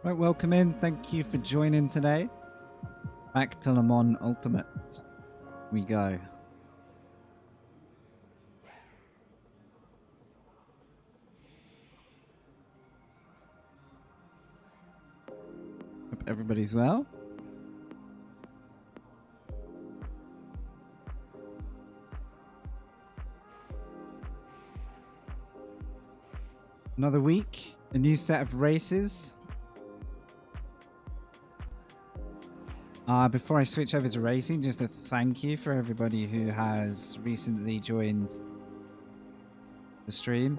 Right, welcome in. Thank you for joining today. Back to Le Mans Ultimate. We go. Hope everybody's well. Another week, a new set of races. Before I switch over to racing, just a thank you for everybody who has recently joined the stream.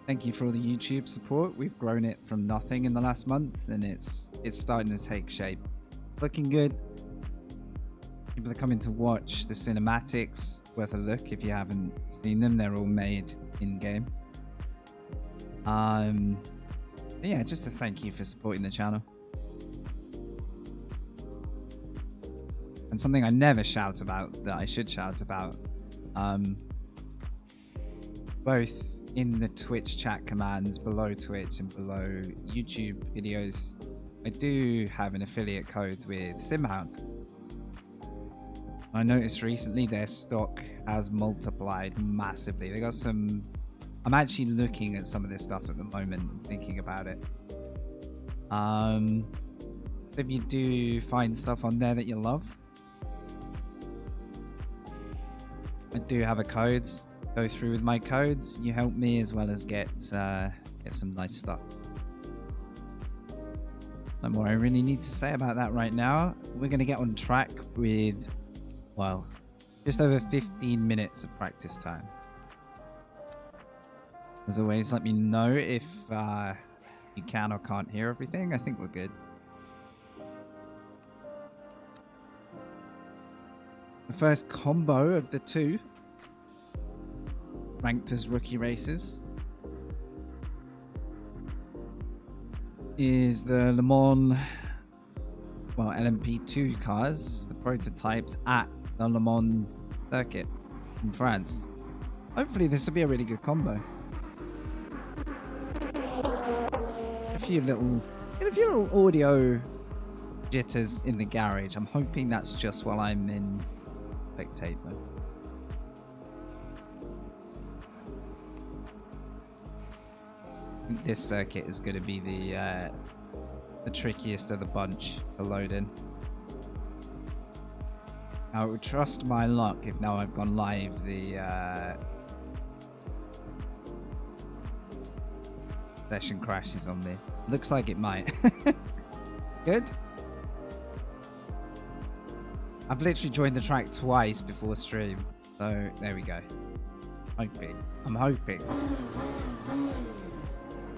Thank you for all the YouTube support. We've grown it from nothing in the last month, and it's starting to take shape. Looking good. People are coming to watch the cinematics. Worth a look if you haven't seen them. They're all made in-game. Yeah, just a thank you for supporting the channel. And something I never shout about that I should shout about, both in the Twitch chat commands below Twitch and below YouTube videos, I do have an affiliate code with SimHound. I noticed recently their stock has multiplied massively. They got some... I'm actually looking at some of this stuff at the moment and thinking about it. If you do find stuff on there that you love, I do have a code. Go through with my codes. You help me as well as get some nice stuff. No more I really need to say about that right now. We're going to get on track with, well, just over 15 minutes of practice time. As always, let me know if you can or can't hear everything. I think we're good. The first combo of the two, ranked as rookie races, is the Le Mans, well, LMP2 cars, the prototypes at the Le Mans circuit in France. Hopefully this will be a really good combo. A few little audio jitters in the garage. I'm hoping that's just while I'm in spectate mode. I think this circuit is going to be the trickiest of the bunch to load in. I would trust my luck if now I've gone live the session crashes on me. Looks like it might. Good. I've literally joined the track twice before stream, so there we go. I'm hoping.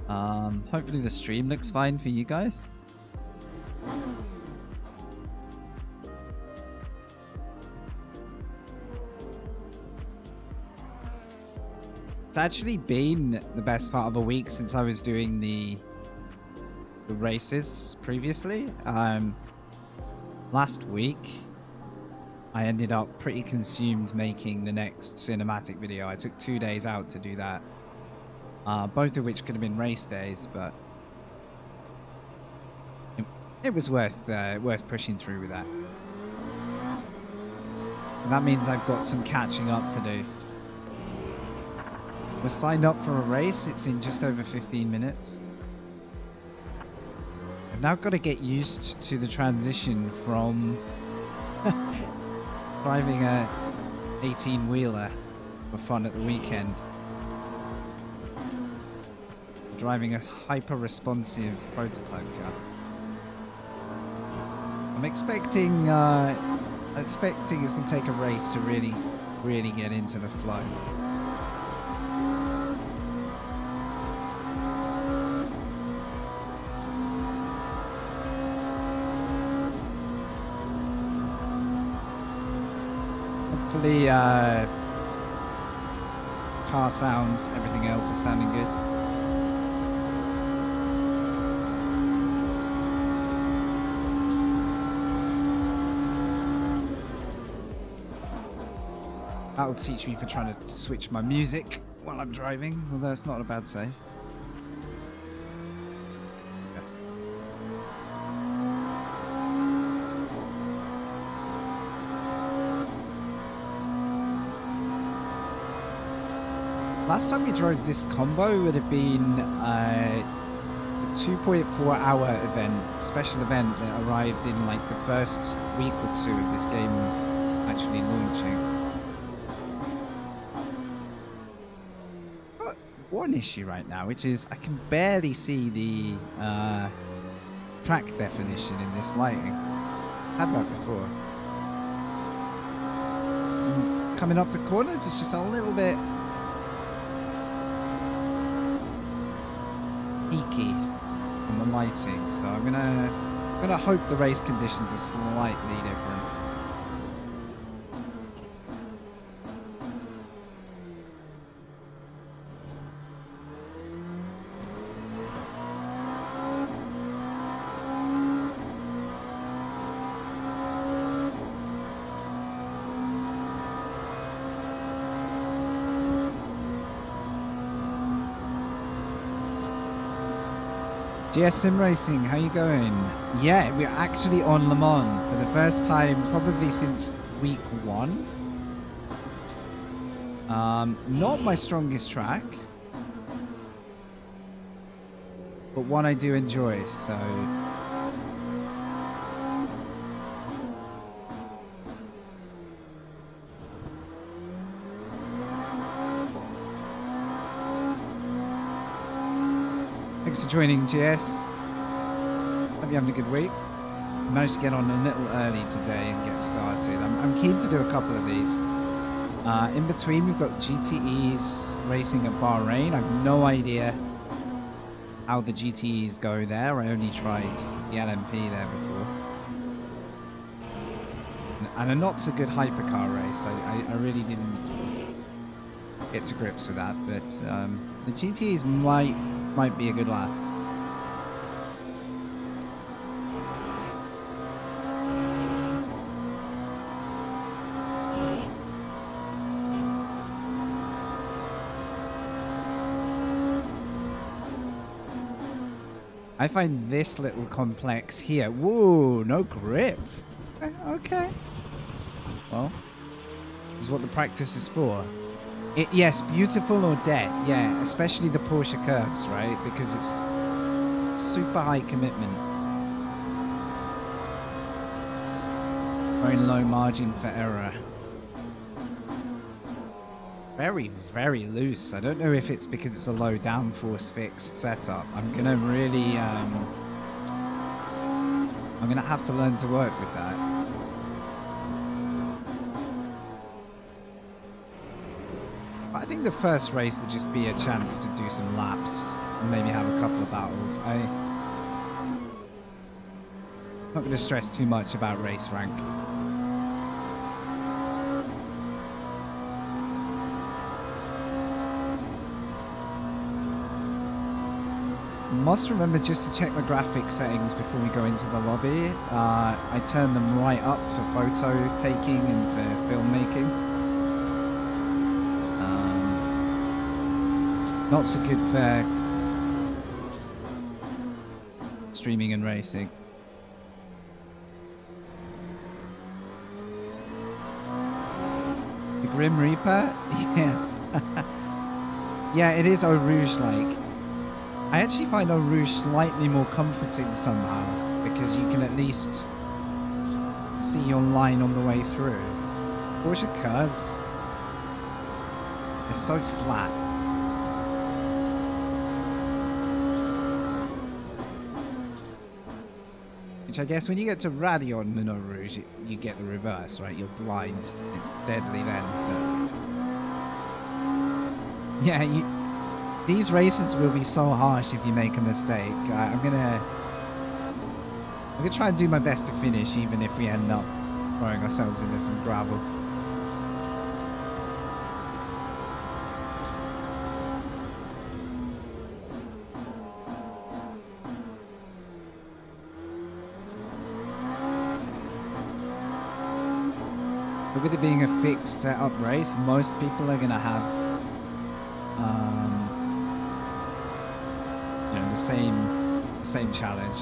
Hopefully the stream looks fine for you guys. It's actually been the best part of a week since I was doing the races previously. Last week I ended up pretty consumed making the next cinematic video. I took 2 days out to do that. Both of which could have been race days, but it was worth pushing through with that. And that means I've got some catching up to do. We're signed up for a race. It's in just over 15 minutes. I've now got to get used to the transition from driving a 18-wheeler for fun at the weekend, driving a hyper-responsive prototype car. I'm expecting it's going to take a race to really get into the flow. Hopefully, car sounds, everything else is sounding good. That'll teach me for trying to switch my music while I'm driving, although it's not a bad save. Last time we drove this combo would have been a 2.4-hour event, special event that arrived in like the first week or two of this game actually launching. Got one issue right now, which is I can barely see the track definition in this lighting. Had that before. So coming up to corners, it's just a little bit peaky on the lighting, so I'm gonna hope the race conditions are slightly different. GS Sim Racing, how you going? Yeah, we're actually on Le Mans for the first time probably since week 1. Not my strongest track, but one I do enjoy, so... Thanks for joining, GS. Hope you're having a good week. Managed to get on a little early today and get started. I'm keen to do a couple of these. In between, we've got GTEs racing at Bahrain. I have no idea how the GTEs go there. I only tried the LMP there before. And a not so good hypercar race. I really didn't get to grips with that. But the GTEs might be a good laugh. I find this little complex here. Whoa, no grip. Okay. Well, this is what the practice is for. Yes, beautiful or dead. Yeah, especially the Porsche curves, right? Because it's super high commitment. Very low margin for error. Very, very loose. I don't know if it's because it's a low downforce fixed setup. I'm gonna really, I'm gonna have to learn to work with that. I think the first race will just be a chance to do some laps and maybe have a couple of battles. I'm not going to stress too much about race rank. Must remember just to check my graphics settings before we go into the lobby. I turn them right up for photo taking and for filmmaking. Not so good for streaming and racing. The Grim Reaper? Yeah. Yeah, it is Eau Rouge-like. I actually find Eau Rouge slightly more comforting somehow, because you can at least see your line on the way through. Porsche curves, they're so flat. Which I guess when you get to Radeon and Eau Rouge, you get the reverse, right? You're blind. It's deadly then. But yeah, these races will be so harsh if you make a mistake. I'm gonna try and do my best to finish, even if we end up throwing ourselves into some gravel. With it being a fixed setup race, most people are going to have you know, the same challenge.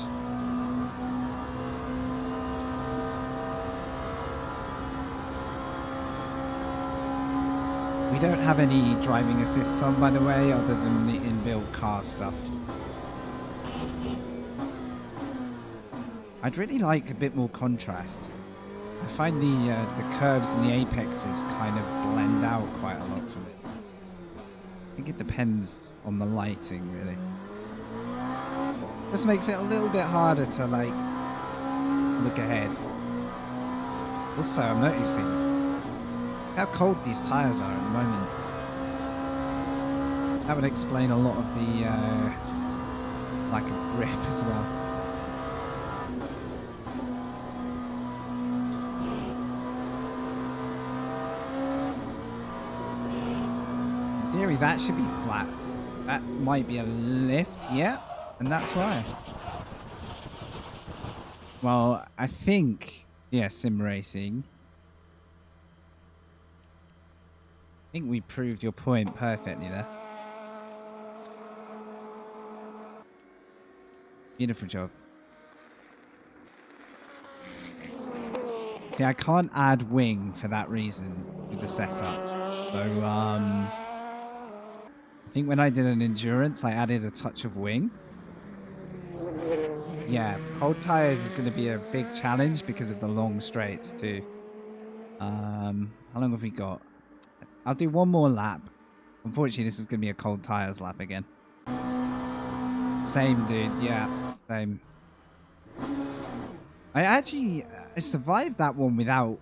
We don't have any driving assists on, by the way, other than the inbuilt car stuff. I'd really like a bit more contrast. I find the curves and the apexes kind of blend out quite a lot for me. I think it depends on the lighting, really. Just makes it a little bit harder to, like, look ahead. Also, I'm noticing how cold these tires are at the moment. That would explain a lot of the lack of grip as well. In theory, that should be flat. That might be a lift, yeah, and that's why. Well, I think, yeah, sim racing. I think we proved your point perfectly there. Beautiful job. See, I can't add wing for that reason with the setup. So, I think when I did an endurance, I added a touch of wing. Yeah, cold tires is going to be a big challenge because of the long straights too. How long have we got? I'll do one more lap. Unfortunately, this is going to be a cold tires lap again. Same, dude. Yeah, same. I survived that one without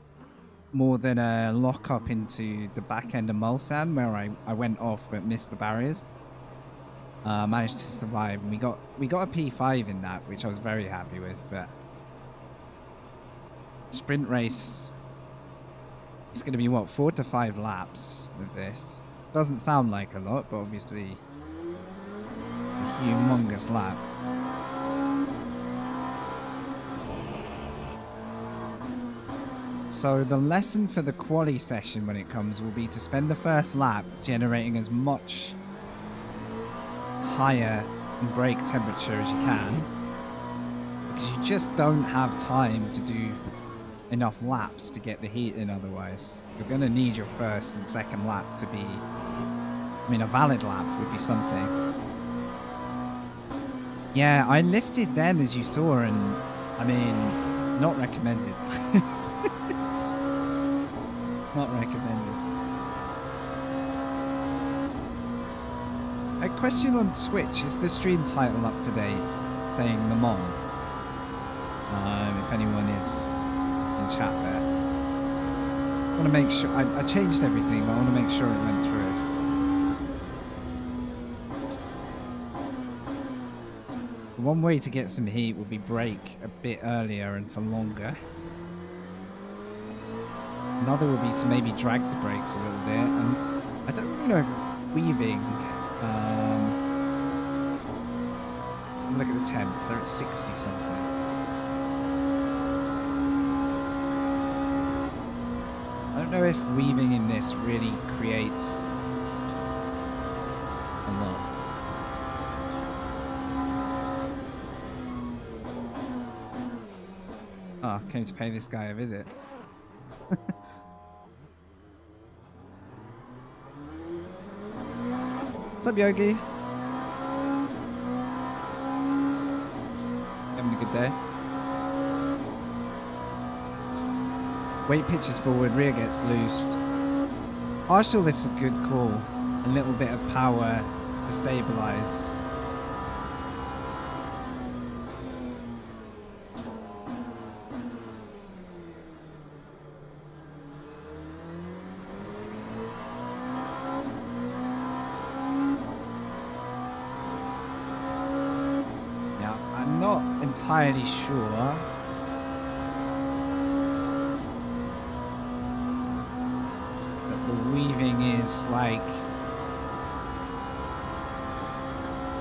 more than a lock up into the back end of Mulsanne, where I went off but missed the barriers. Managed to survive, and we got a P5 in that, which I was very happy with. But sprint race, it's going to be what, 4 to 5 laps of this. Doesn't sound like a lot, but obviously a humongous lap. So the lesson for the quali session when it comes will be to spend the first lap generating as much tire and brake temperature as you can, because you just don't have time to do enough laps to get the heat in. Otherwise, you're going to need your first and second lap to be, I mean, a valid lap would be something. Yeah, I lifted then, as you saw, and I mean, not recommended. Not recommended. A question on Twitch: is the stream title up to date, saying Le Mans? If anyone is in chat there, I want to make sure. I changed everything, but I want to make sure it went through. One way to get some heat would be brake a bit earlier and for longer. Another would be to maybe drag the brakes a little bit, and I don't really know if weaving. Look at the temps; they're at 60 something. I don't know if weaving in this really creates a lot. Oh, came to pay this guy a visit. What's up, Yogi? Having a good day? Weight pitches forward, rear gets loosed. Partial lift's a good call. A little bit of power to stabilize. Entirely sure that the weaving is like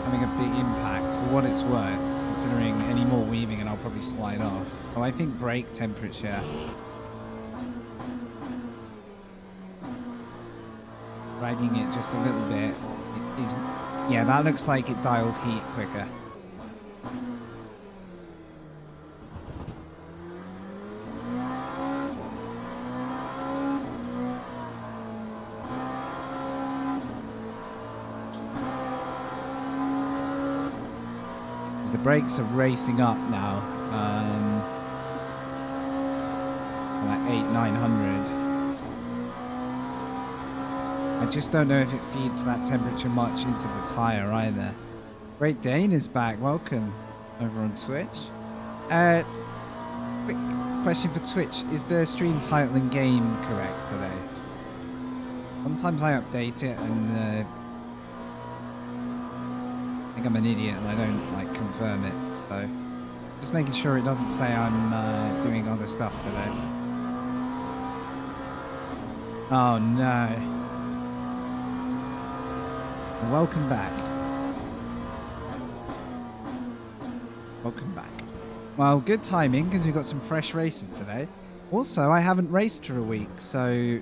having a big impact, for what it's worth, considering any more weaving and I'll probably slide off. So I think brake temperature, dragging it just a little bit, is, yeah, that looks like it dials heat quicker. brakes are racing up now. Like 800-900. I just don't know if it feeds that temperature much into the tire either. Great Dane is back. Welcome over on Twitch. Quick question for Twitch. Is the stream title and game correct today? Sometimes I update it and I think I'm an idiot and I don't like confirm it. So just making sure it doesn't say I'm doing other stuff today. Oh no. Welcome back. Welcome back. Well, good timing because we've got some fresh races today. Also, I haven't raced for a week, so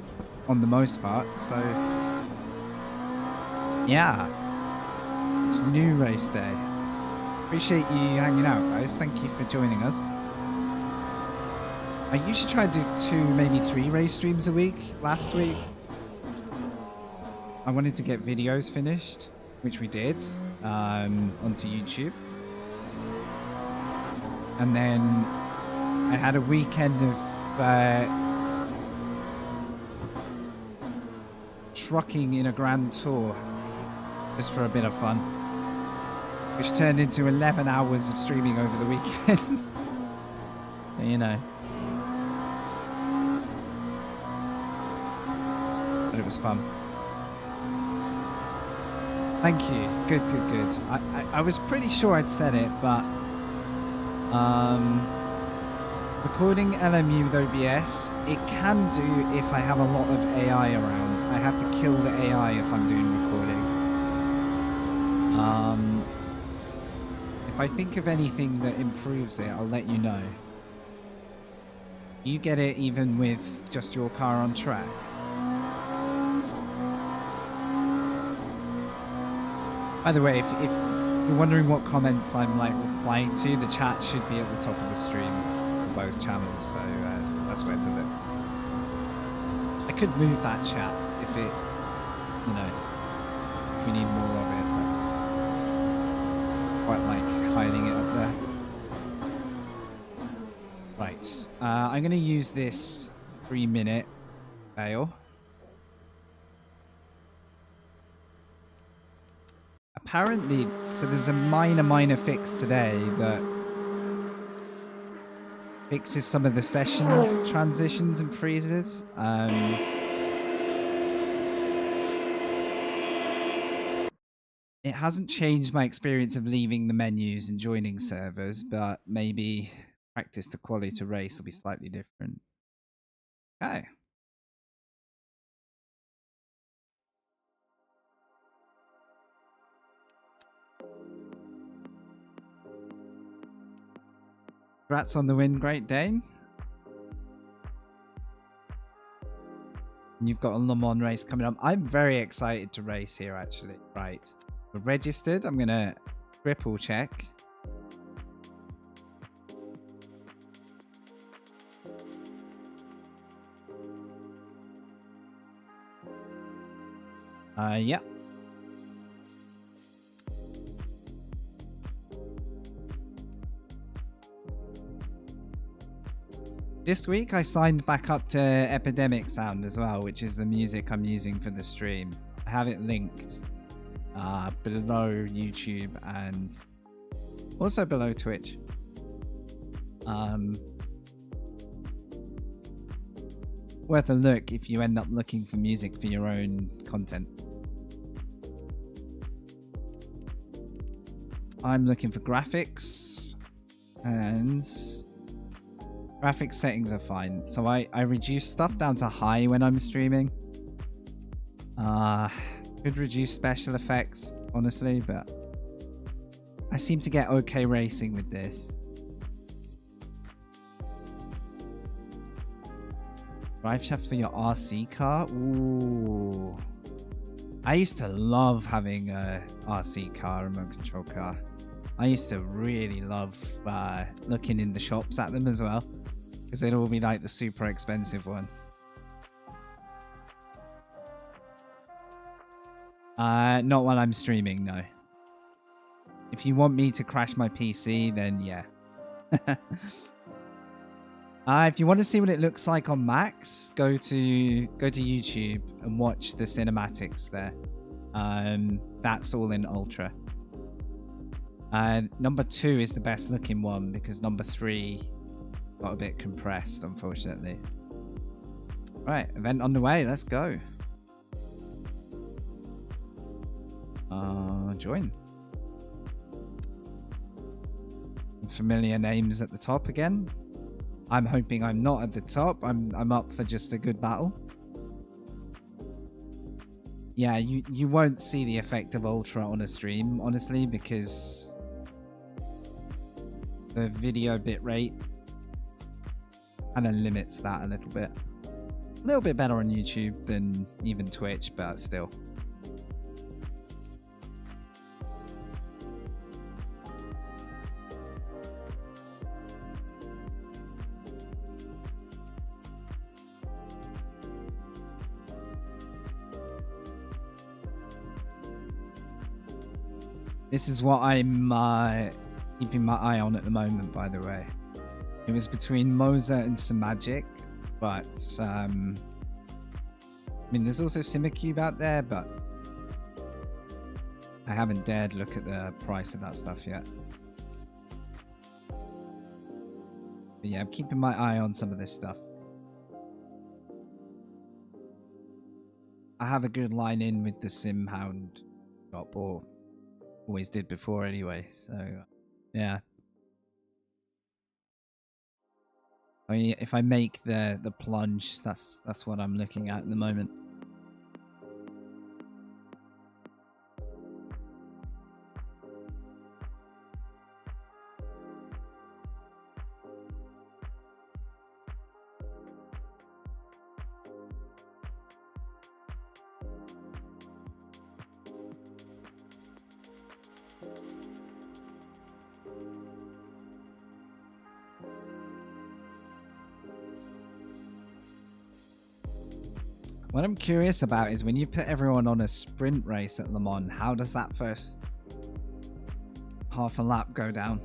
on the most part, so yeah, it's new race day. Appreciate you hanging out, guys. Thank you for joining us. I usually try to do 2, maybe 3 race streams a week. Last week I wanted to get videos finished, which we did, onto YouTube. And then I had a weekend of trucking in a grand tour, just for a bit of fun, which turned into 11 hours of streaming over the weekend. You know. But it was fun. Thank you. Good, good, good. I was pretty sure I'd said it, but recording LMU with OBS, it can do if I have a lot of AI around. I have to kill the AI if I'm doing recording. If I think of anything that improves it, I'll let you know. You get it even with just your car on track. By the way, if you're wondering what comments I'm like replying to, the chat should be at the top of the stream for both channels, so that's where to look. I could move that chat if it, you know, if we need more of it, but quite like hiding it up there. Right, I'm going to use this 3-minute fail. Apparently, so there's a minor fix today that fixes some of the session transitions and freezes. It hasn't changed my experience of leaving the menus and joining servers, but maybe practice to quality to race will be slightly different. Okay. Congrats on the win, Great Dane. You've got a Le Mans race coming up. I'm very excited to race here, actually. Right. We're registered. I'm going to triple check. Yeah. This week I signed back up to Epidemic Sound as well, which is the music I'm using for the stream. I have it linked below YouTube and also below Twitch. Worth a look if you end up looking for music for your own content. I'm looking for graphics, and graphics settings are fine. So I reduce stuff down to high when I'm streaming. Could reduce special effects, honestly, but I seem to get okay racing with this. Drive shaft for your RC car? Ooh. I used to love having a RC car, remote control car. I used to really love looking in the shops at them as well, because they'd all be like the super expensive ones. Not while I'm streaming, no. If you want me to crash my PC, then yeah. If you want to see what it looks like on Max, go to YouTube and watch the cinematics there. That's all in Ultra. Number 2 is the best looking one because number 3 got a bit compressed, unfortunately. Right, event on the way. Let's go. Join. Familiar names at the top again. I'm hoping I'm not at the top. I'm up for just a good battle. Yeah, you won't see the effect of Ultra on a stream, honestly, because the video bitrate kind of limits that a little bit. A little bit better on YouTube than even Twitch, but still. This is what I'm keeping my eye on at the moment, by the way. It was between Moza and Simagic, but I mean, there's also Simicube out there, but I haven't dared look at the price of that stuff yet. But yeah, I'm keeping my eye on some of this stuff. I have a good line in with the SimHound shop, or always did before anyway, so yeah. I mean, if I make the plunge, that's what I'm looking at the moment. What I'm curious about is when you put everyone on a sprint race at Le Mans, how does that first half a lap go down?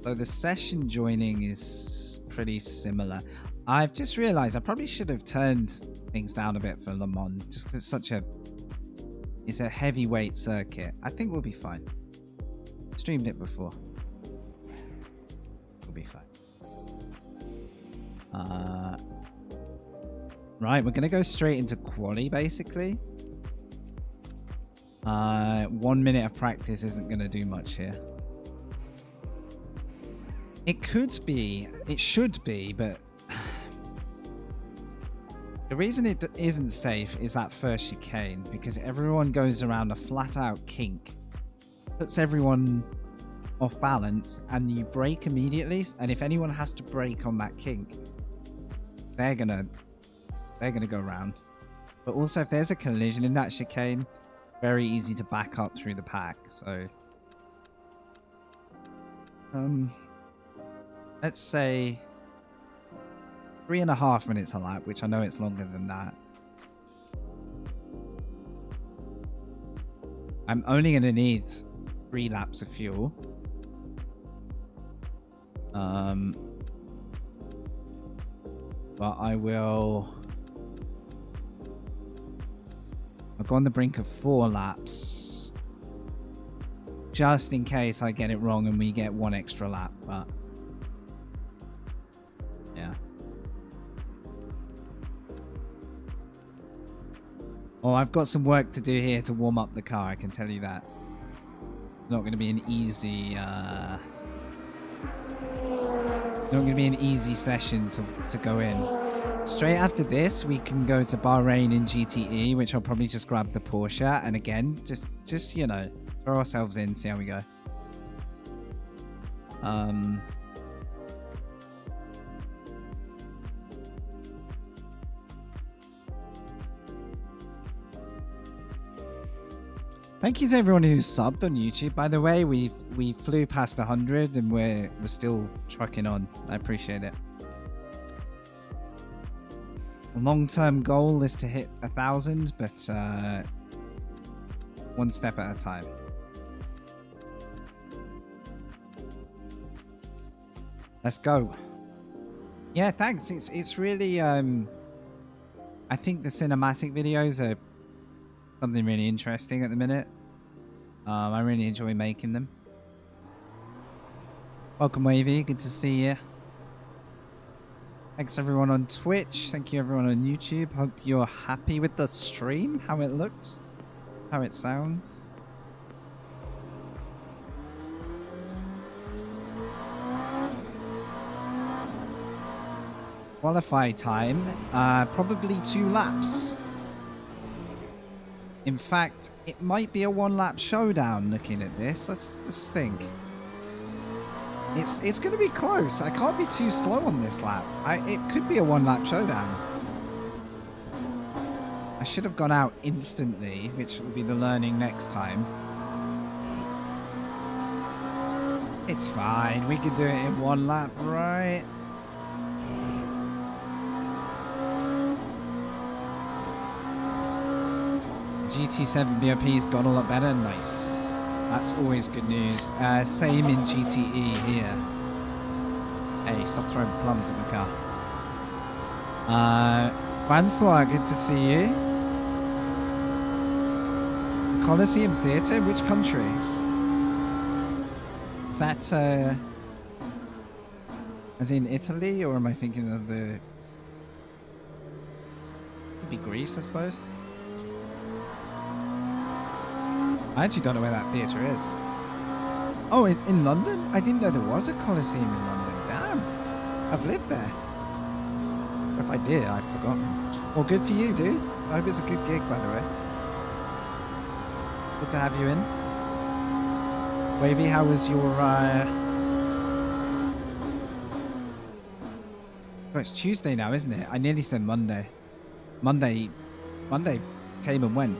So the session joining is pretty similar. I've just realized I probably should have turned things down a bit for Le Mans, just because it's a heavyweight circuit. I think we'll be fine. Streamed it before. We'll be fine. Right, we're gonna go straight into quali basically. 1 minute of practice isn't gonna do much here. It could be, it should be, but the reason it isn't safe is that first chicane, because everyone goes around a flat out kink, puts everyone off balance, and you brake immediately, and if anyone has to brake on that kink, they're gonna go around. But also if there's a collision in that chicane, very easy to back up through the pack. So let's say 3.5 minutes a lap, which I know it's longer than that. I'm only going to need 3 laps of fuel. But I'll go on the brink of 4 laps. Just in case I get it wrong and we get 1 extra lap, but yeah. Oh, I've got some work to do here to warm up the car, I can tell you that. It's not going to be an easy session to go in. Straight after this, we can go to Bahrain in GTE, which I'll probably just grab the Porsche, and again, just you know, throw ourselves in, see how we go. Thank you to everyone who's subbed on YouTube. By the way, we flew past 100 and we're still trucking on. I appreciate it. Long-term goal is to hit 1,000, but one step at a time. Let's go. Yeah, thanks. It's really I think the cinematic videos are something really interesting at the minute. I really enjoy making them. Welcome, Wavy. Good to see you. Thanks everyone on Twitch. Thank you everyone on YouTube. Hope you're happy with the stream, how it looks, how it sounds. Qualify time, probably 2 laps. In fact, it might be a 1-lap showdown looking at this. Let's think. It's going to be close. I can't be too slow on this lap. It could be a 1-lap showdown. I should have gone out instantly, which will be the learning next time. It's fine. We could do it in 1 lap, right? GT7 BOP's got a lot better. Nice. That's always good news. Same in GTE here. Hey, stop throwing plums at my car. Francois, good to see you. Colosseum Theatre? Which country? Is that, as in Italy, or am I thinking of the... Could be Greece, I suppose. I actually don't know where that theatre is. Oh, it's in London? I didn't know there was a Colosseum in London. Damn. I've lived there. Or if I did, I've forgotten. Well, good for you, dude. I hope it's a good gig, by the way. Good to have you in. Wavy, how was your... Oh, it's Tuesday now, isn't it? I nearly said Monday. Monday came and went.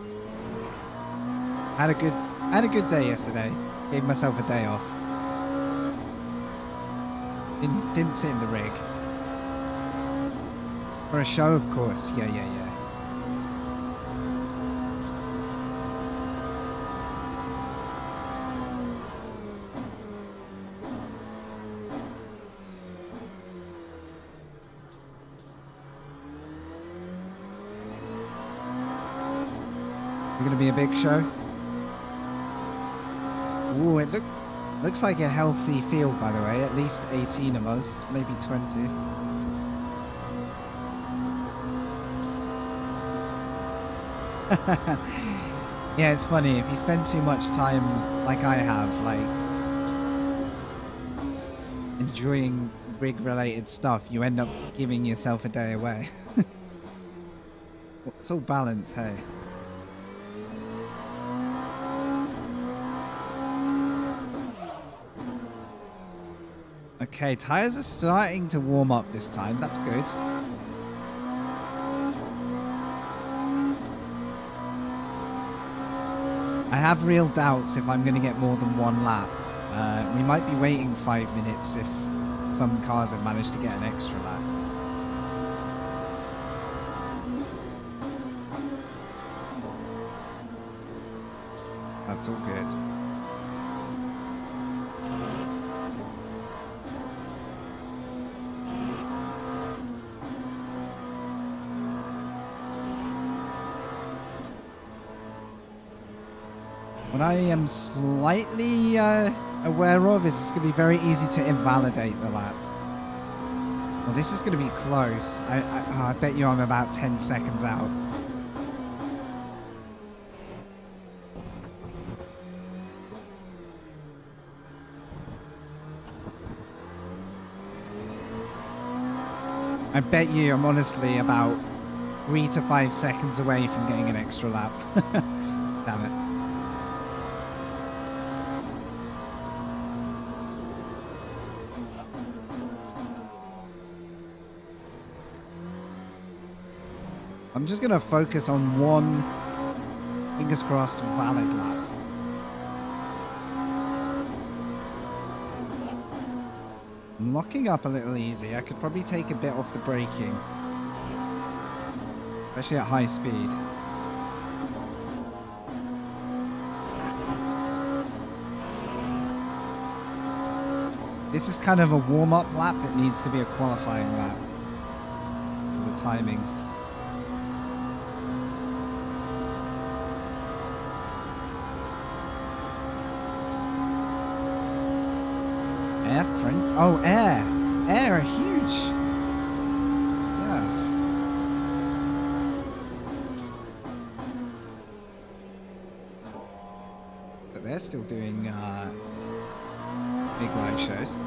Had a good day yesterday. Gave myself a day off. Didn't sit in the rig. For a show, of course. Yeah. It's gonna be a big show. Ooh, it looks like a healthy field, by the way. At least 18 of us, maybe 20. Yeah, it's funny. If you spend too much time, like I have, like enjoying rig-related stuff, you end up giving yourself a day away. It's all balance, hey. Okay, tyres are starting to warm up this time. That's good. I have real doubts if I'm going to get more than 1 lap. We might be waiting 5 minutes if some cars have managed to get an extra lap. That's all good. What I am slightly aware of is it's going to be very easy to invalidate the lap. Well, this is going to be close. I bet you I'm about 10 seconds out. I bet you I'm honestly about 3 to 5 seconds away from getting an extra lap. Damn it. I'm just going to focus on one, fingers crossed, valid lap. I'm locking up a little easy. I could probably take a bit off the braking. especially at high speed. This is kind of a warm-up lap that needs to be a qualifying lap. The timings. Air front. Oh, air. Air are huge. Yeah. But they're still doing big live shows.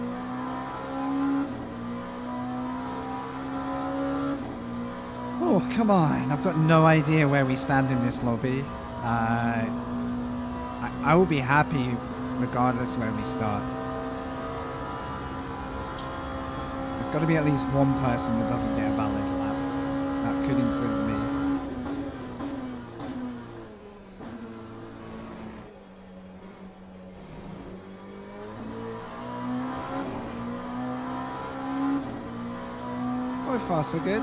Oh, come on. I've got no idea where we stand in this lobby. I will be happy regardless where we start. There's got to be at least one person that doesn't get a valid lap. That could include me. So far, so good.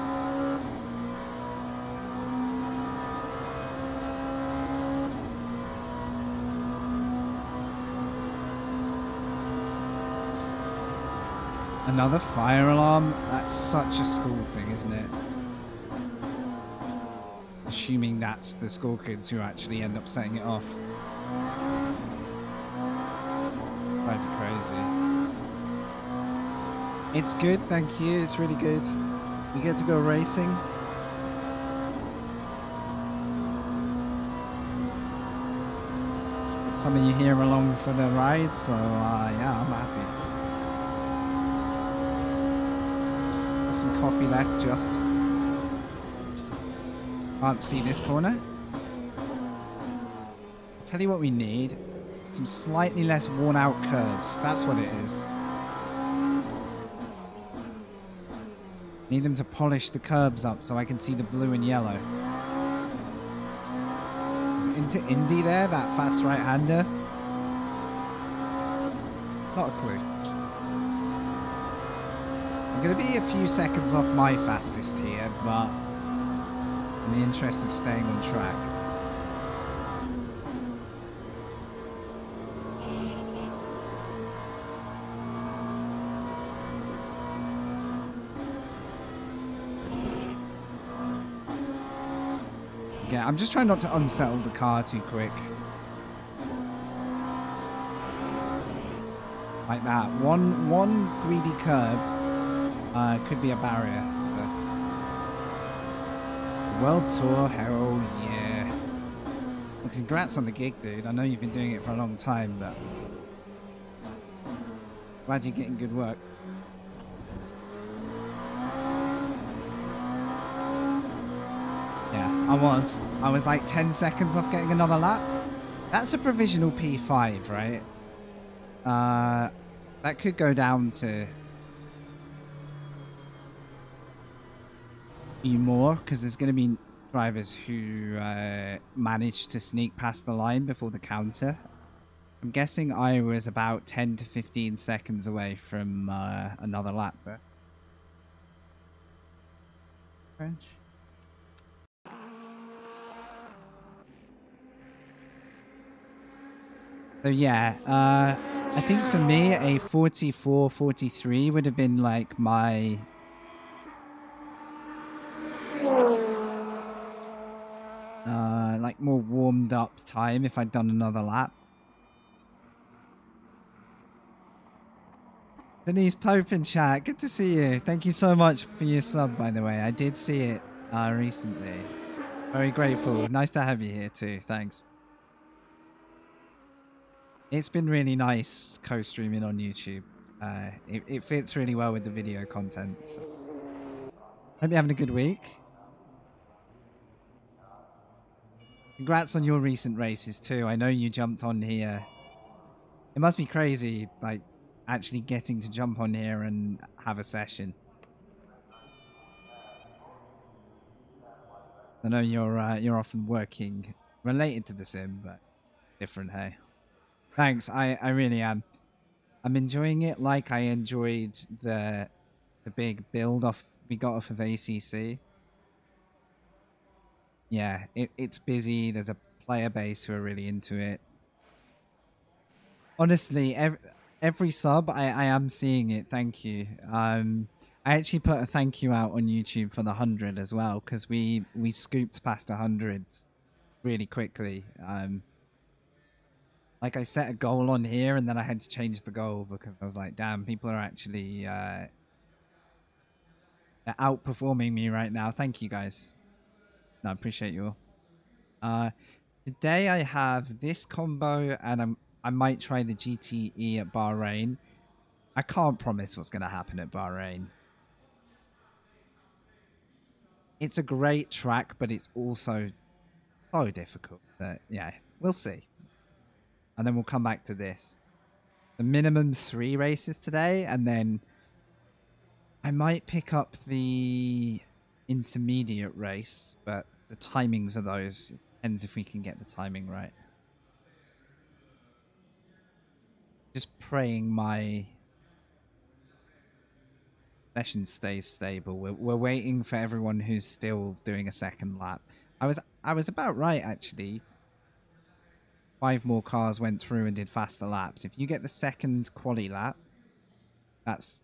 Another fire alarm? That's such a school thing, isn't it? Assuming that's the school kids who actually end up setting it off. Drive you crazy. It's good, thank you. It's really good. We get to go racing. Some of you here along for the ride, so yeah, I'm happy. Some coffee left, just can't see this corner. I'll tell you what we need, some slightly less worn out curbs. That's what it is. Need them to polish the curbs up so I can see the blue and yellow. Is it into Indy there, that fast right-hander? Not a clue. I'm going to be a few seconds off my fastest here, but in the interest of staying on track. Yeah, I'm just trying not to unsettle the car too quick. Like that. One greedy curb could be a barrier. So. World Tour, hell yeah. Well, congrats on the gig, dude. I know you've been doing it for a long time, but glad you're getting good work. Yeah, I was like 10 seconds off getting another lap. That's a provisional P5, right? That could go down to more because there's going to be drivers who managed to sneak past the line before the counter. I'm guessing I was about 10 to 15 seconds away from another lap there. French. So yeah, I think for me a 44, 43 would have been like my like more warmed up time if I'd done another lap. Denise Pope in chat, good to see you. Thank you so much for your sub, by the way. I did see it recently. Very grateful. Nice to have you here too. Thanks. It's been really nice co-streaming on YouTube. It fits really well with the video content. So. Hope you're having a good week. Congrats on your recent races too. I know you jumped on here. It must be crazy, like, actually getting to jump on here and have a session. I know you're often working related to the sim, but different, hey. Thanks, I really am. I'm enjoying it like I enjoyed the big build off we got off of ACC. yeah, it's busy. There's a player base who are really into it. Honestly, every sub, I am seeing it. Thank you. I actually put a thank you out on YouTube for the 100 as well, because we scooped past 100 really quickly. Like I set a goal on here and then I had to change the goal because I was like, damn, people are actually they're outperforming me right now. Thank you guys. No, I appreciate you all. Today I have this combo and I might try the GTE at Bahrain. I can't promise what's going to happen at Bahrain. It's a great track, but it's also so difficult that, yeah, we'll see. And then we'll come back to this. The minimum 3 races today, and then I might pick up the intermediate race, but the timings of those depends if we can get the timing right. Just praying my session stays stable. We're waiting for everyone who's still doing a second lap. I was about right actually. 5 more cars went through and did faster laps. If you get the second quali lap, that's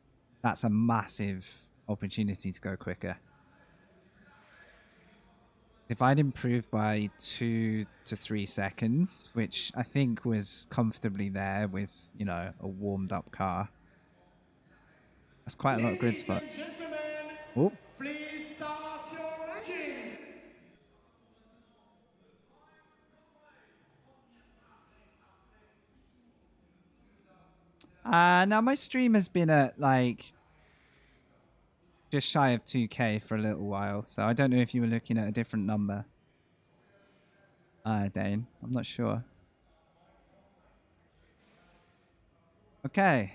a massive opportunity to go quicker. If I'd improved by 2 to 3 seconds, which I think was comfortably there with, you know, a warmed up car, that's quite a lot of grid spots. Oh, Please start your engine. now my stream has been at like just shy of 2K for a little while, so I don't know if you were looking at a different number. Dane, I'm not sure. Okay.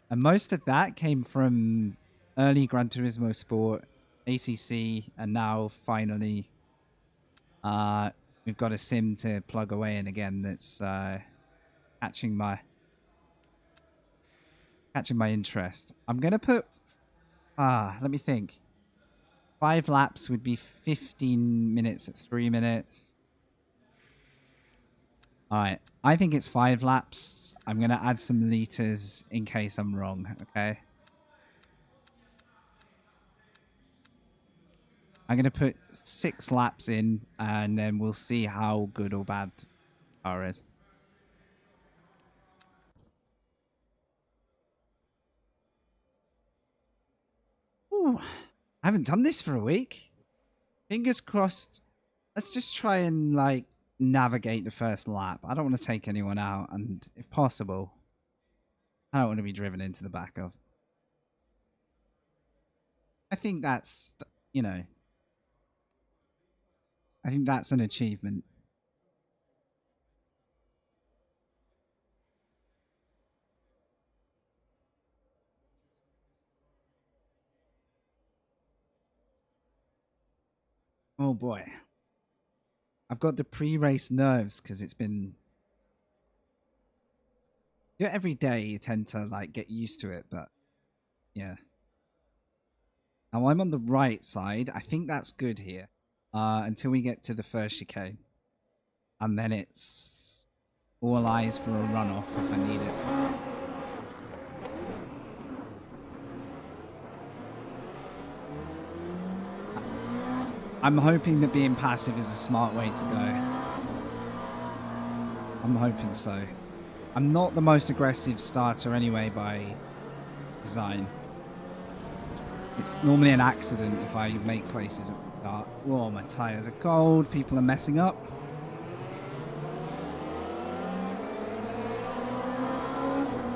And most of that came from early Gran Turismo Sport, ACC, and now finally we've got a sim to plug away in again that's catching my interest. I'm going to put let me think. 5 laps would be 15 minutes at 3 minutes. All right. I think it's 5 laps. I'm going to add some liters in case I'm wrong, okay? I'm going to put 6 laps in, and then we'll see how good or bad the car is. Ooh, I haven't done this for a week. Fingers crossed. Let's just try and, like, navigate the first lap. I don't want to take anyone out, and if possible, I don't want to be driven into the back of. I think that's, you know, I think that's an achievement. Oh boy. I've got the pre-race nerves because it's been... Yeah, every day you tend to like get used to it, but yeah. Now I'm on the right side. I think that's good here. Until we get to the first chicane. And then it's all eyes for a runoff if I need it. I'm hoping that being passive is a smart way to go. I'm hoping so. I'm not the most aggressive starter anyway by design. It's normally an accident if I make places at the start. Whoa, my tires are cold. People are messing up.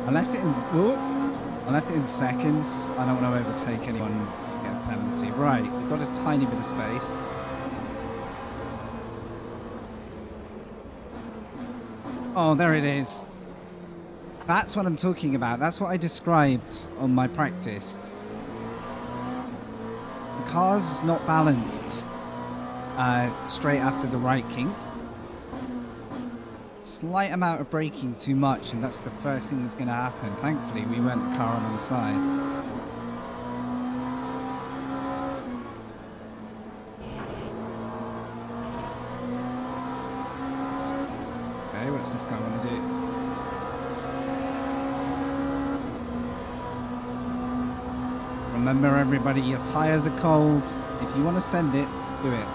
I left it in... Ooh, I left it in seconds. I don't want to overtake anyone and get a penalty. Right, we've got a tiny bit of space. Oh, there it is. That's what I'm talking about. That's what I described on my practice. The car's not balanced straight after the right kink. Slight amount of braking too much, and that's the first thing that's going to happen. Thankfully, we weren't the car on the side. What's this guy want to do? Remember, everybody, your tires are cold. If you want to send it, do it.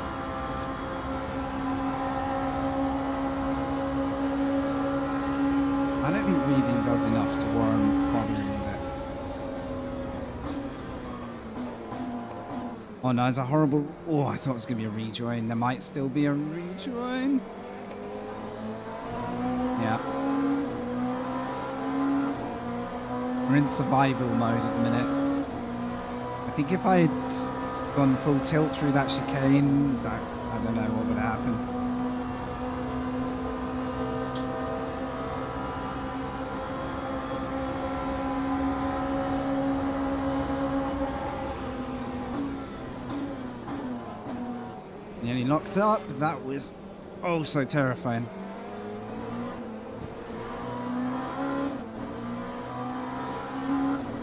I don't think weaving does enough to warrant bothering with it. Oh no, it's a horrible... Oh, I thought it was going to be a rejoin. There might still be a rejoin. Yeah. We're in survival mode at the minute. I think if I had gone full tilt through that chicane, I don't know what would have happened. Nearly locked up. That was oh so terrifying.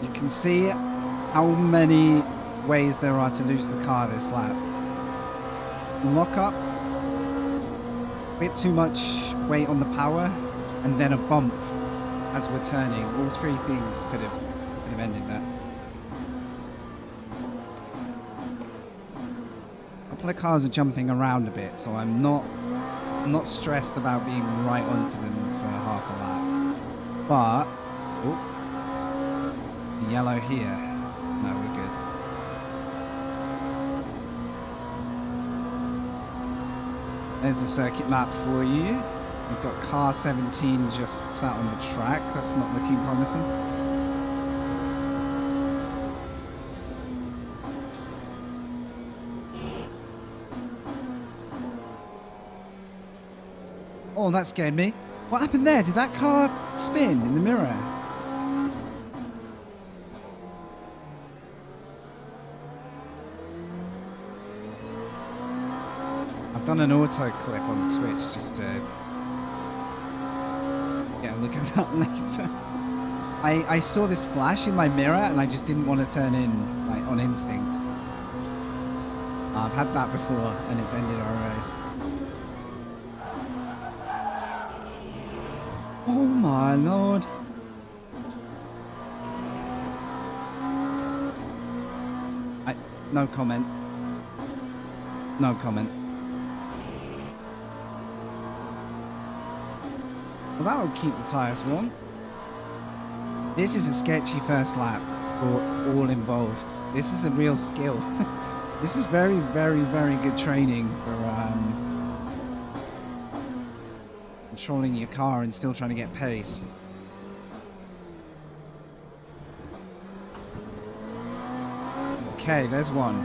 You can see how many ways there are to lose the car this lap. Lock up, a bit too much weight on the power, and then a bump as we're turning. All three things could have ended that. A couple of cars are jumping around a bit, so I'm not stressed about being right onto them for half a lap. But oh, yellow here. No, we're good. There's the circuit map for you. We've got car 17 just sat on the track. That's not looking promising. Oh, that scared me. What happened there? Did that car spin in the mirror? I've done an auto clip on Twitch just to get a look at that later. I saw this flash in my mirror and I just didn't want to turn in, like, on instinct. I've had that before and it's ended our race. Oh my lord. No comment. No comment. Well, that will keep the tyres warm. This is a sketchy first lap for all involved. This is a real skill. This is very, very, very good training for controlling your car and still trying to get pace. Okay, there's one.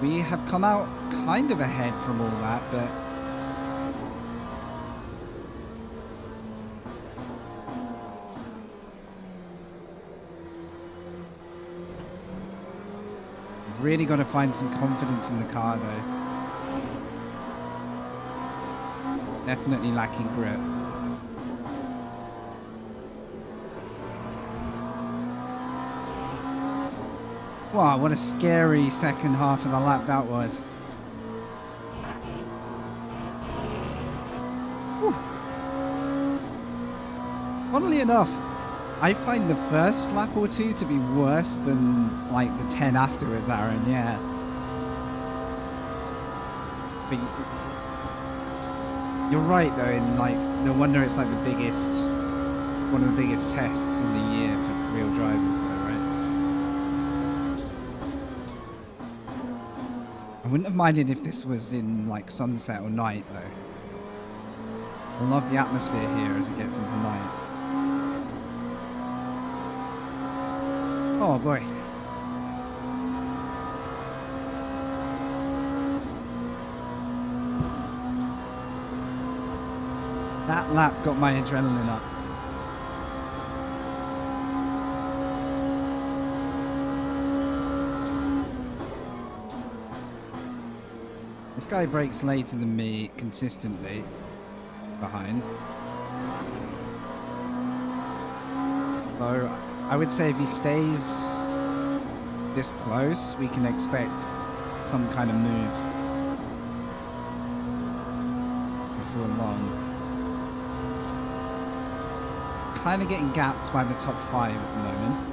We have come out kind of ahead from all that, but we've really got to find some confidence in the car though. Definitely lacking grip. Wow, what a scary second half of the lap that was. Whew. Funnily enough, I find the first lap or two to be worse than like the 10 afterwards, Aaron, yeah. But you're right though, in like, no wonder it's like the biggest, one of the biggest tests in the year for real drivers though, right? I wouldn't have minded if this was in like sunset or night though. I love the atmosphere here as it gets into night. Oh boy. That lap got my adrenaline up. This guy brakes later than me consistently behind. So I would say if he stays this close, we can expect some kind of move kind of getting gapped by the top 5 at the moment.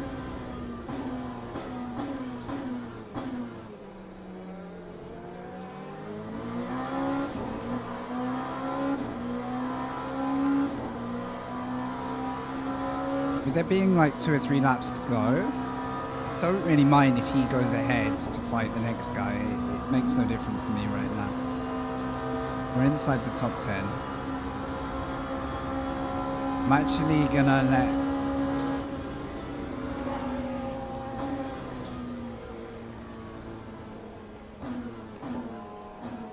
With there being like 2 or 3 laps to go, don't really mind if he goes ahead to fight the next guy. It makes no difference to me right now. We're inside the top 10. I'm actually gonna let...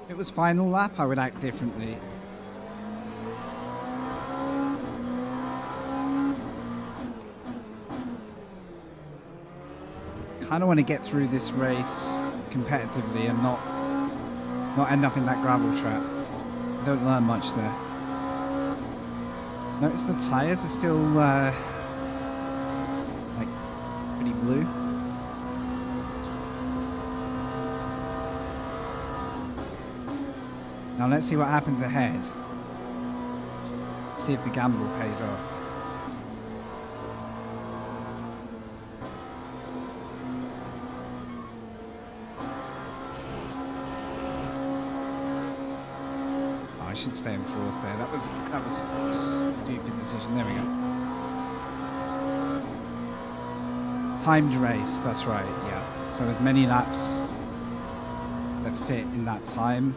If it was final lap, I would act differently. Kind of want to get through this race competitively and not end up in that gravel trap. Don't learn much there. Notice the tires are still like pretty blue. Now let's see what happens ahead. See if the gamble pays off. I should stay in 4th there. That was a stupid decision. There we go. Timed race. That's right. Yeah. So as many laps that fit in that time,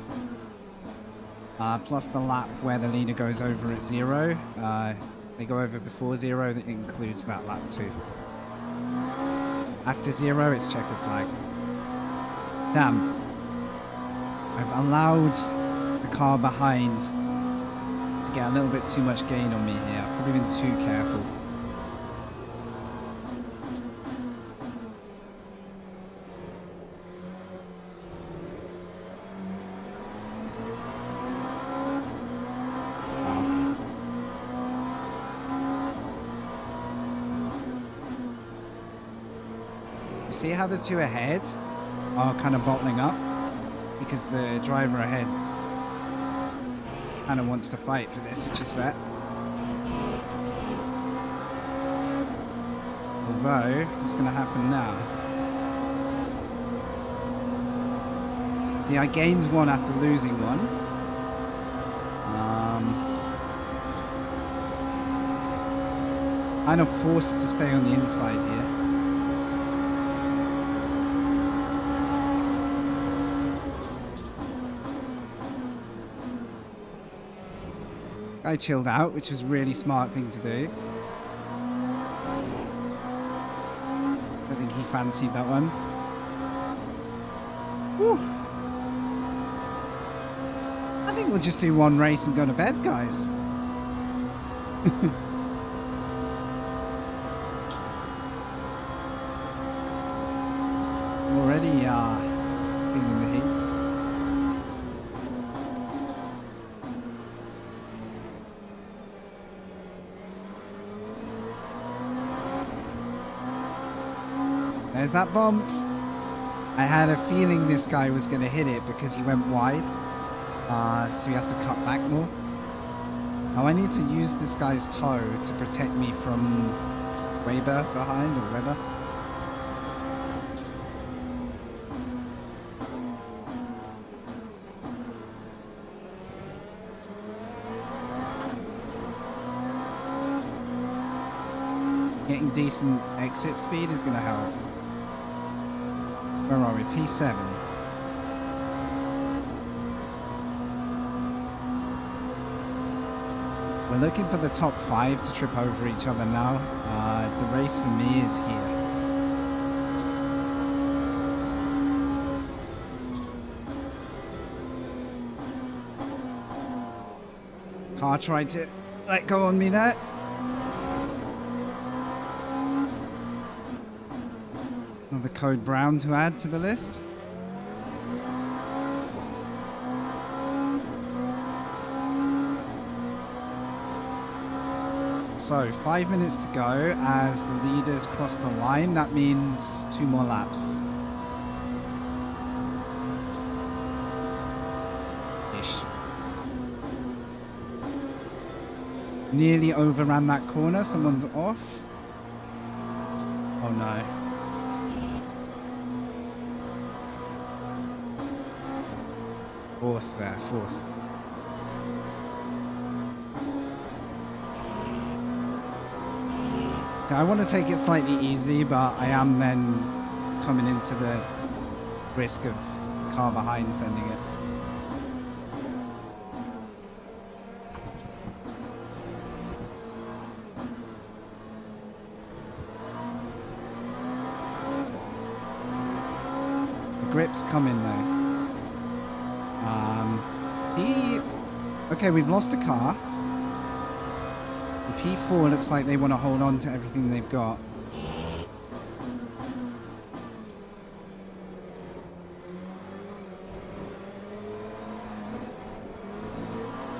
plus the lap where the leader goes over at 0. They go over before 0. That includes that lap too. After 0, it's checkered flag. Damn. I've allowed the car behind to get a little bit too much gain on me here. I've probably been too careful. You see how the 2 ahead are kind of bottling up? Because the driver ahead kind of wants to fight for this, which is fair. Although, what's going to happen now? See, I gained 1 after losing 1. Kind of forced to stay on the inside here. I chilled out, which was a really smart thing to do. I think he fancied that one. Whew. I think we'll just do 1 race and go to bed, guys. Already feeling the heat. There's that bump. I had a feeling this guy was going to hit it because he went wide. So he has to cut back more. Now I need to use this guy's toe to protect me from Weber behind, or Weber. Getting decent exit speed is going to help. Where are we? P7. We're looking for the top 5 to trip over each other now. The race for me is here. Car tried to let go on me there. Another code brown to add to the list. So 5 minutes to go as the leaders cross the line. That means 2 more laps. Ish. Nearly overran that corner. Someone's off. Oh no. Fourth there, fourth. So I want to take it slightly easy, but I am then coming into the risk of car behind sending it. The grip's coming though. Okay, we've lost a car. The P4 looks like they want to hold on to everything they've got.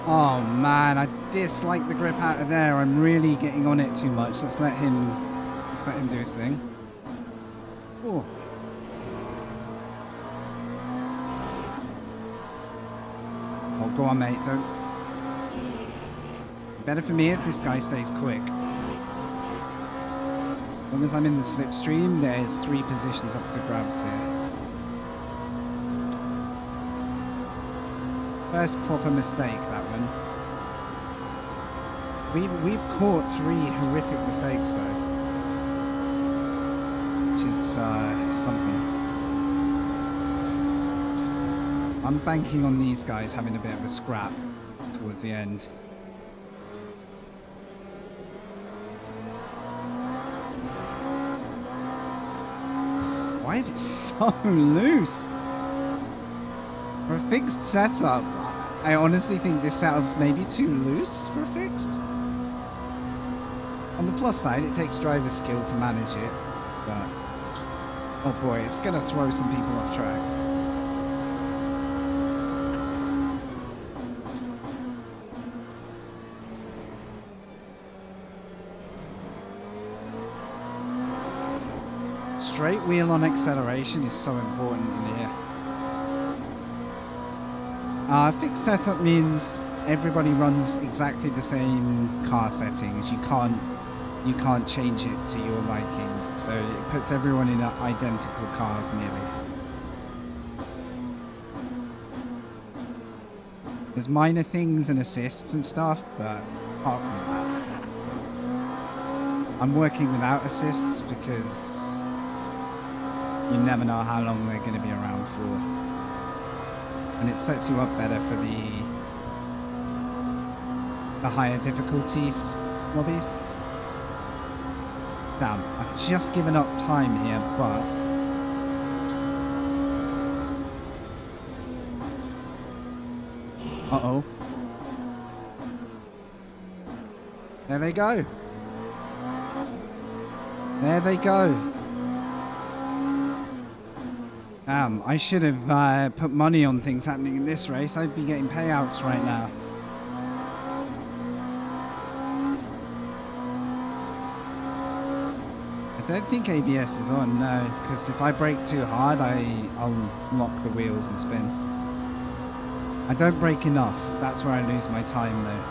Oh man, I dislike the grip out of there. I'm really getting on it too much. Let's let him do his thing. Oh. Oh, go on, mate. Don't. Better for me if this guy stays quick. As long as I'm in the slipstream, there's 3 positions up to grabs here. First proper mistake, that one. We've caught 3 horrific mistakes though, which is something. I'm banking on these guys having a bit of a scrap towards the end. Why is it so loose? For a fixed setup, I honestly think this setup's maybe too loose for a fixed. On the plus side, it takes driver skill to manage it, but oh boy, it's gonna throw some people off track. Straight wheel on acceleration is so important in here. Fixed setup means everybody runs exactly the same car settings. You can't change it to your liking. So it puts everyone in identical cars nearly. There's minor things and assists and stuff, but apart from that, I'm working without assists because you never know how long they're going to be around for. And it sets you up better for the higher difficulties lobbies. Damn, I've just given up time here, but uh-oh. There they go. There they go. Damn, I should have put money on things happening in this race. I'd be getting payouts right now. I don't think ABS is on, no, because if I brake too hard, I'll lock the wheels and spin. I don't brake enough. That's where I lose my time, though.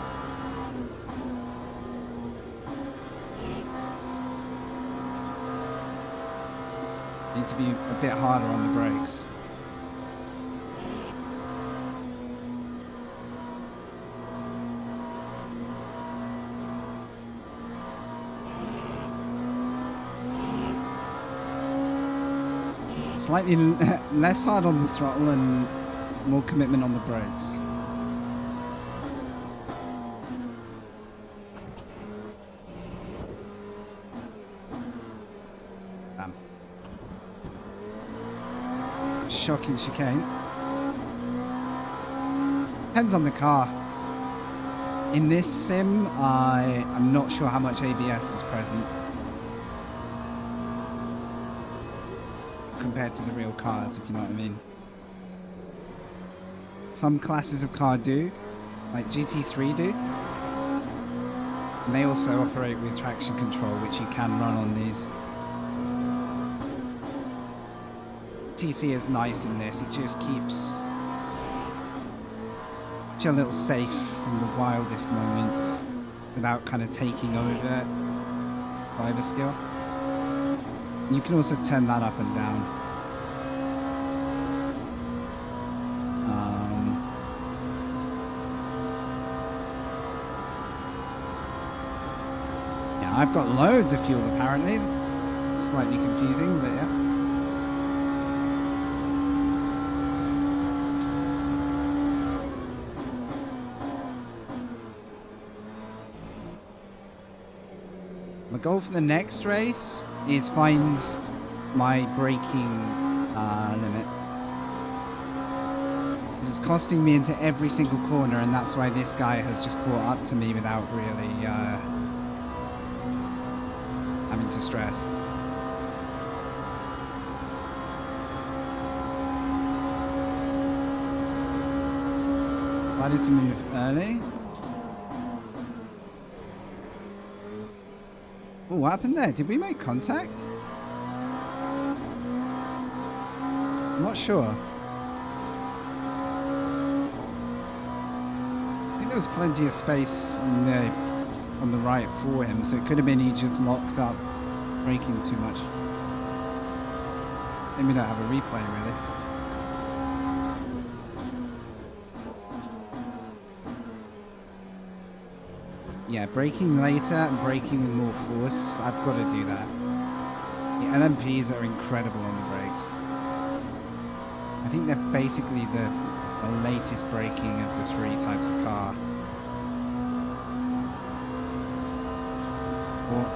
Need to be a bit harder on the brakes. Slightly less hard on the throttle and more commitment on the brakes. Damn. Shocking chicane. Depends on the car. In this sim, I'm not sure how much ABS is present compared to the real cars, if you know what I mean. Some classes of car do, like GT3 do. And they also operate with traction control, which you can run on these. TC is nice in this, it just keeps you a little safe from the wildest moments. without kind of taking over driver skill. You can also turn that up and down. Yeah, I've got loads of fuel apparently. It's slightly confusing, but yeah. My goal for the next race is find my braking limit. This is costing me into every single corner, and that's why this guy has just caught up to me without really having to stress. Decided to move early. Oh, what happened there? Did we make contact? I'm not sure. I think there was plenty of space on the right for him, so it could have been he just locked up, braking too much. Maybe we don't have a replay, really. Yeah, braking later and braking with more force. I've got to do that. The LMPs are incredible on the brakes. I think they're basically the latest braking of the 3 types of car. Or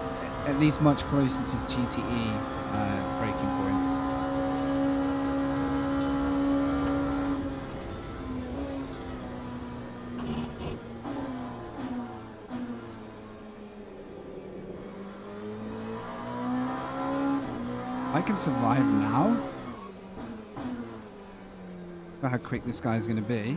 at least much closer to GTE braking points. I can survive now. Look how quick this guy's going to be.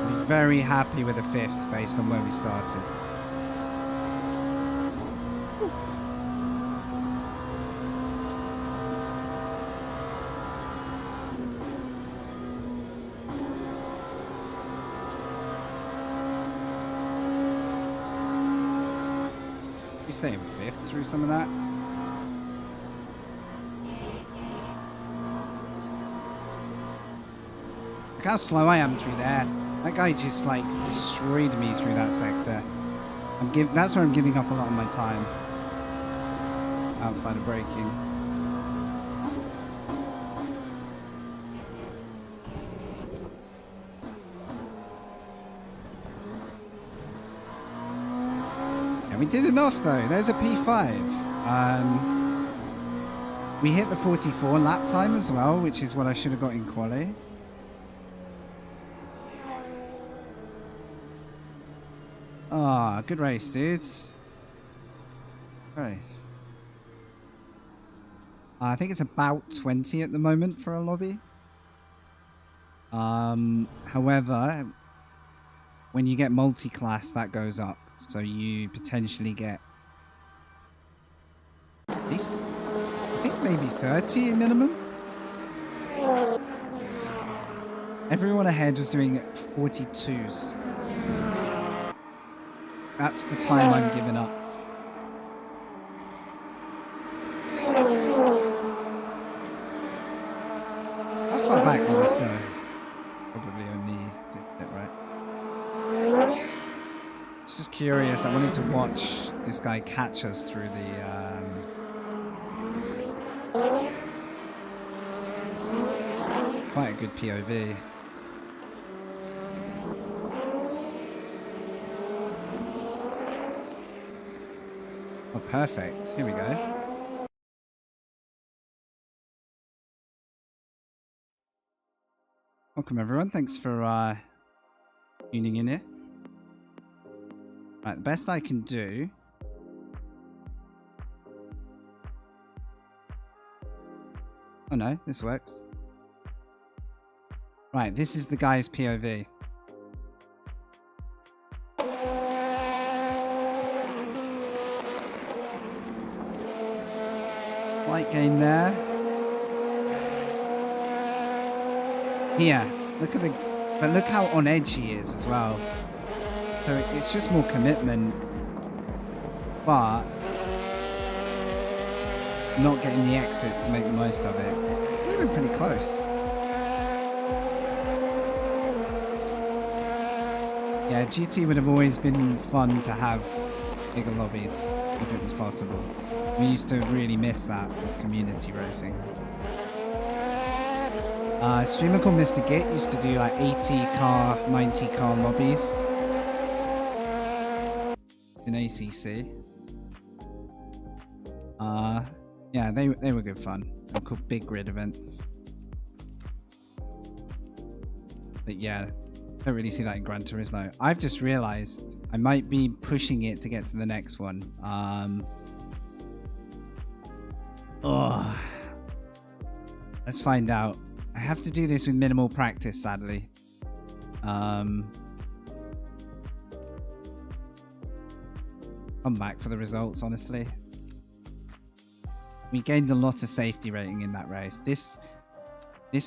I'll be very happy with a 5th based on where we started. We stay in 5th through some of that. Look how slow I am through there. That guy just like destroyed me through that sector. That's where I'm giving up a lot of my time. Outside of braking. We did enough though. There's a P5. We hit the 44 lap time as well, which is what I should have got in quali. Ah, good race, dudes. Race. I think it's about 20 at the moment for a lobby. However, when you get multi-class, that goes up. So you potentially get at least, I think maybe 30 minimum. Everyone ahead was doing 42s. That's the time I'm giving up. How far back will this go? Probably only a bit, right? Just curious. I wanted to watch this guy catch us through the quite a good POV. Oh, perfect. Here we go. Welcome everyone. Thanks for tuning in here. Right, the best I can do. Oh no, this works. Right, this is the guy's POV. Light gain there. Here, look at the... But look how on edge he is as well. So it's just more commitment. But not getting the exits to make the most of it. We've been pretty close. Yeah, GT would have always been fun to have bigger lobbies if it was possible. We used to really miss that with community racing. A streamer called Mr. Git used to do like 80 car, 90 car lobbies in ACC. Yeah, they were good fun. They're called big grid events. But yeah, don't really see that in Gran Turismo. I've just realized I might be pushing it to get to the next one. Let's find out. I have to do this with minimal practice, sadly. Come back for the results, honestly. We gained a lot of safety rating in that race. This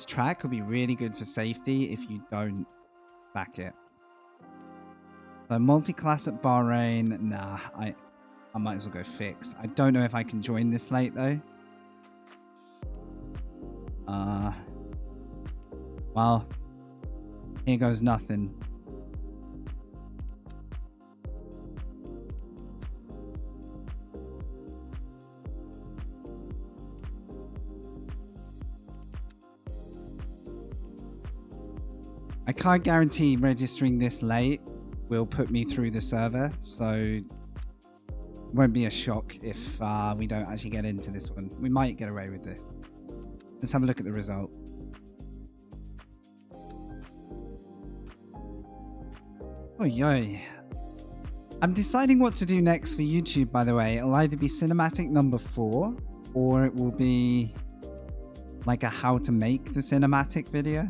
track will be really good for safety if you don't back it. So multi-class at Bahrain, nah, I might as well go fixed. I don't know if I can join this late though. Well, here goes nothing. I can't guarantee registering this late will put me through the server, so it won't be a shock if we don't actually get into this one. We might get away with this. Let's have a look at the result. Oh, yoy. I'm deciding what to do next for YouTube, by the way. It'll either be cinematic number 4, or it will be like a how to make the cinematic video.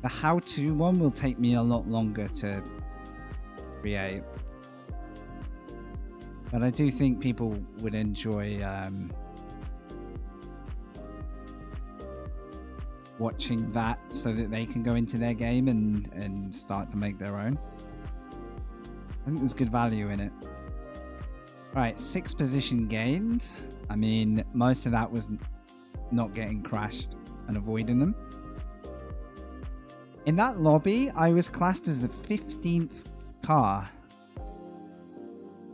The how-to one will take me a lot longer to create. But I do think people would enjoy watching that so that they can go into their game and start to make their own. I think there's good value in it. Right, 6th position gained. I mean, most of that was not getting crashed and avoiding them. In that lobby, I was classed as a 15th car.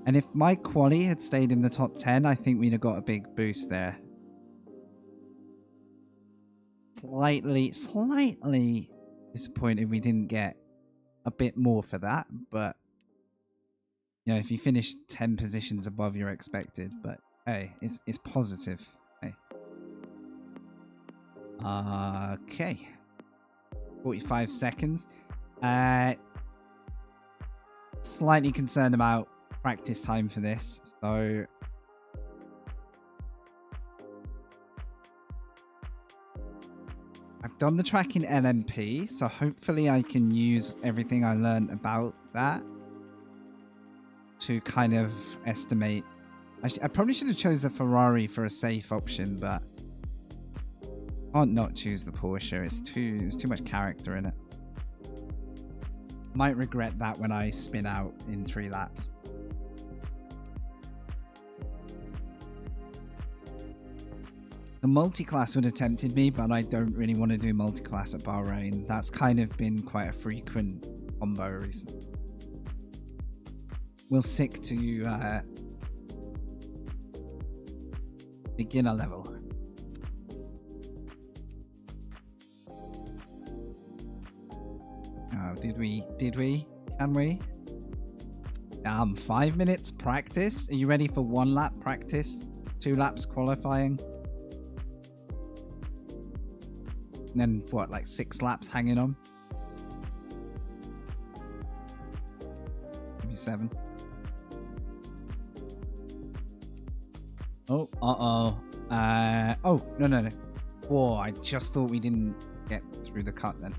And if my quali had stayed in the top 10, I think we'd have got a big boost there. Slightly disappointed we didn't get a bit more for that. But, you know, if you finish 10 positions above your expected. But, hey, it's positive. Hey. Okay. 45 seconds. Slightly concerned about practice time for this, so I've done the track in LMP, so hopefully I can use everything I learned about that to kind of estimate. I probably should have chose the Ferrari for a safe option, but can't not choose the Porsche. It's too much character in it. Might regret that when I spin out in 3 laps. The multi-class would have tempted me, but I don't really want to do multi-class at Bahrain. That's kind of been quite a frequent combo recently. We'll stick to beginner level. Oh, did we? Can we? 5 minutes practice? Are you ready for 1 lap practice? 2 laps qualifying? And then what, like 6 laps hanging on? Maybe 7. Oh, oh, no. Whoa, I just thought we didn't get through the cut then.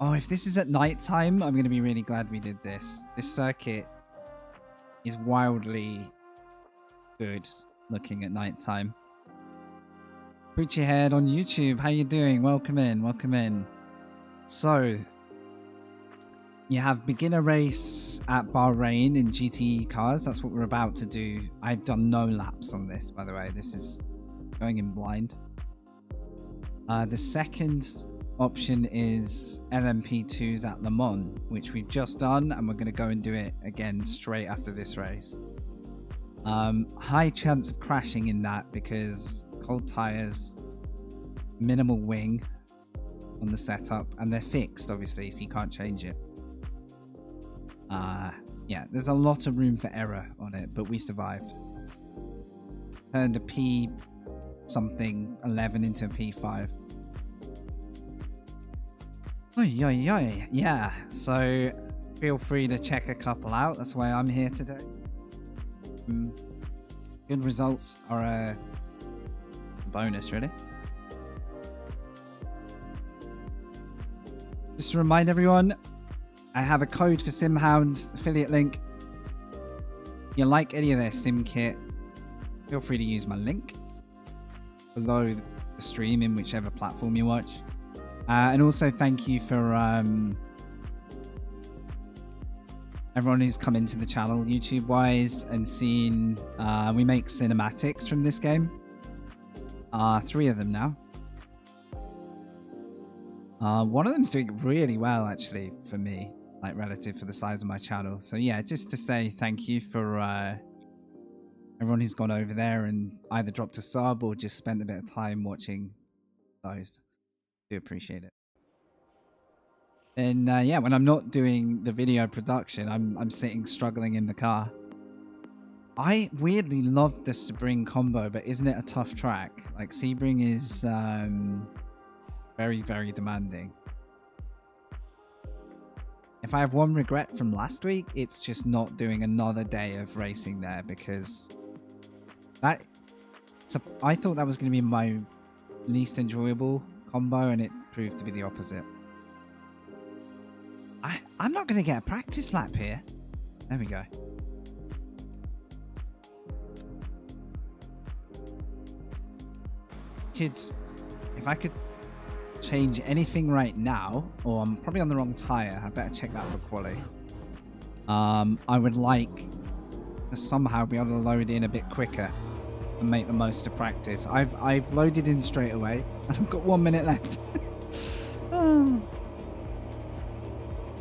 Oh, if this is at night time, I'm going to be really glad we did this. This circuit is wildly good looking at night time. Preachy Head on YouTube. How you doing? Welcome in. Welcome in. So, you have beginner race at Bahrain in GTE cars. That's what we're about to do. I've done no laps on this, by the way. This is going in blind. The second option is LMP2s at Le Mans, which we've just done, and we're going to go and do it again straight after this race. High chance of crashing in that because cold tires, minimal wing on the setup, and they're fixed obviously, so you can't change it. Yeah, there's a lot of room for error on it, but we survived. Turned a P something 11 into a P5. Yeah, so feel free to check a couple out. That's why I'm here today. Good results are a bonus, really. Just to remind everyone, I have a code for SimHound affiliate link. If you like any of their sim kit, feel free to use my link below the stream in whichever platform you watch. And also thank you for everyone who's come into the channel YouTube wise and seen we make cinematics from this game. 3 of them now. One of them's doing really well actually for me, like relative to the size of my channel. So yeah, just to say thank you for everyone who's gone over there and either dropped a sub or just spent a bit of time watching those. Do appreciate it. And yeah, when I'm not doing the video production, I'm sitting struggling in the car. I weirdly loved the Sebring combo, but isn't it a tough track? Like Sebring is very, very demanding. If I have one regret from last week, it's just not doing another day of racing there, because that I thought that was going to be my least enjoyable combo, and it proved to be the opposite. I'm not going to get a practice lap here. There we go. Kids, if I could change anything right now, or I'm probably on the wrong tire, I better check that for quali. I would like to somehow be able to load in a bit quicker and make the most of practice. I've loaded in straight away, and I've got 1 minute left.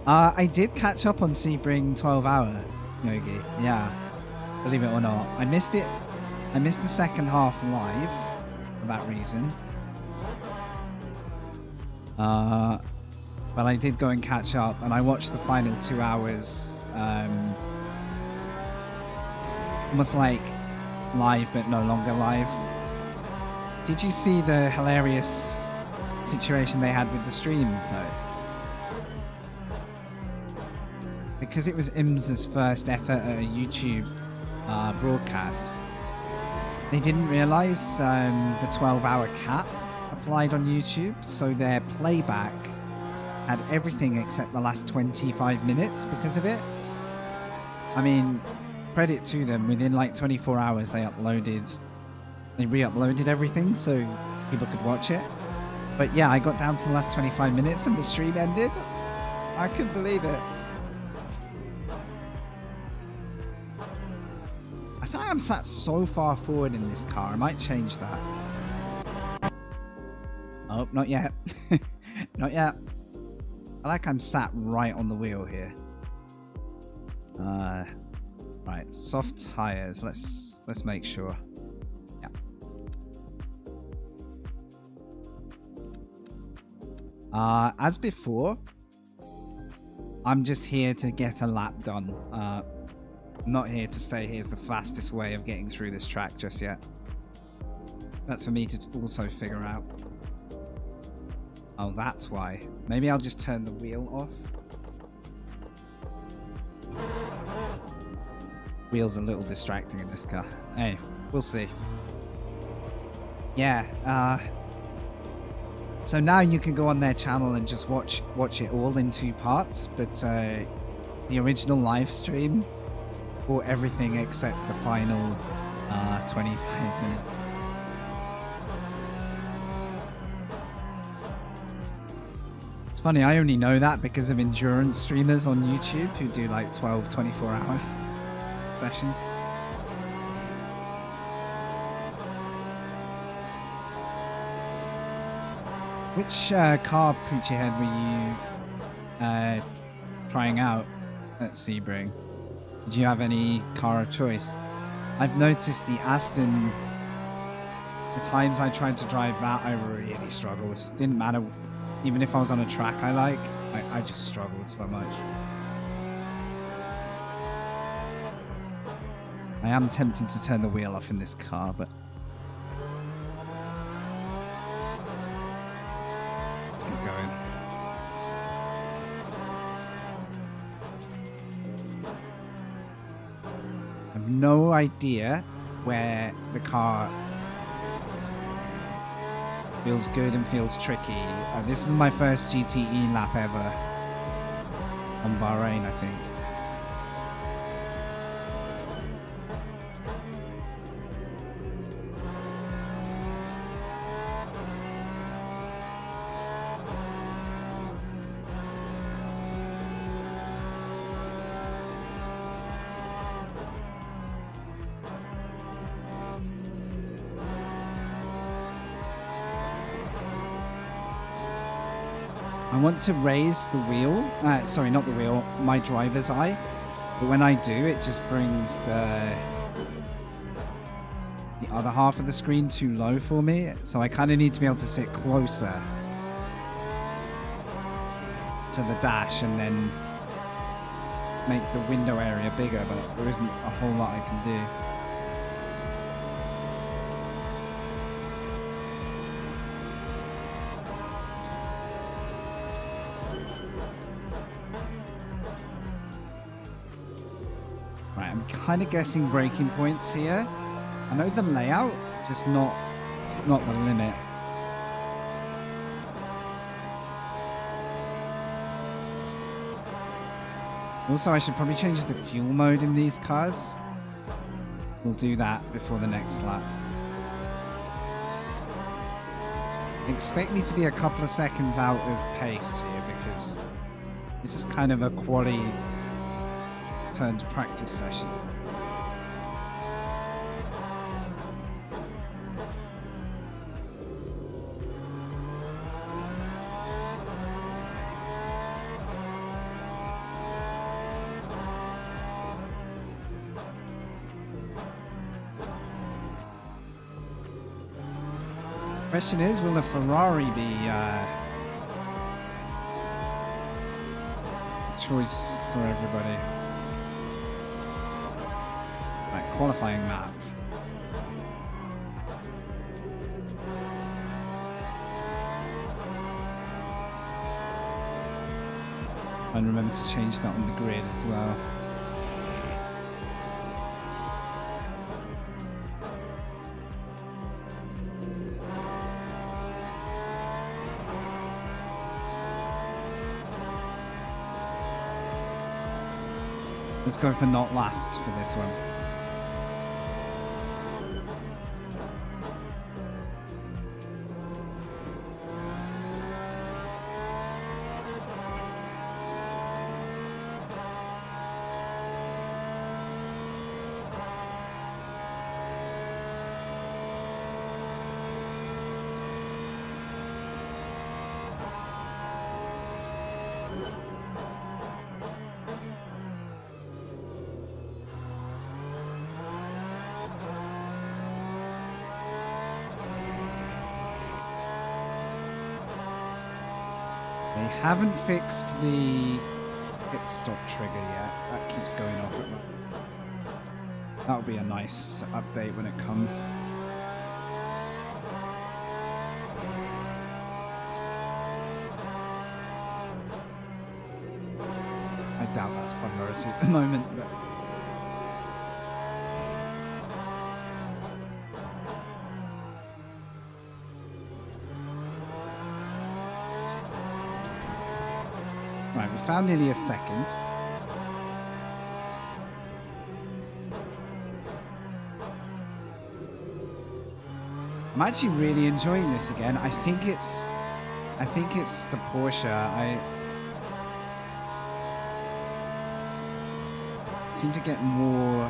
I did catch up on Sebring 12-hour, Yogi. Yeah, believe it or not. I missed it. I missed the second half live for that reason. But I did go and catch up, and I watched the final 2 hours almost like live but no longer live. Did you see the hilarious situation they had with the stream though? Because it was Ims's first effort at a YouTube broadcast, they didn't realise the 12-hour cap applied on YouTube, so their playback had everything except the last 25 minutes because of it. I mean, credit to them, within like 24 hours they re-uploaded everything so people could watch it. But yeah, I got down to the last 25 minutes and the stream ended. I couldn't believe it. I feel like I'm sat so far forward in this car. I might change that. Oh, not yet. Not yet. I like I'm sat right on the wheel here. Right, soft tires. Let's make sure. Yeah. As before, I'm just here to get a lap done. I'm not here to say here's the fastest way of getting through this track just yet. That's for me to also figure out. Oh, that's why. Maybe I'll just turn the wheel off. Wheel's a little distracting in this car. Hey, we'll see. Yeah, so now you can go on their channel and just watch it all in 2 parts, but the original live stream for everything except the final 25 minutes. It's funny, I only know that because of endurance streamers on YouTube who do like 12, 24-hour sessions. Which car, Poochie Head, were you trying out at Sebring? Did you have any car of choice? I've noticed the Aston, the times I tried to drive that, I really struggled. Didn't matter, even if I was on a track I just struggled so much. I am tempted to turn the wheel off in this car, but let's keep going. I have no idea where the car feels good and feels tricky. This is my first GTE lap ever on Bahrain, I think. I want to raise the wheel, sorry, not the wheel, my driver's eye, but when I do, it just brings the other half of the screen too low for me, so I kind of need to be able to sit closer to the dash and then make the window area bigger, but there isn't a whole lot I can do. I'm kind of guessing braking points here. I know the layout, just not the limit. Also, I should probably change the fuel mode in these cars. We'll do that before the next lap. Expect me to be a couple of seconds out of pace here because this is kind of a quali turned practice session. Question is, will the Ferrari be a choice for everybody? Right, qualifying map. And remember to change that on the grid as well. Let's go for not last for this one. They haven't fixed the pit stop trigger yet. That keeps going off. That'll be a nice update when it comes. I doubt that's priority at the moment, but right, we found nearly a second. I'm actually really enjoying this again. I think it's I think it's the Porsche. I seem to get more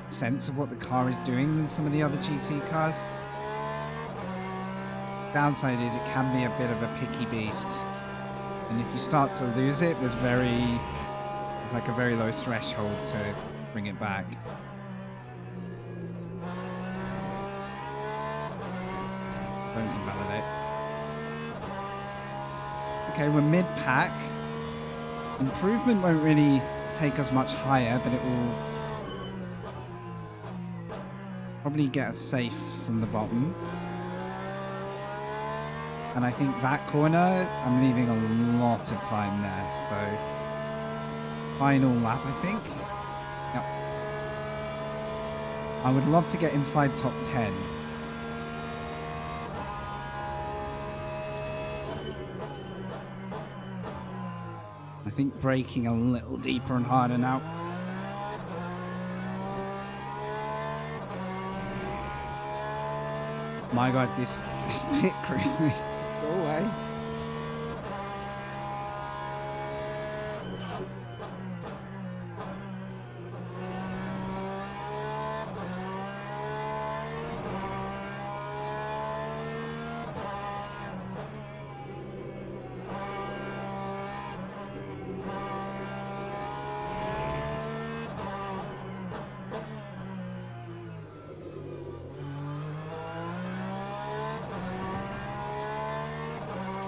sense of what the car is doing than some of the other GT cars. Downside is it can be a bit of a picky beast, and if you start to lose it, there's like a very low threshold to bring it back. Don't invalidate. Okay, we're mid-pack. Improvement won't really take us much higher, but it will probably get us safe from the bottom. And I think that corner, I'm leaving a lot of time there. So, final lap, I think. Yep. I would love to get inside top 10. I think braking a little deeper and harder now. My God, this pit crew thing. Go away.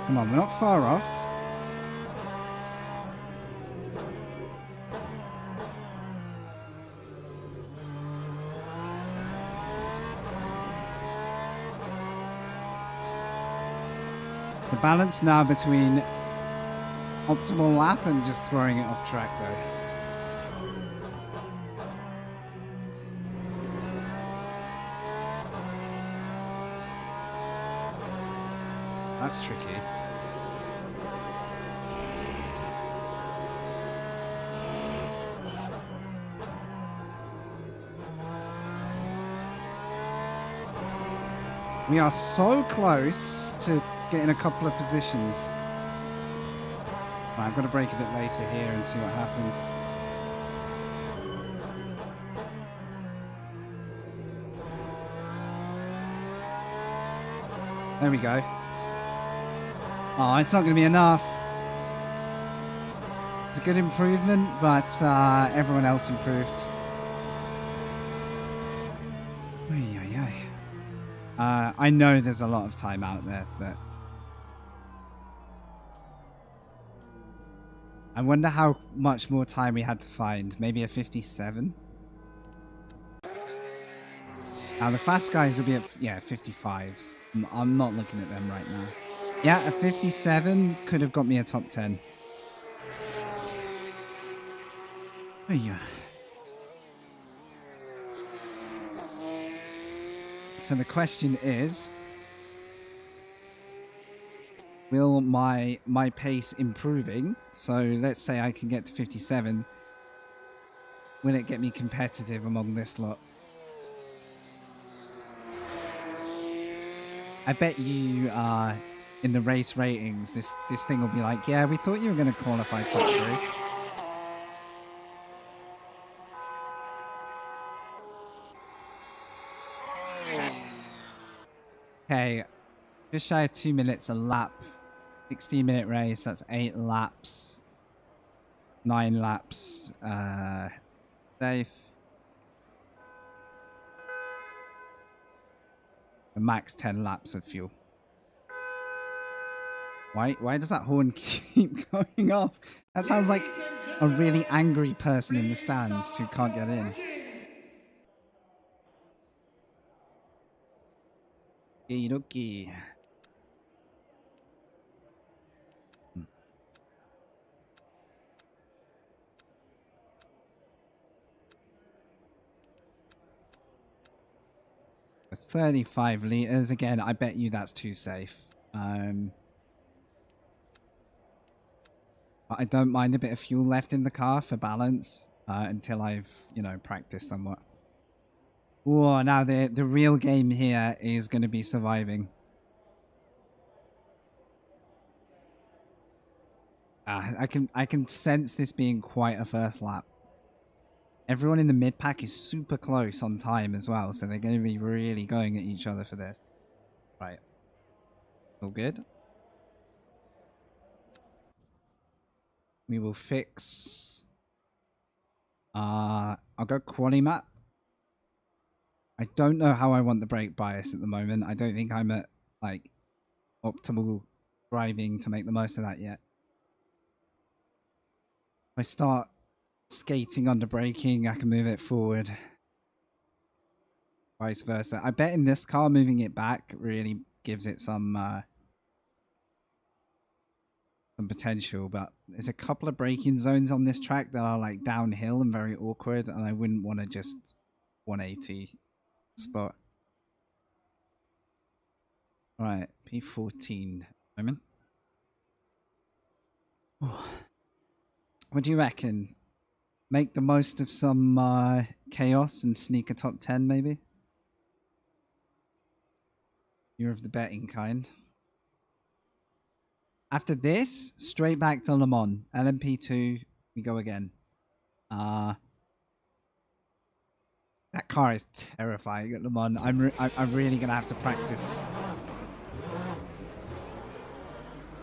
Come on, we're not far off. It's the balance now between optimal lap and just throwing it off track though. That's tricky. We are so close to getting a couple of positions. Right, I'm going to break a bit later here and see what happens. There we go. Oh, it's not going to be enough. It's a good improvement, but everyone else improved. I know there's a lot of time out there, but I wonder how much more time we had to find. Maybe a 57? Now the fast guys will be at, 55s. I'm not looking at them right now. Yeah, a 57 could have got me a top 10. Oh, yeah. So the question is, will my pace improving? So let's say I can get to 57. Will it get me competitive among this lot? I bet you in the race ratings, this thing will be like, yeah, we thought you were going to qualify top 3. Okay, just shy of 2 minutes a lap. 16-minute race, that's 8 laps. 9 laps. Safe. The max 10 laps of fuel. Why does that horn keep going off? That sounds like a really angry person in the stands who can't get in. Okie dokie. For 35 liters, again, I bet you that's too safe. But I don't mind a bit of fuel left in the car for balance until I've, practiced somewhat. Whoa, now the real game here is going to be surviving. I can sense this being quite a first lap. Everyone in the mid pack is super close on time as well, so they're going to be really going at each other for this. Right. All good. We will fix. I'll go quali map. I don't know how I want the brake bias at the moment. I don't think I'm at like optimal driving to make the most of that yet. If I start skating under braking, I can move it forward. Vice versa. I bet in this car, moving it back really gives it some potential, but there's a couple of braking zones on this track that are like downhill and very awkward, and I wouldn't want to just 180 spot. Right, P14 moment. What do you reckon? Make the most of some chaos and sneak a top 10 maybe? You're of the betting kind. After this, straight back to Le Mans. LMP2, we go again. That car is terrifying at Le Mans. I'm really going to have to practice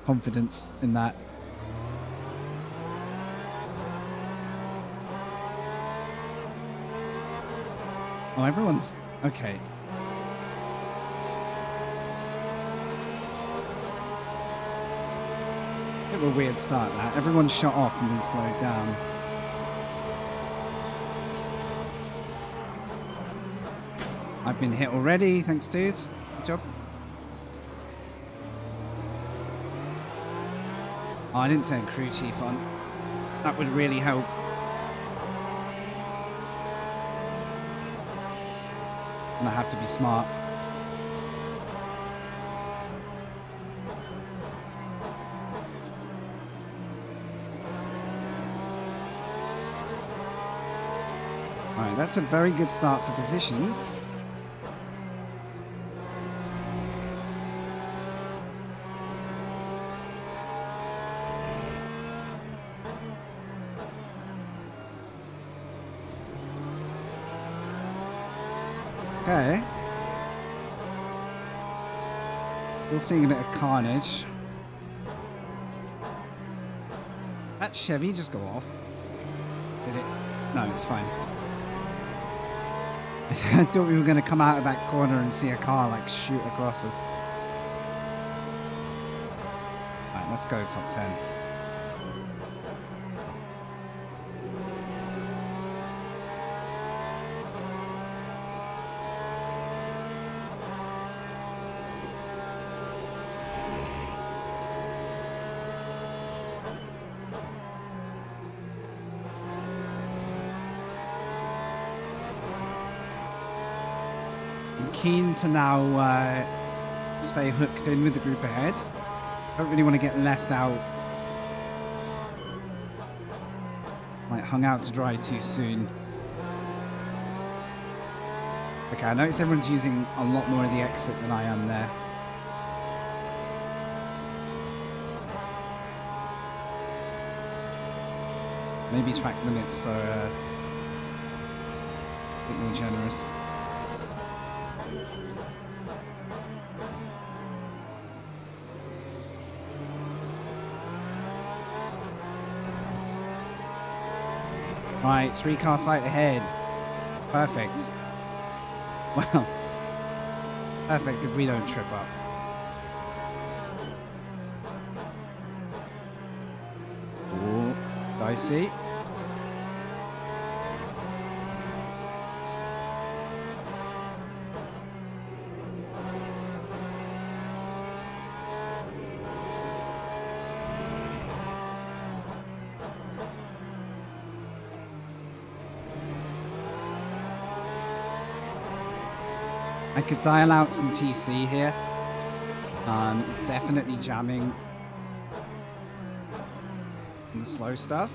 confidence in that. Oh, everyone's... Okay. Bit of a weird start, that. Everyone's shut off and then slowed down. I've been hit already. Thanks, dudes. Good job. Oh, I didn't turn crew chief on. That would really help. And I have to be smart. Alright, that's a very good start for positions. Okay. Still seeing a bit of carnage. That Chevy just go off? Did it? No, it's fine. I thought we were going to come out of that corner and see a car like shoot across us. Alright, let's go top 10. Keen to now stay hooked in with the group ahead. Don't really want to get left out, like hung out to dry too soon. Okay, I notice everyone's using a lot more of the exit than I am there. Maybe track limits are a bit more generous. Right, 3-car fight ahead. Perfect. Well, perfect if we don't trip up. Ooh, dicey. I could dial out some TC here. It's definitely jamming on the slow stuff.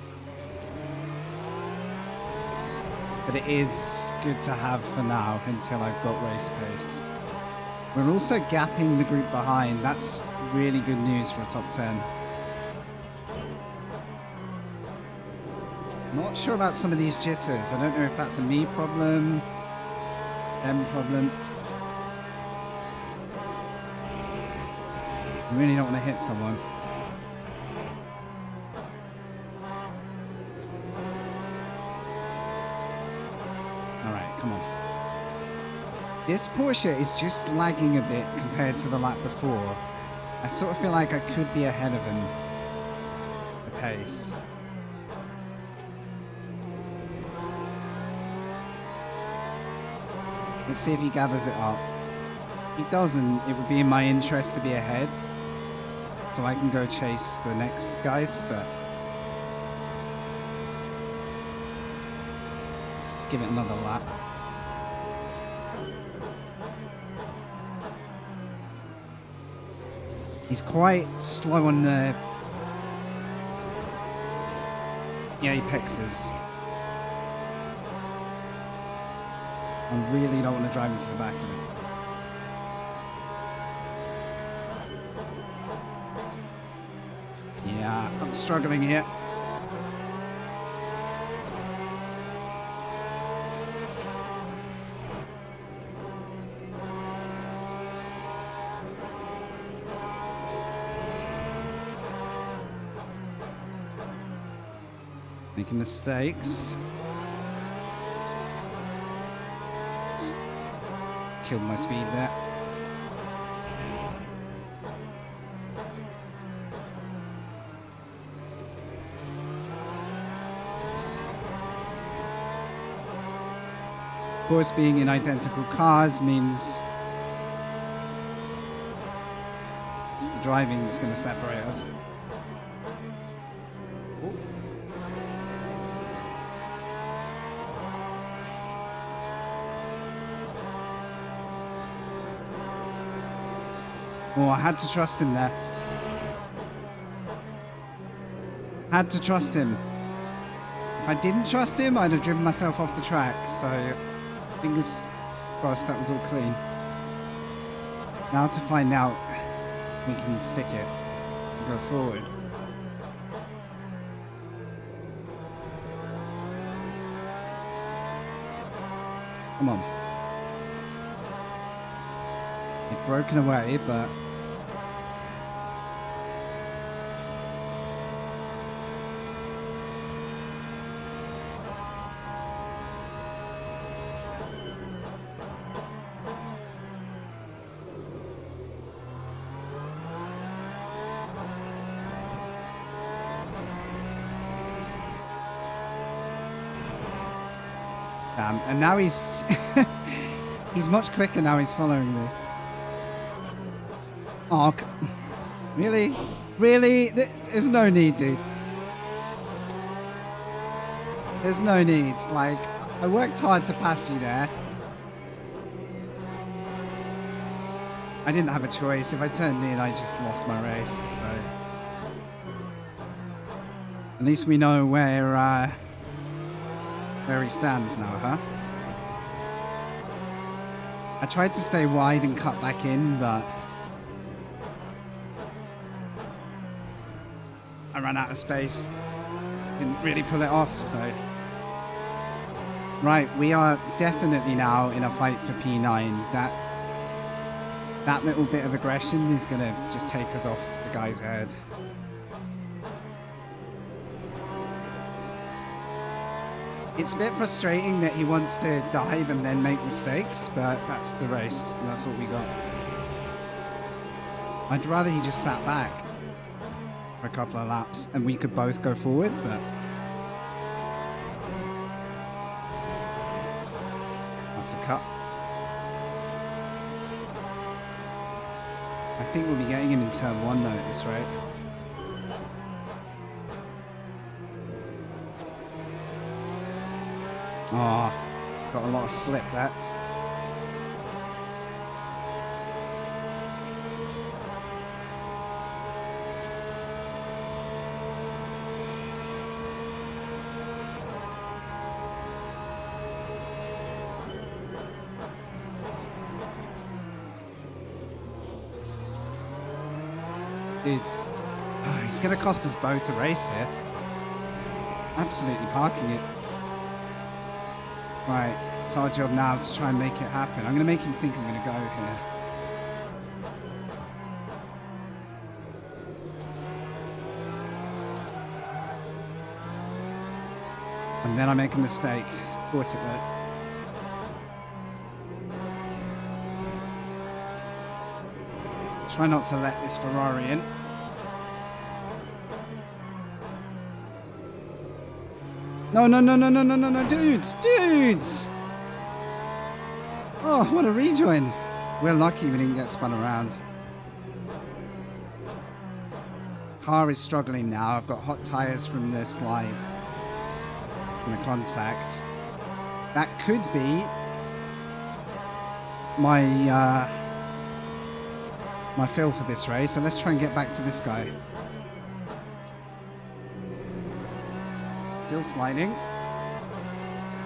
But it is good to have for now until I've got race pace. We're also gapping the group behind. That's really good news for a top 10. Not sure about some of these jitters. I don't know if that's a me problem, them problem. I really don't want to hit someone. Alright, come on. This Porsche is just lagging a bit compared to the lap before. I sort of feel like I could be ahead of him. The pace. Let's see if he gathers it up. If he doesn't, it would be in my interest to be ahead. So I can go chase the next guys, but... let's give it another lap. He's quite slow on the apexes. I really don't want to drive into the back of it. Yeah, I'm struggling here. Making mistakes. Killed my speed there. Of course, being in identical cars means it's the driving that's going to separate us. Oh, I had to trust him there. Had to trust him. If I didn't trust him, I'd have driven myself off the track. So, fingers crossed that was all clean. Now to find out if we can stick it and go forward. Come on. It's broken away, but... damn, and now he's... he's much quicker now, he's following me. Oh, really? Really? There's no need, dude. There's no need. Like, I worked hard to pass you there. I didn't have a choice. If I turned in, I just lost my race. So. At least we know where he stands now, huh? I tried to stay wide and cut back in, but I ran out of space. Didn't really pull it off, so... Right, we are definitely now in a fight for P9. That little bit of aggression is going to just take us off the guy's head. It's a bit frustrating that he wants to dive and then make mistakes, but that's the race, and that's what we got. I'd rather he just sat back for a couple of laps and we could both go forward, but that's a cut. I think we'll be getting him in turn 1 though at this rate. Oh, got a lot of slip there. Dude, oh, he's going to cost us both a race here. absolutely parking it. Right, it's our job now to try and make it happen. I'm going to make him think I'm going to go here. And then I make a mistake. Thought it would. Try not to let this Ferrari in. No, no, no, no, no, no, no, no, dudes, dudes! Oh, what a rejoin. We're lucky we didn't get spun around. Car is struggling now. I've got hot tires from the slide, from the contact. That could be my my fill for this race, but let's try and get back to this guy. Still sliding.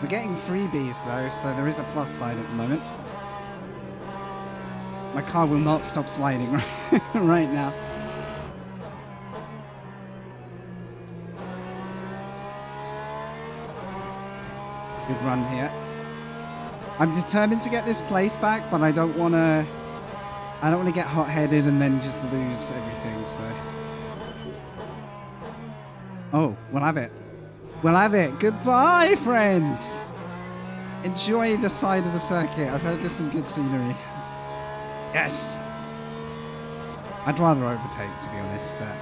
We're getting freebies though, so there is a plus side at the moment. My car will not stop sliding right now. Good run here. I'm determined to get this place back, but I don't want to get hot-headed and then just lose everything, so. Oh, we'll have it. We'll have it. Goodbye, friends. Enjoy the side of the circuit. I've heard there's some good scenery. Yes. I'd rather overtake, to be honest, but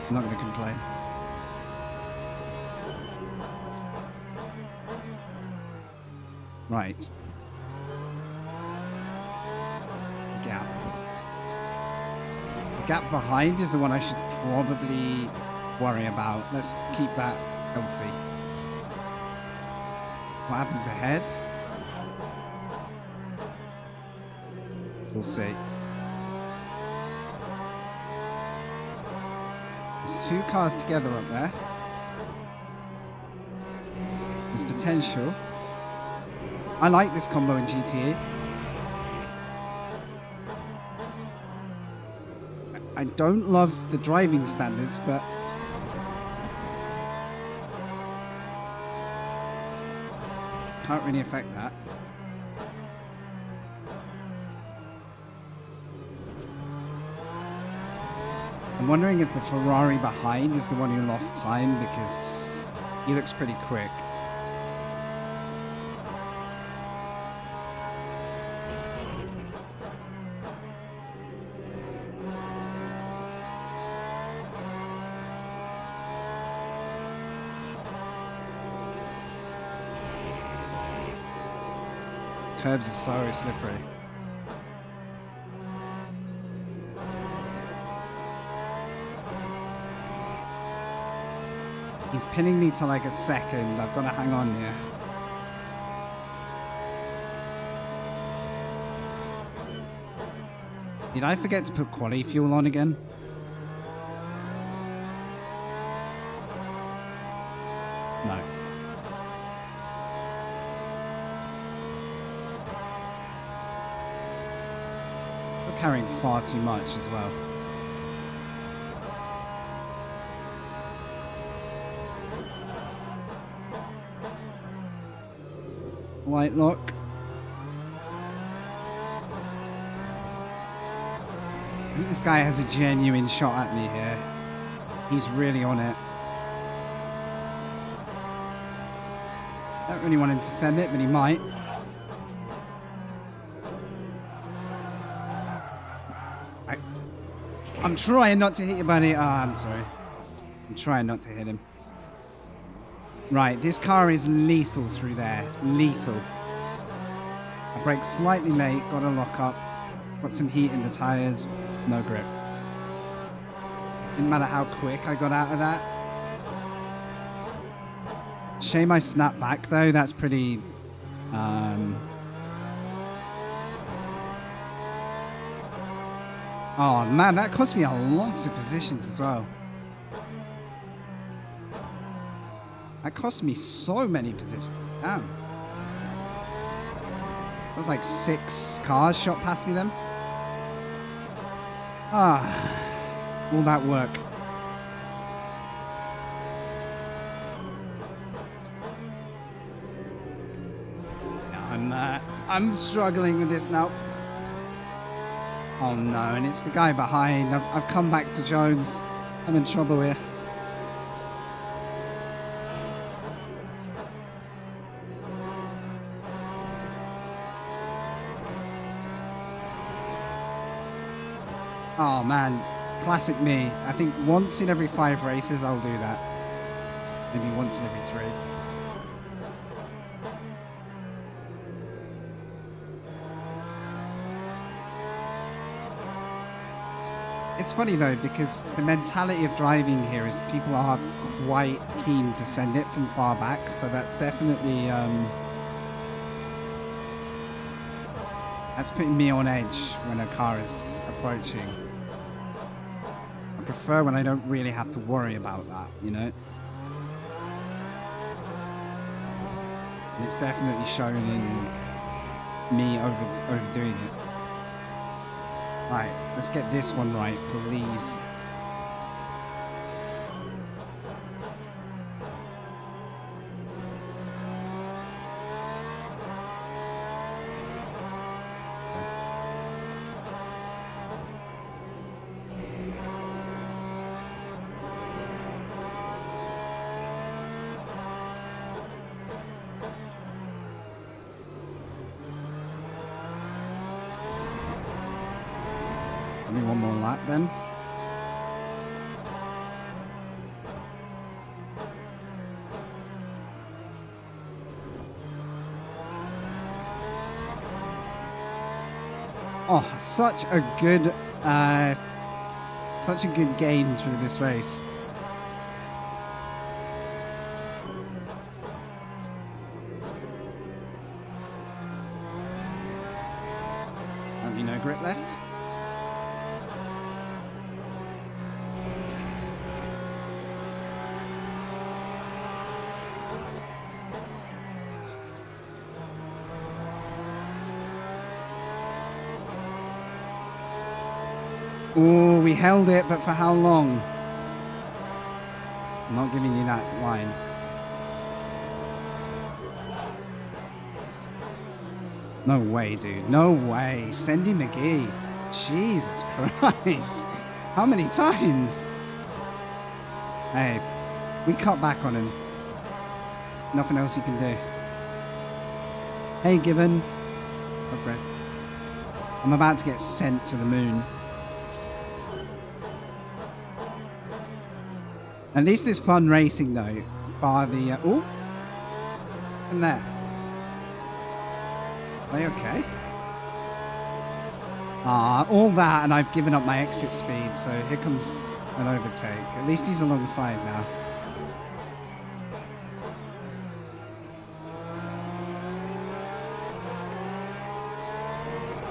I'm not going to complain. Right. Gap. The gap behind is the one I should probably worry about. Let's keep that healthy. What happens ahead? We'll see. There's two cars together up there. There's potential. I like this combo in GTE. I don't love the driving standards, but can't really affect that. I'm wondering if the Ferrari behind is the one who lost time, because he looks pretty quick. Curbs are so slippery. He's pinning me to like a second. I've got to hang on here. Did I forget to put quali fuel on again? No. We're carrying far too much as well. Light lock. I think this guy has a genuine shot at me here. He's really on it. Don't really want him to send it, but he might. I'm trying not to hit you, buddy. Oh, I'm sorry. I'm trying not to hit him. Right, this car is lethal through there. Lethal. I braked slightly late, got a lock up, got some heat in the tyres, no grip. Didn't matter how quick I got out of that. Shame I snapped back though, that's pretty... Oh man, that cost me a lot of positions as well. That cost me so many positions. Damn. It was like 6 cars shot past me then. Ah. All that work. I'm struggling with this now. Oh no, and it's the guy behind. I've come back to Jones. I'm in trouble here. Oh man, classic me. I think once in every 5 races I'll do that. Maybe once in every 3. It's funny though, because the mentality of driving here is people are quite keen to send it from far back, so that's definitely that's putting me on edge when a car is approaching. I prefer when I don't really have to worry about that, you know? And it's definitely shown in me overdoing it. Right, let's get this one right, please. Give me one more lap then. Oh, such a good game through this race. Have you no grip left? Oh, we held it, but for how long? I'm not giving you that line. No way, dude. No way. Sandy McGee. Jesus Christ. How many times? Hey, we cut back on him. Nothing else he can do. Hey, Given. Okay. I'm about to get sent to the moon. At least it's fun racing though, bar the, oh, and there. Are they okay? Ah, all that and I've given up my exit speed, so here comes an overtake. At least he's alongside now.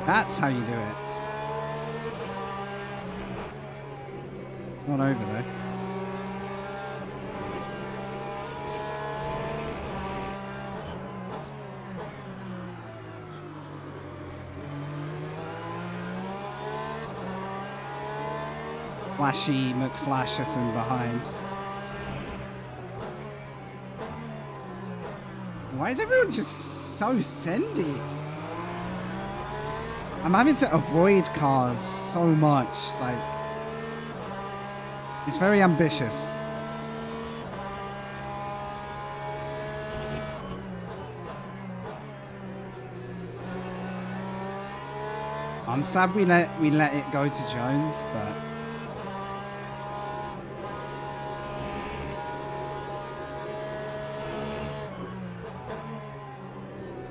That's how you do it. Not over though. Flashy McFlasherson behind. Why is everyone just so sendy? I'm having to avoid cars so much, like, it's very ambitious. I'm sad we let it go to Jones, but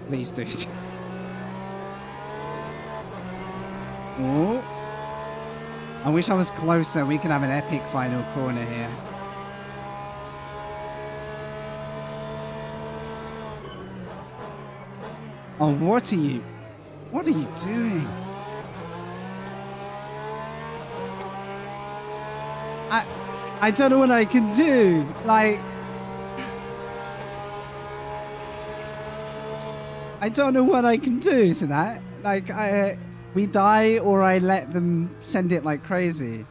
please do. Oh, I wish I was closer. We could have an epic final corner here. Oh, what are you doing? I don't know what I can do. Like, I don't know what I can do to that. Like, we die or I let them send it like crazy.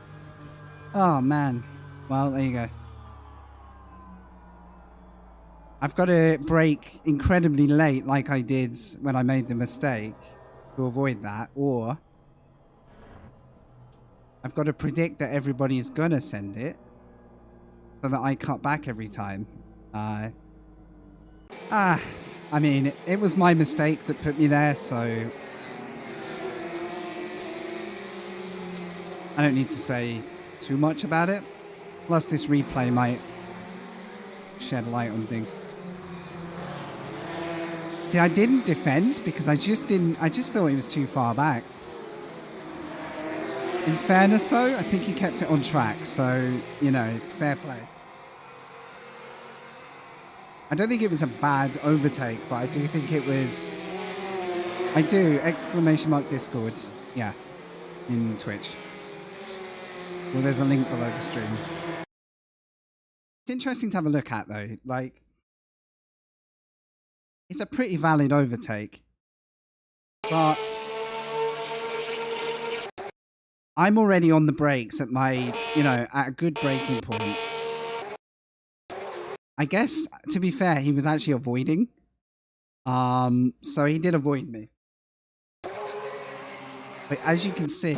Oh, man. Well, there you go. I've got to brake incredibly late like I did when I made the mistake to avoid that, or I've got to predict that everybody's going to send it so that I cut back every time. I mean, it was my mistake that put me there, so I don't need to say too much about it. Plus, this replay might shed light on things. See, I didn't defend because I just thought he was too far back. In fairness, though, I think he kept it on track, so, you know, fair play. I don't think it was a bad overtake, but I do think it was... I do! !Discord. Yeah, in Twitch. Well, there's a link below the stream. It's interesting to have a look at, though. Like, it's a pretty valid overtake. But I'm already on the brakes at my, you know, at a good braking point. I guess, to be fair, he was actually avoiding. So he did avoid me. But as you can see,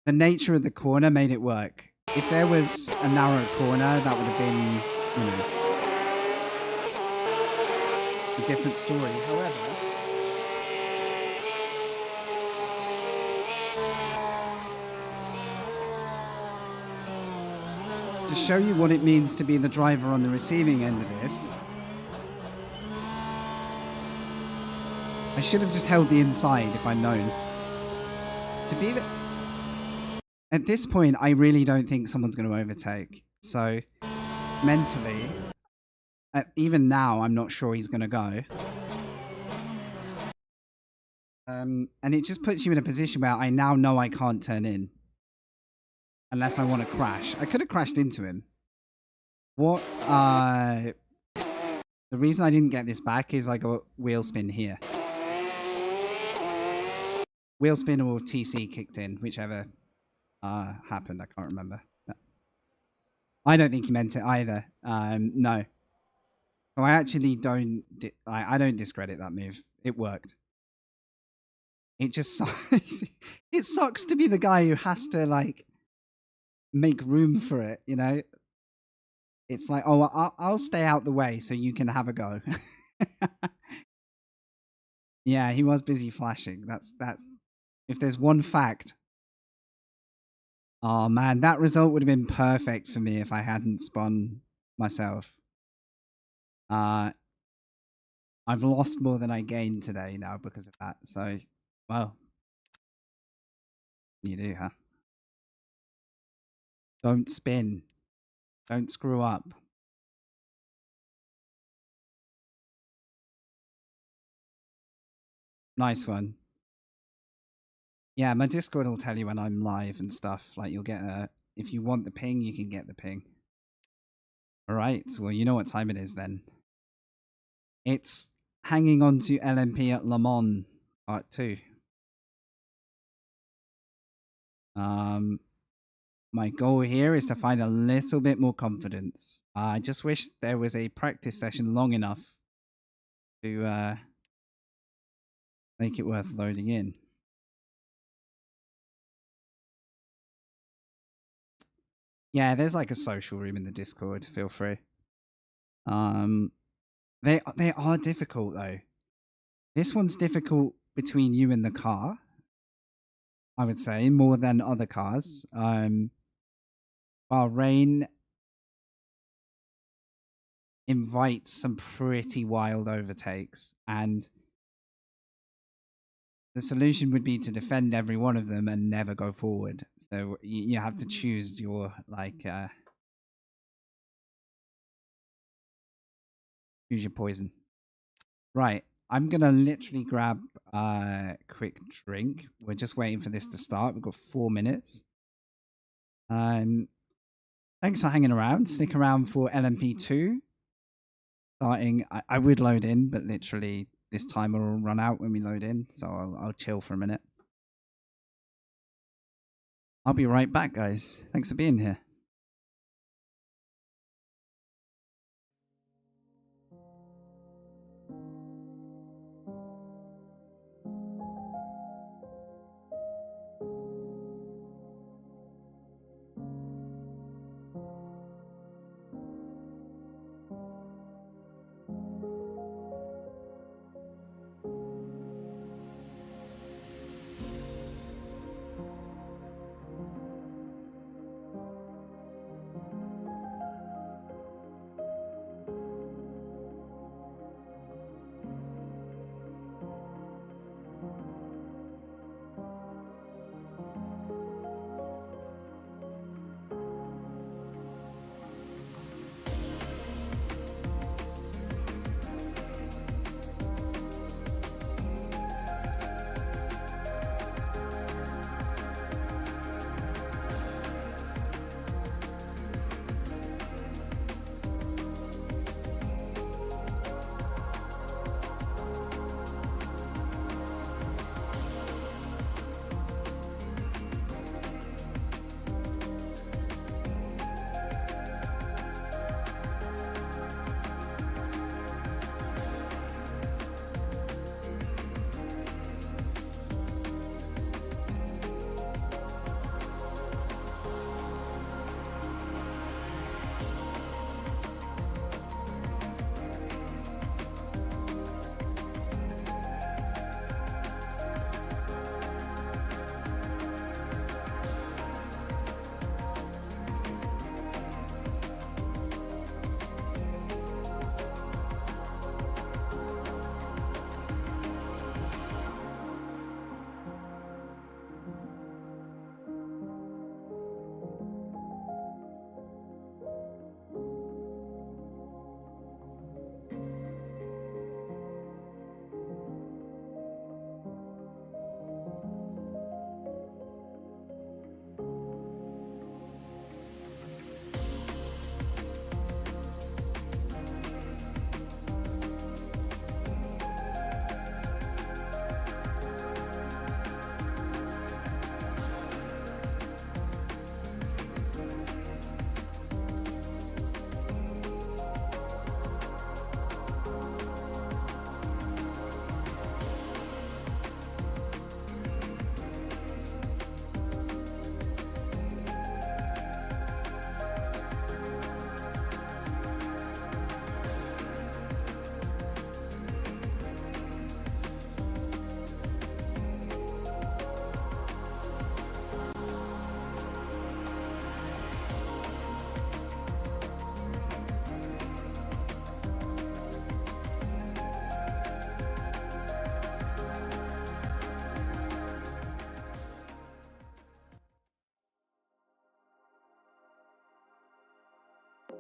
the nature of the corner made it work. If there was a narrow corner, that would have been, you know, a different story. However, to show you what it means to be the driver on the receiving end of this, I should have just held the inside if I'd known. To be the... At this point, I really don't think someone's going to overtake. So, mentally, even now, I'm not sure he's going to go. And it just puts you in a position where I now know I can't turn in. Unless I want to crash. I could have crashed into him. What, the reason I didn't get this back is I got wheel spin here. Wheel spin or TC kicked in, whichever happened. I can't remember. I don't think he meant it either. No. So I actually don't... I don't discredit that move. It worked. It just sucks. It sucks to be the guy who has to, like, make room for it, you know? It's like, oh, I'll stay out the way so you can have a go. Yeah, he was busy flashing. That's... If there's one fact... Oh, man, that result would have been perfect for me if I hadn't spun myself. I've lost more than I gained today now because of that. So, well, you do, huh? Don't spin. Don't screw up. Nice one. Yeah, my Discord will tell you when I'm live and stuff. Like, you'll get a... If you want the ping, you can get the ping. All right. Well, you know what time it is then. It's hanging on to LMP at Le Mans Part 2. My goal here is to find a little bit more confidence. I just wish there was a practice session long enough to make it worth loading in. Yeah, there's like a social room in the Discord. Feel free. They are difficult though. This one's difficult between you and the car, I would say, more than other cars. Bahrain invites some pretty wild overtakes, and the solution would be to defend every one of them and never go forward. So you have to choose your, like, choose your poison. Right. I'm going to literally grab a quick drink. We're just waiting for this to start. We've got 4 minutes. Thanks for hanging around. Stick around for LMP2. Starting, I would load in, but literally this timer will run out when we load in. So I'll chill for a minute. I'll be right back, guys. Thanks for being here.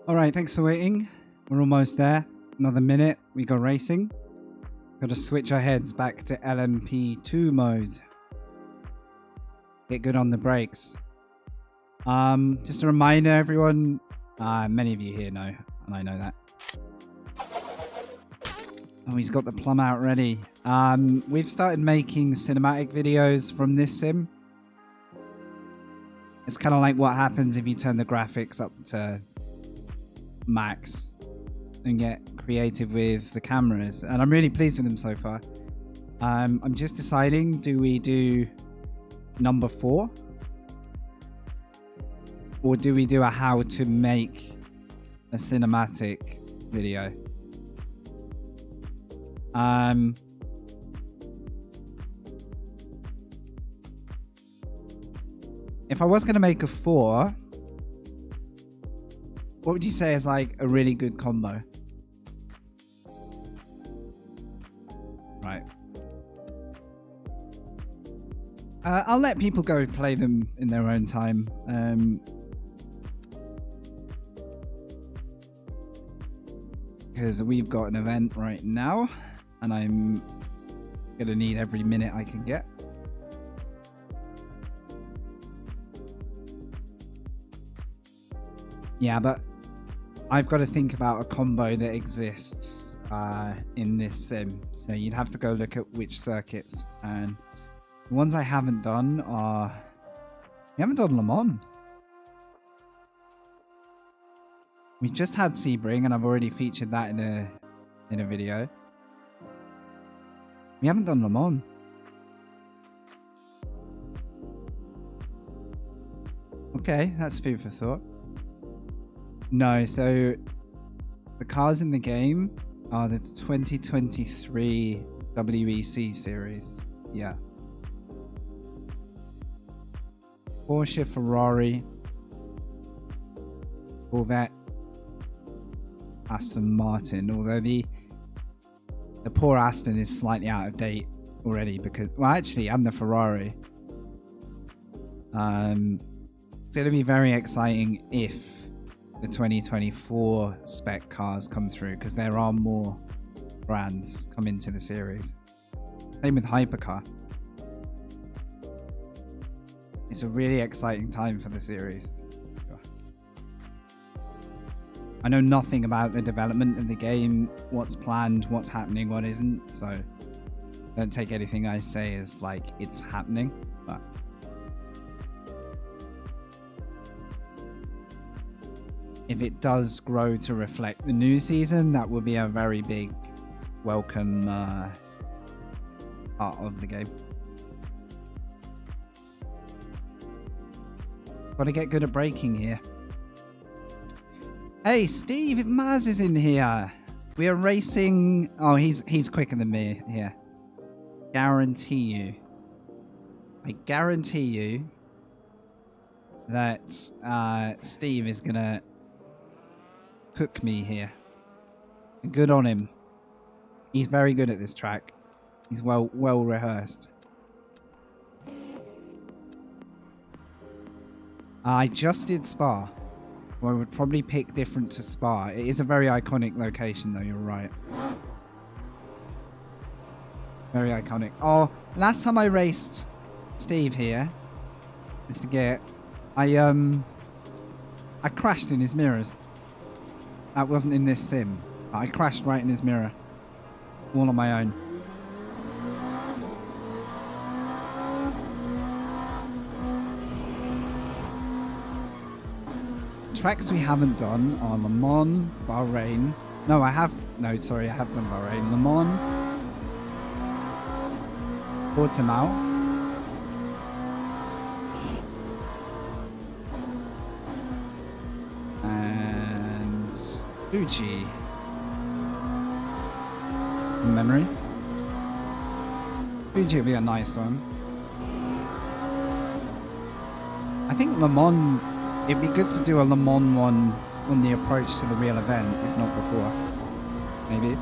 All right, thanks for waiting. We're almost there. Another minute. We go racing. Got to switch our heads back to LMP2 mode. Get good on the brakes. Just a reminder, everyone. Many of you here know, and I know that. Oh, he's got the plum out ready. We've started making cinematic videos from this sim. It's kind of like what happens if you turn the graphics up to max and get creative with the cameras, and I'm really pleased with them so far. I'm just deciding, do we do number 4 or do we do a how to make a cinematic video? If I was going to make a 4, what would you say is like a really good combo? Right. I'll let people go play them in their own time. Because we've got an event right now and I'm going to need every minute I can get. Yeah, but I've got to think about a combo that exists in this sim. So you'd have to go look at which circuits. And the ones I haven't done are We haven't done Le Mans. We just had Sebring, and I've already featured that in a video. We haven't done Le Mans. Okay, that's food for thought. No, so the cars in the game are the 2023 WEC series. Yeah. Porsche, Ferrari, Corvette, Aston Martin, although the poor Aston is slightly out of date already because, well, actually, and the Ferrari. It's going to be very exciting if the 2024 spec cars come through, because there are more brands come into the series. Same with Hypercar. It's a really exciting time for the series. I know nothing about the development of the game, what's planned, what's happening, what isn't, so don't take anything I say as like it's happening, but if it does grow to reflect the new season, that will be a very big welcome part of the game. Gotta get good at braking here. Hey, Steve, Maz is in here. We are racing. Oh, he's quicker than me here. Guarantee you. I guarantee you that Steve is gonna cook me here. Good on him. He's very good at this track. He's well rehearsed. I just did Spa. Well, I would probably pick different to Spa. It is a very iconic location, though. You're right. Very iconic. Oh, last time I raced Steve here, Mr. Geert, I crashed in his mirrors. That wasn't in this sim. I crashed right in his mirror. All on my own. Tracks we haven't done are Le Mans, Bahrain. No, I have. No, sorry, I have done Bahrain. Le Mans, Portimao, and Fuji. From memory. Fuji will be a nice one. I think Le Mans. It'd be good to do a Le Mans one on the approach to the real event, if not before. Maybe.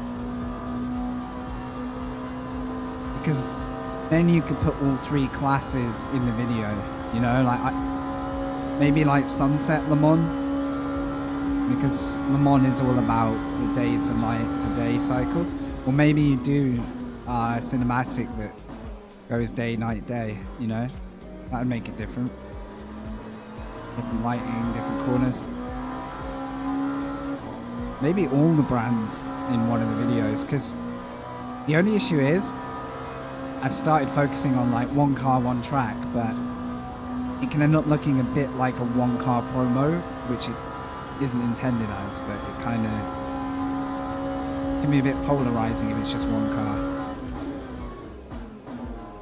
Because then you could put all three classes in the video. You know, like maybe like Sunset Le Mans. Because Le Mans is all about the day to night to day cycle. Or maybe you do a cinematic that goes day, night, day. You know? That would make it different. Different lighting, different corners. Maybe all the brands in one of the videos, because the only issue is I've started focusing on like one car, one track, but it can end up looking a bit like a one car promo, which it isn't intended as, but it kind of can be a bit polarizing if it's just one car.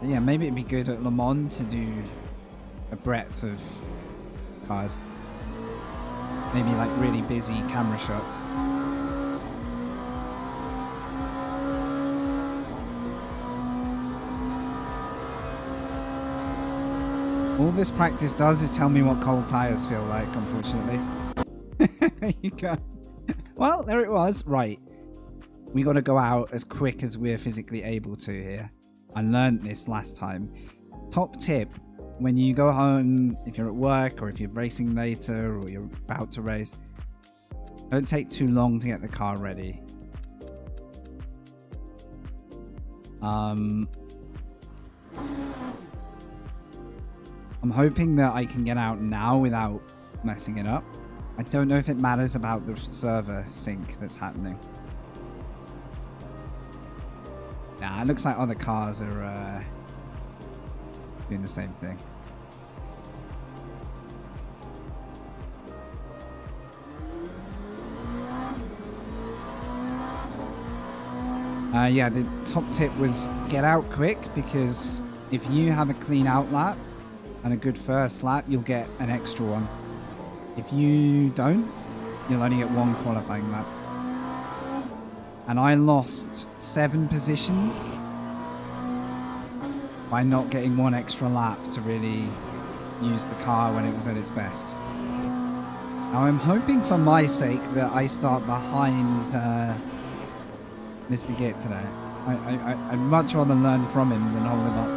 But yeah, maybe it'd be good at Le Mans to do a breadth of cars. Maybe like really busy camera shots. All this practice does is tell me what cold tires feel like, unfortunately. You go. Well, there it was. Right. We got to go out as quick as we're physically able to here. I learned this last time. Top tip. When you go home, if you're at work or if you're racing later or you're about to race, don't take too long to get the car ready. I'm hoping that I can get out now without messing it up. I don't know if it matters about the server sync that's happening. Nah, it looks like other cars are doing the same thing. Yeah, the top tip was get out quick, because if you have a clean out lap and a good first lap, you'll get an extra one. If you don't, you'll only get one qualifying lap. And I lost 7 positions by not getting one extra lap to really use the car when it was at its best. Now I'm hoping for my sake that I start behind Mr. Git today. I'd much rather learn from him than hold him up.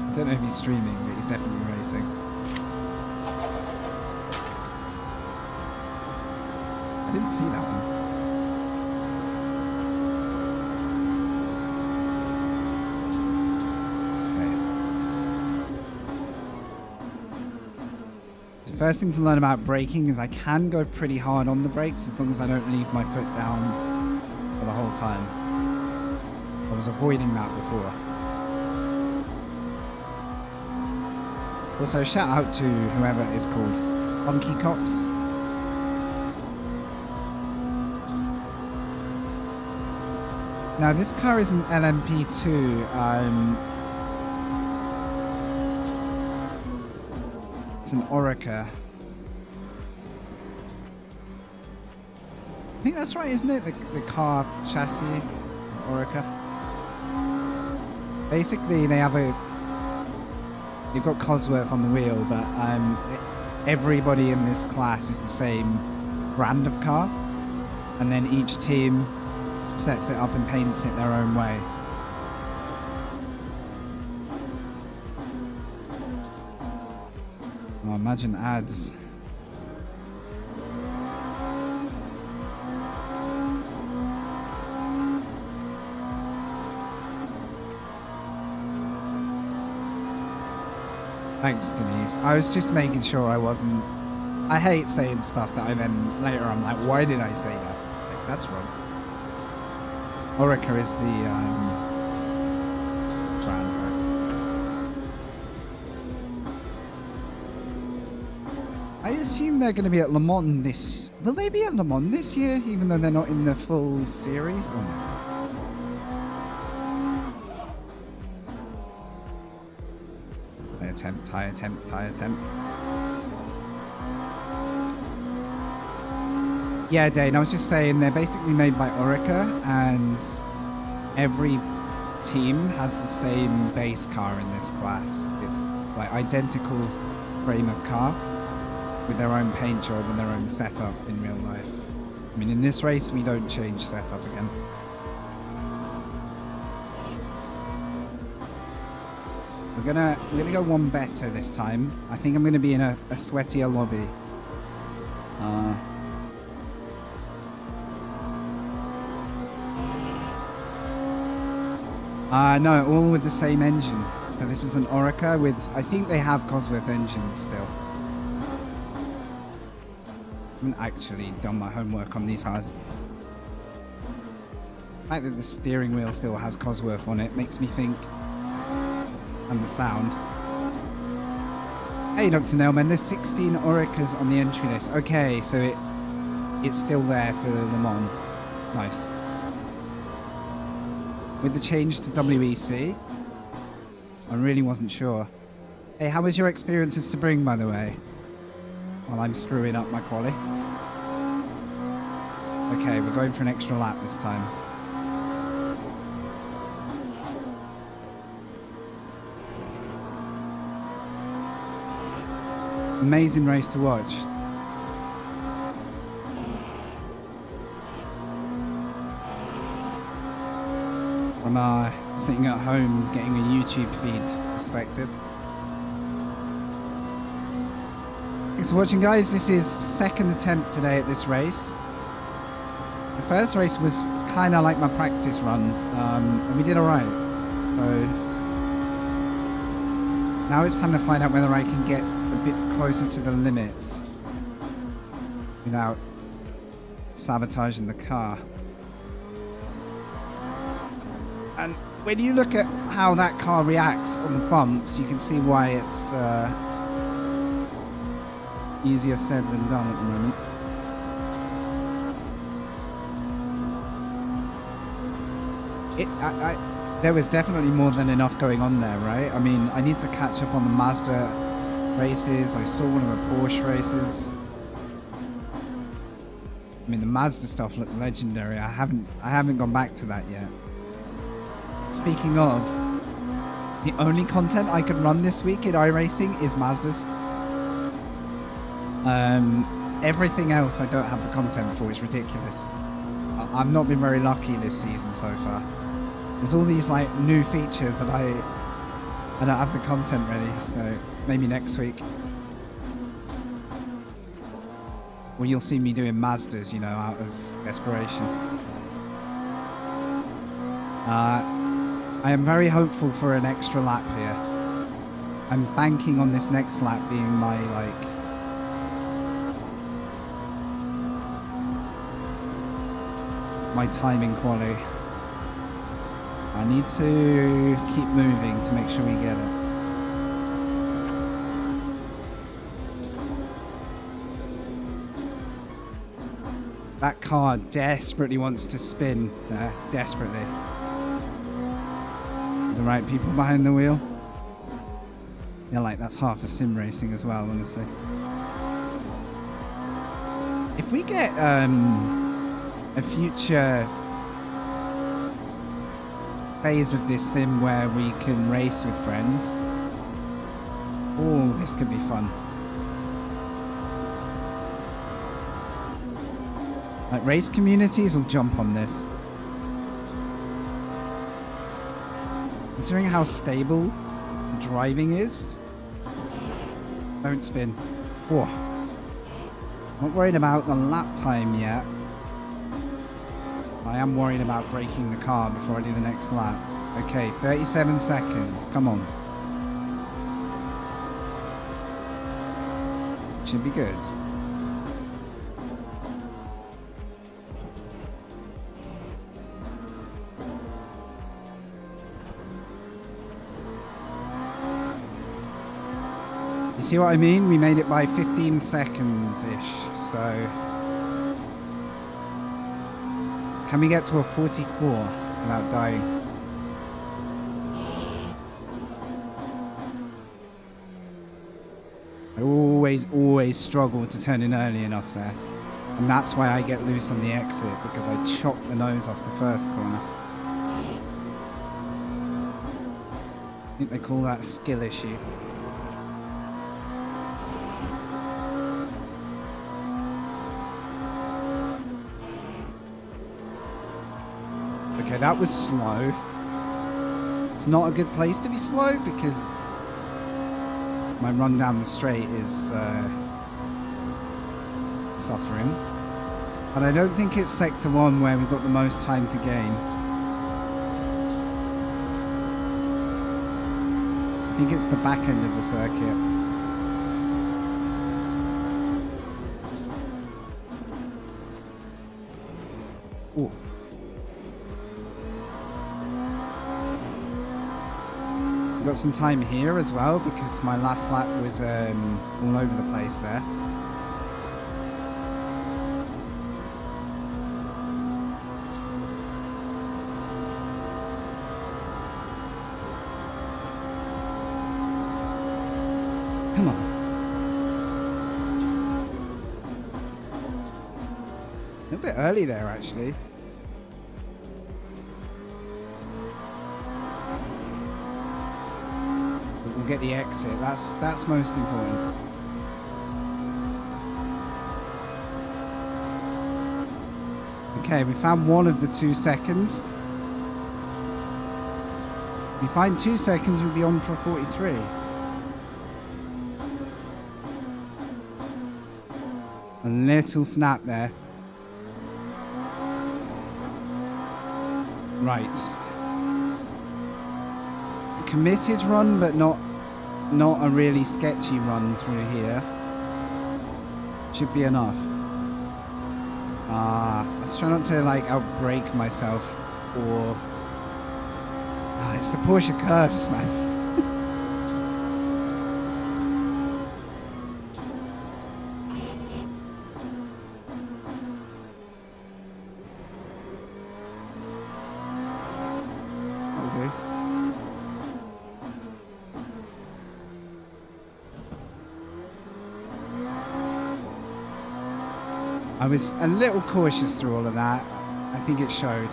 I don't know if he's streaming, but he's definitely racing. I didn't see that one. First thing to learn about braking is I can go pretty hard on the brakes as long as I don't leave my foot down for the whole time. I was avoiding that before. Also, shout out to whoever it is called, Funky Cops. Now this car is an LMP2. It's an Orica. I think that's right, isn't it? The car chassis is Orica. Basically, they've got Cosworth on the wheel, but everybody in this class is the same brand of car, and then each team sets it up and paints it their own way. Oh, imagine ads. Thanks, Denise. I was just making sure I wasn't... I hate saying stuff that I then later I'm like, why did I say that? Like, that's wrong. Orica is the brand, right? I assume they're going to be at Le Mans this... Will they be at Le Mans this year, even though they're not in the full series? Oh, no. Tie attempt. Yeah, Dane, I was just saying they're basically made by Orica, and every team has the same base car in this class. It's like identical frame of car with their own paint job and their own setup in real life. I mean, in this race, we don't change setup again. We're gonna go one better this time. I think I'm gonna be in a sweatier lobby. No, all with the same engine. So this is an Orica with, I think they have Cosworth engines still. I haven't actually done my homework on these cars. The fact that the steering wheel still has Cosworth on it makes me think, and the sound. Hey, Dr. Nailman, there's 16 Oricas on the entry list. Okay, so it's still there for Le Mans. Nice. With the change to WEC, I really wasn't sure. Hey, how was your experience of Sebring, by the way? While I'm screwing up my quali. Okay, we're going for an extra lap this time. Amazing race to watch. From sitting at home getting a YouTube feed perspective. Thanks for watching, guys. This is second attempt today at this race. The first race was kind of like my practice run, and we did alright. So now it's time to find out whether I can get a bit closer to the limits without sabotaging the car. And when you look at how that car reacts on the bumps, you can see why it's easier said than done at the moment. There was definitely more than enough going on there, right? I mean, I need to catch up on the Mazda races. I saw one of the Porsche races. I mean, the Mazda stuff looked legendary. I haven't gone back to that yet. Speaking of, the only content I can run this week in iRacing is Mazdas. Everything else I don't have the content for. It's ridiculous. I've not been very lucky this season so far. There's all these like new features and I don't have the content ready, so maybe next week. Well, you'll see me doing Mazdas, you know, out of desperation. I am very hopeful for an extra lap here. I'm banking on this next lap being my my timing quality. I need to keep moving to make sure we get it. That car desperately wants to spin there, desperately. The right people behind the wheel. Yeah, like that's half of sim racing as well, honestly. If we get a future phase of this sim where we can race with friends, oh, this could be fun. Like, race communities will jump on this. Considering how stable the driving is. Don't spin. Oh. Not worried about the lap time yet. I am worried about breaking the car before I do the next lap. Okay, 37 seconds. Come on. Should be good. You see what I mean? We made it by 15 seconds-ish, so... Can we get to a 44 without dying? I always struggle to turn in early enough there. And that's why I get loose on the exit, because I chop the nose off the first corner. I think they call that a skill issue. Okay, that was slow. It's not a good place to be slow because my run down the straight is suffering. But I don't think it's sector 1 where we've got the most time to gain. I think it's the back end of the circuit. Ooh. Got some time here as well because my last lap was all over the place there. Come on. A bit early there actually. We'll get the exit. That's most important. Okay, we found one of the 2 seconds. If we find 2 seconds, we'll be on for 43. A little snap there. Right. Committed run, but not a really sketchy run through here. Should be enough. Let's try not to like outbrake myself or it's the Porsche curves, man. I was a little cautious through all of that. I think it showed.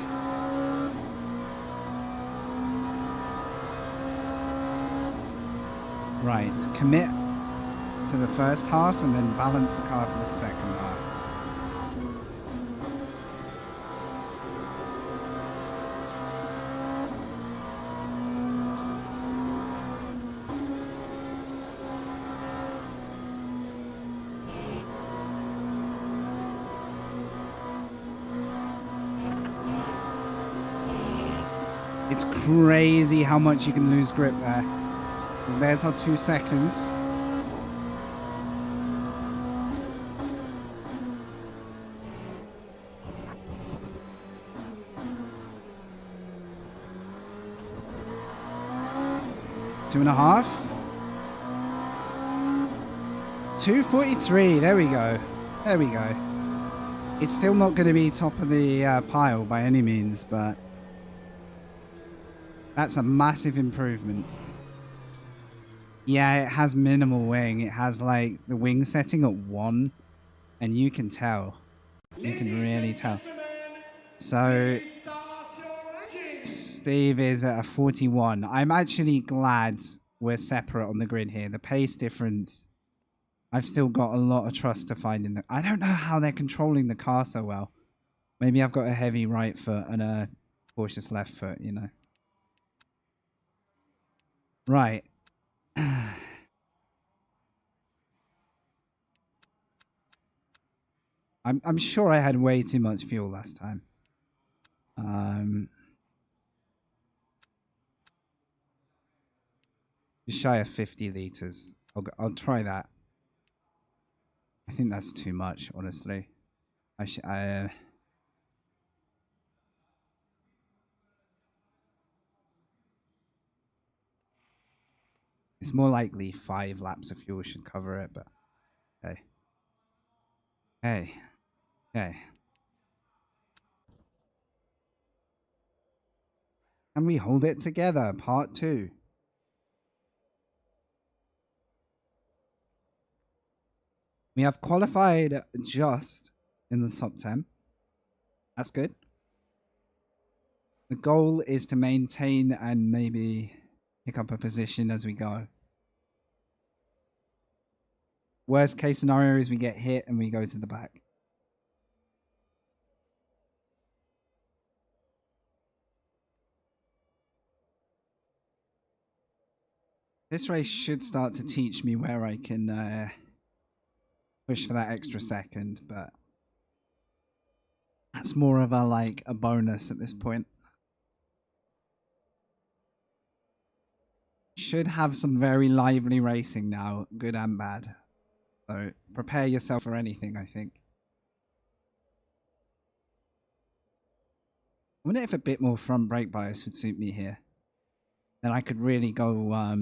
Right, commit to the first half and then balance the car for the second half. It's crazy how much you can lose grip there. And there's our 2 seconds. Two and a half. 2:43. There we go. There we go. It's still not going to be top of the pile by any means, but that's a massive improvement. Yeah, it has minimal wing. It has like the wing setting at 1, and you can tell. You can really tell. So Steve is at a 41. I'm actually glad we're separate on the grid here. The pace difference, I've still got a lot of trust to find in the... I don't know how they're controlling the car so well. Maybe I've got a heavy right foot and a cautious left foot, you know. Right. I'm sure I had way too much fuel last time. Just shy of 50 liters. I'll try that. I think that's too much, honestly. It's more likely 5 laps of fuel should cover it, but hey. Hey. Okay. Can we hold it together? Part 2. We have qualified just in the top 10. That's good. The goal is to maintain and maybe pick up a position as we go. Worst case scenario is we get hit and we go to the back. This race should start to teach me where I can push for that extra second, but that's more of a bonus at this point. Should have some very lively racing now, good and bad. So prepare yourself for anything, I think. I wonder if a bit more front brake bias would suit me here. Then I could really go a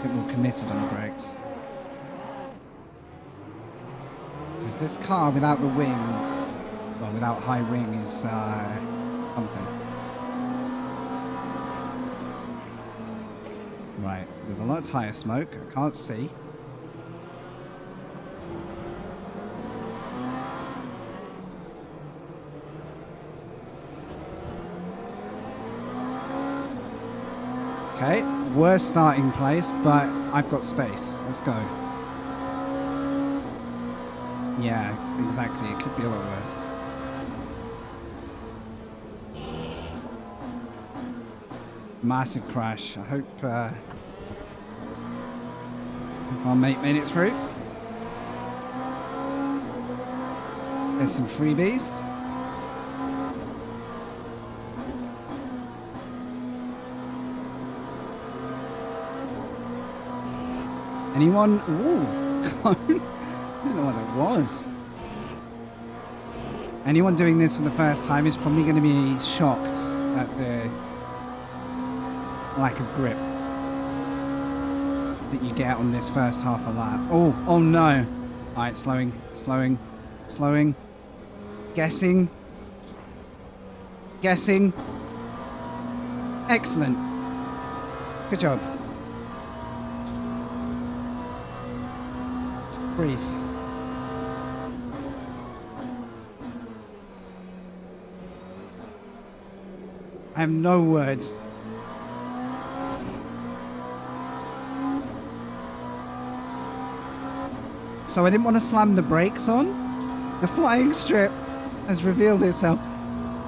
bit more committed on the brakes. Because this car without the wing, well, without high wing is something. Right, there's a lot of tyre smoke. I can't see. Okay, worst starting place, but I've got space. Let's go. Yeah, exactly. It could be a lot worse. Massive crash. I hope our mate made it through. There's some freebies. Anyone? Ooh, I don't know what that was. Anyone doing this for the first time is probably going to be shocked at the lack of grip that you get on this first half a lap. Oh no. Alright, slowing. Guessing. Excellent. Good job. Breathe. I have no words. So I didn't want to slam the brakes on. The flying strip has revealed itself.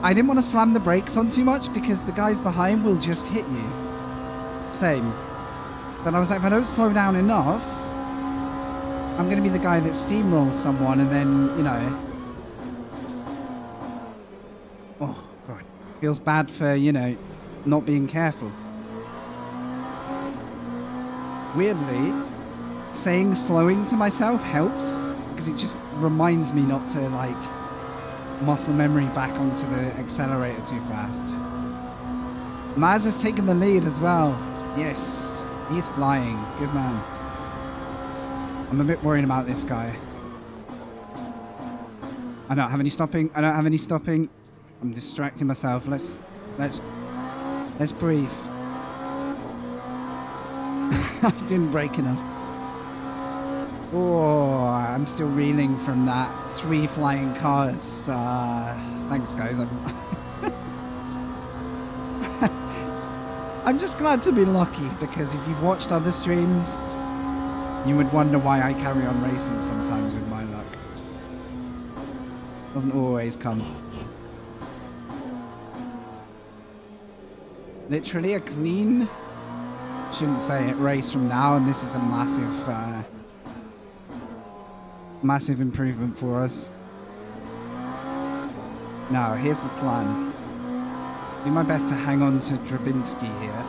I didn't want to slam the brakes on too much because the guys behind will just hit you. Same. But I was like, if I don't slow down enough, I'm going to be the guy that steamrolls someone and then, you know. Oh, God. Feels bad for, you know, not being careful. Weirdly, saying slowing to myself helps because it just reminds me not to, like, muscle memory back onto the accelerator too fast. Maz has taken the lead as well. Yes, he's flying. Good man. I'm a bit worried about this guy. I don't have any stopping. I don't have any stopping. I'm distracting myself. Let's breathe. I didn't brake enough. Oh, I'm still reeling from that 3 flying cars. Thanks, guys. I'm just glad to be lucky because if you've watched other streams, you would wonder why I carry on racing sometimes with my luck. Doesn't always come. Literally a clean, shouldn't say it, race from now, and this is a massive improvement for us. Now, here's the plan. Do my best to hang on to Drabinski here,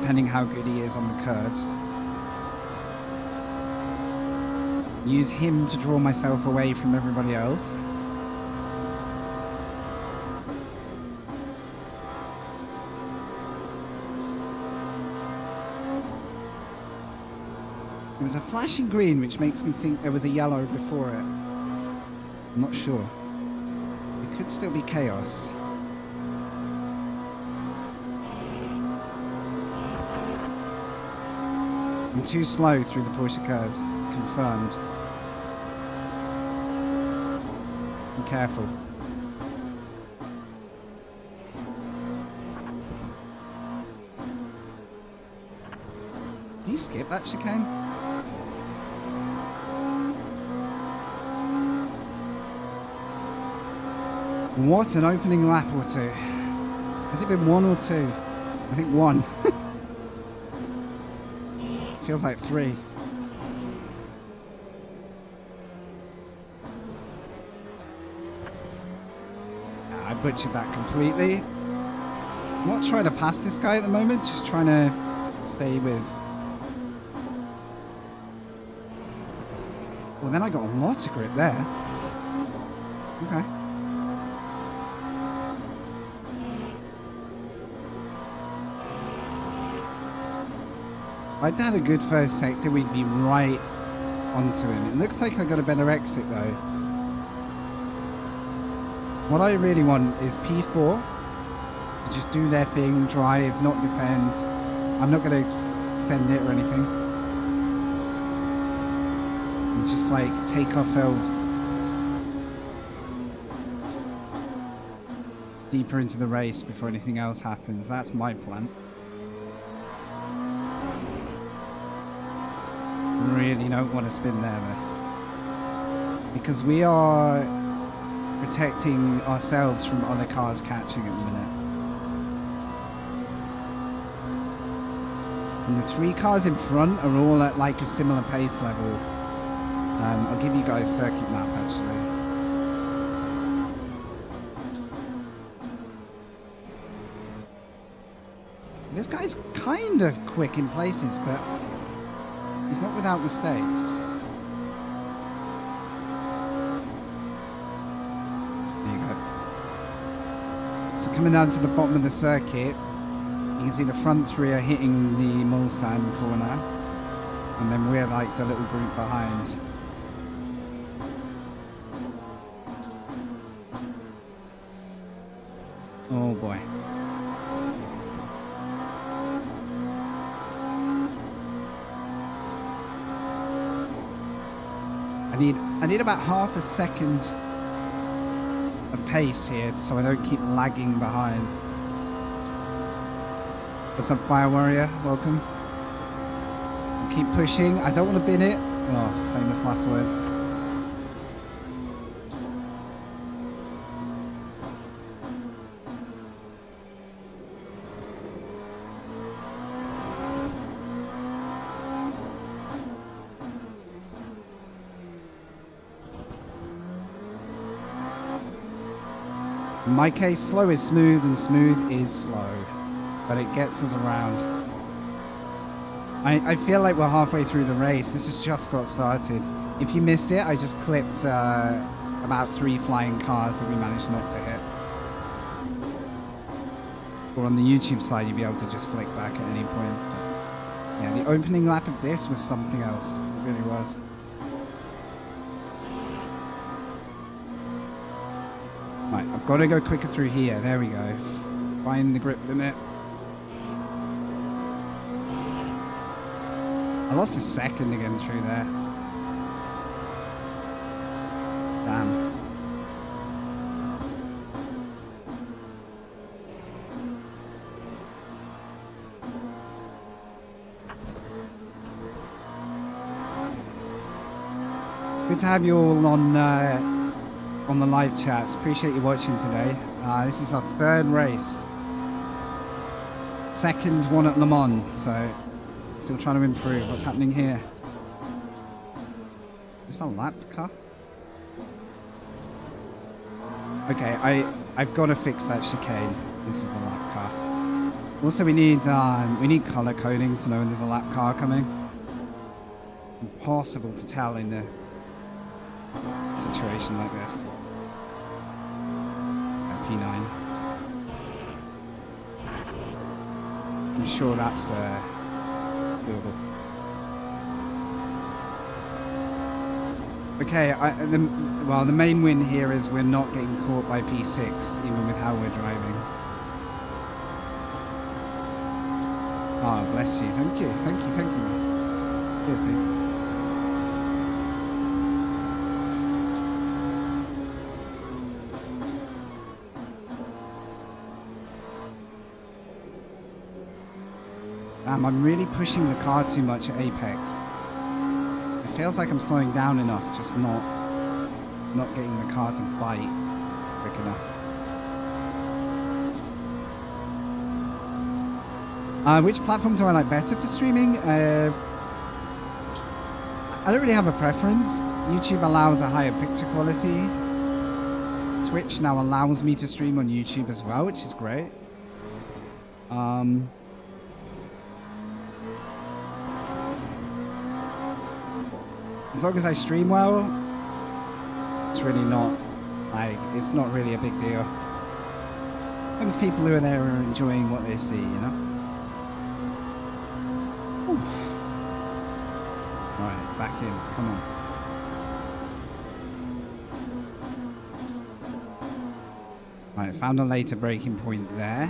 depending how good he is on the curves. Use him to draw myself away from everybody else. It was a flashing green, which makes me think there was a yellow before it. I'm not sure. It could still be chaos. I'm too slow through the Porsche curves. Confirmed. Be careful. Can you skip that chicane? What an opening lap or two. Has it been 1 or 2? I think 1. Feels like 3. I butchered that completely. I'm not trying to pass this guy at the moment, just trying to stay with. Well, then I got a lot of grip there. Okay. If I'd had a good first sector, we'd be right onto him. It looks like I got a better exit though. What I really want is P4 to just do their thing, drive, not defend. I'm not going to send it or anything. And just like take ourselves deeper into the race before anything else happens. That's my plan. Really don't want to spin there though, because we are protecting ourselves from other cars catching at the minute. And the 3 cars in front are all at like a similar pace level. I'll give you guys circuit map actually. This guy's kind of quick in places, but he's not without mistakes. There you go. So coming down to the bottom of the circuit, you can see the front 3 are hitting the Mulsanne corner, and then we're like the little group behind. Oh boy. I need about half a second of pace here so I don't keep lagging behind. What's up, Fire Warrior? Welcome. I'll keep pushing. I don't want to bin it. Oh, famous last words. In my case, slow is smooth and smooth is slow, but it gets us around. I feel like we're halfway through the race. This has just got started. If you missed it, I just clipped about 3 flying cars that we managed not to hit. Or on the YouTube side, you'll be able to just flick back at any point. Yeah, the opening lap of this was something else. It really was. Right, I've got to go quicker through here. There we go. Find the grip limit. I lost a second again through there. Damn. Good to have you all on the live chats. Appreciate you watching today. This is our 3rd race. 2nd one at Le Mans, so still trying to improve. What's happening here? Is this a lapped car? Okay, I've got to fix that chicane. This is a lap car. Also, we need color coding to know when there's a lap car coming. Impossible to tell in a situation like this. P9. I'm sure that's doable. Okay, the main win here is we're not getting caught by P6, even with how we're driving. Oh, bless you. Thank you. Thank you. Thank you. Cheers, dude. I'm really pushing the car too much at Apex. It feels like I'm slowing down enough, just not getting the car to bite quick enough. Which platform do I like better for streaming? I don't really have a preference. YouTube allows a higher picture quality. Twitch now allows me to stream on YouTube as well, which is great. As long as I stream well, it's really not, it's not really a big deal. As long as people who are there are enjoying what they see, you know? Whew. Right, back in, come on. Right, found a later breaking point there.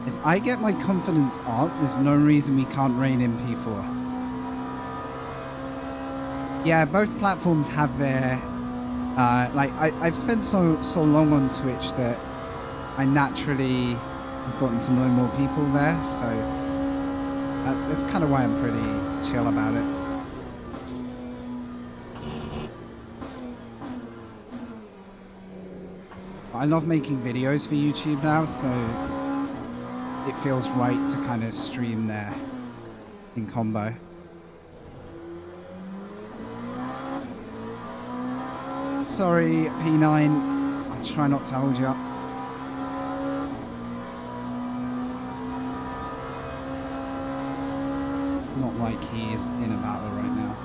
If I get my confidence up, there's no reason we can't rein in P4. Yeah, both platforms have their... I've spent so long on Twitch that I naturally have gotten to know more people there, so that's kind of why I'm pretty chill about it. I love making videos for YouTube now, so it feels right to kind of stream there in combo. Sorry, P9. I'll try not to hold you up. It's not like he is in a battle right now.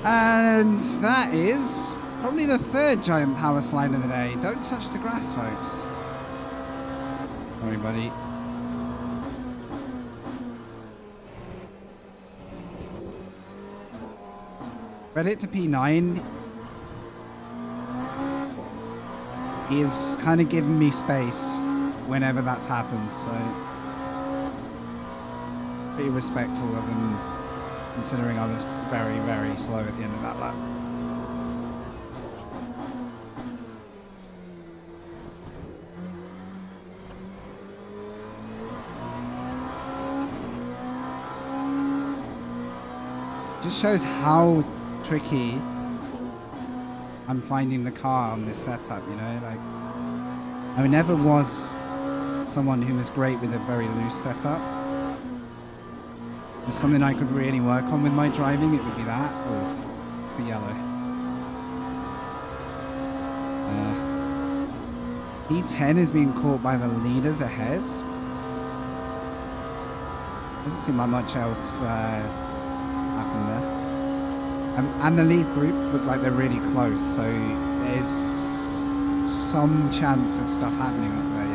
And that is Probably the third giant power slide of the day. Don't touch the grass, folks. Sorry, buddy. Credit to P9. He is kind of giving me space whenever that's happened, so pretty respectful of him, considering I was very, very slow at the end of that lap. Just shows how tricky I'm finding the car on this setup, you know, like I never was someone who was great with a very loose setup. There's something I could really work on with my driving, it would be that. Oh, it's the yellow. E10 is being caught by the leaders ahead. Doesn't seem like much else happened there. And the lead group look like they're really close, so there's some chance of stuff happening up there,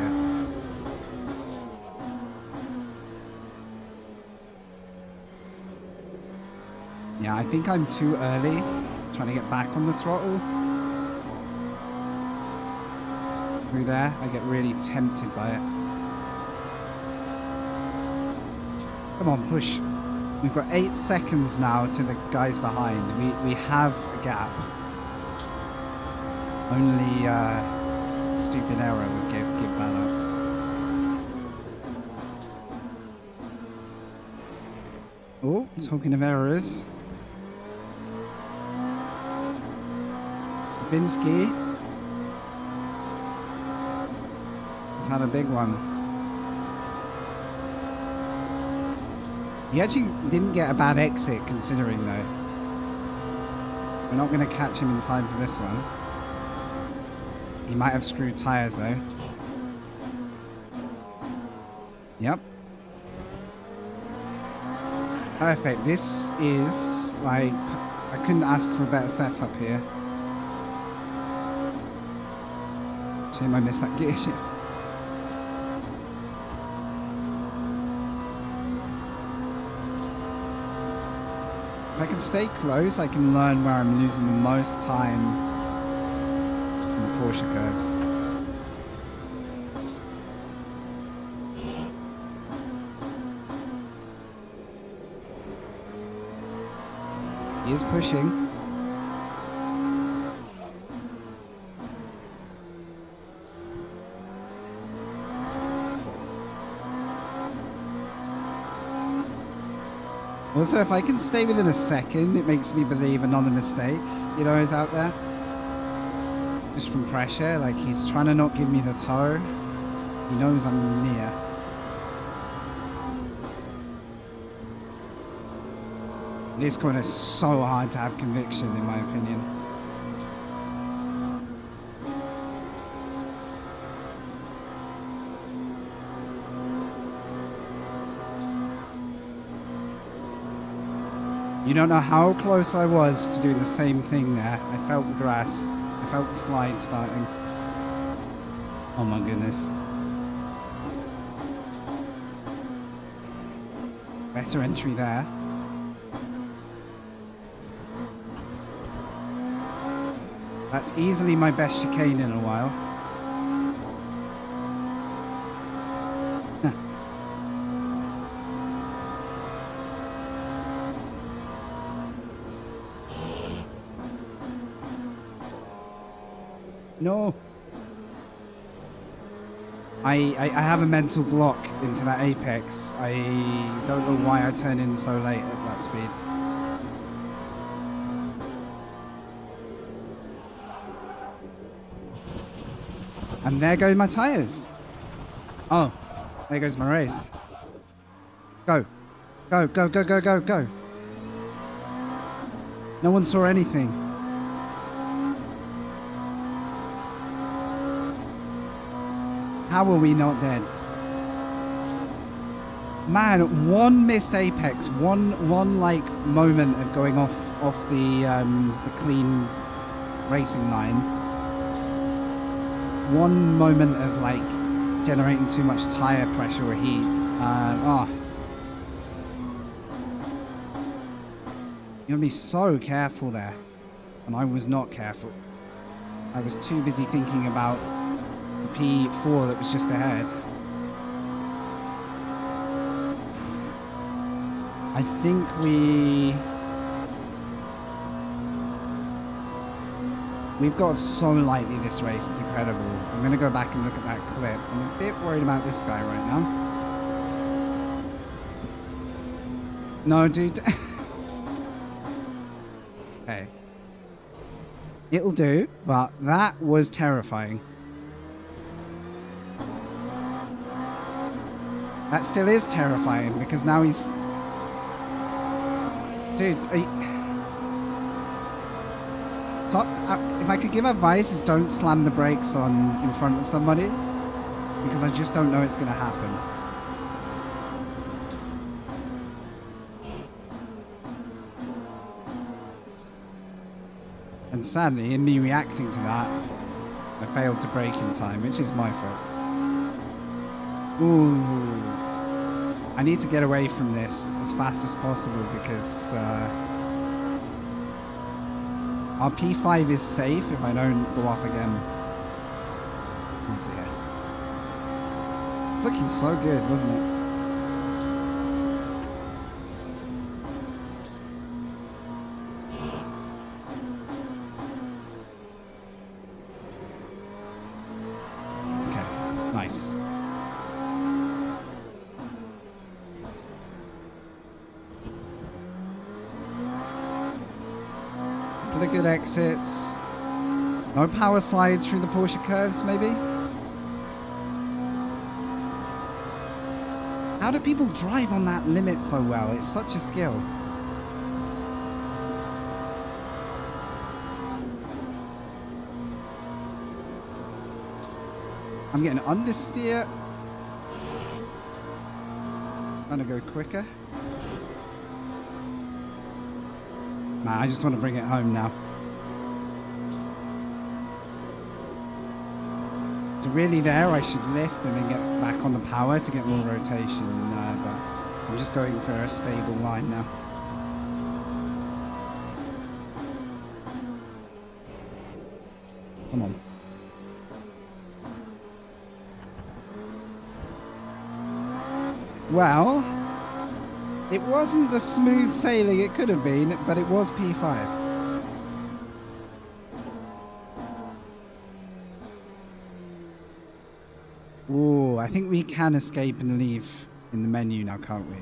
yeah. Yeah, I think I'm too early trying to get back on the throttle. Through there, I get really tempted by it. Come on, push. We've got 8 seconds now to the guys behind. We have a gap. Only stupid error would give that up. Oh, talking of errors. Binsky has had a big one. He actually didn't get a bad exit, considering, though. We're not going to catch him in time for this one. He might have screwed tires, though. Yep. Perfect. This is, like, I couldn't ask for a better setup here. Shame I missed that gear shift. If I can stay close, I can learn where I'm losing the most time in the Porsche curves. He is pushing. Also, if I can stay within a second, it makes me believe another mistake, you know, is out there. Just from pressure, like he's trying to not give me the toe. He knows I'm near. This corner is so hard to have conviction, in my opinion. You don't know how close I was to doing the same thing there. I felt the grass. I felt the slide starting. Oh my goodness. Better entry there. That's easily my best chicane in a while. No. I have a mental block into that apex. I don't know why I turned in so late at that speed. And there go my tires. Oh, there goes my race. Go. Go, go, go, go, go, go. No one saw anything. How are we not dead? Man, one missed apex, one like moment of going off the clean racing line. One moment of like generating too much tire pressure or heat. You gotta be so careful there. And I was not careful. I was too busy thinking about the P4 that was just ahead. I think we've got so lightly this race, it's incredible. I'm going to go back and look at that clip. I'm a bit worried about this guy right now. No, dude. Okay. It'll do, but that was terrifying. That still is terrifying because now he's... Dude, if I could give advice, is don't slam the brakes on in front of somebody, because I just don't know it's going to happen. And sadly, in me reacting to that, I failed to brake in time, which is my fault. Ooh. I need to get away from this as fast as possible because our P5 is safe if I don't go off again. Oh dear. It's looking so good, wasn't it? Okay, nice. The good exits. No power slides through the Porsche curves, maybe? How do people drive on that limit so well? It's such a skill. I'm getting understeer. Trying to go quicker. Man, I just want to bring it home now. So really there, I should lift and then get back on the power to get more rotation. But I'm just going for a stable line now. Come on. Well... it wasn't the smooth sailing it could have been, but it was P5. Ooh, I think we can escape and leave in the menu now, can't we?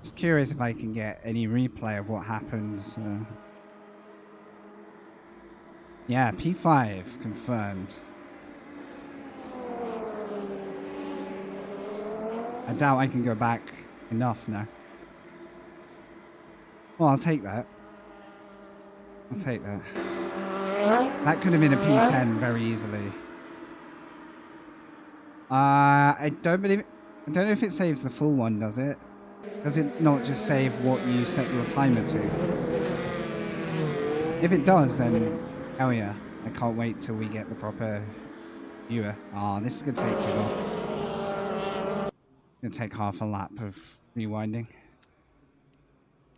Just curious if I can get any replay of what happened. Yeah, P5 confirmed. I doubt I can go back enough now. Well, I'll take that. I'll take that. That could have been a P10 very easily. I don't know if it saves the full one, does it? Does it not just save what you set your timer to? If it does, then hell yeah. I can't wait till we get the proper viewer. Ah, this is going to take too long. It's going to take half a lap of rewinding.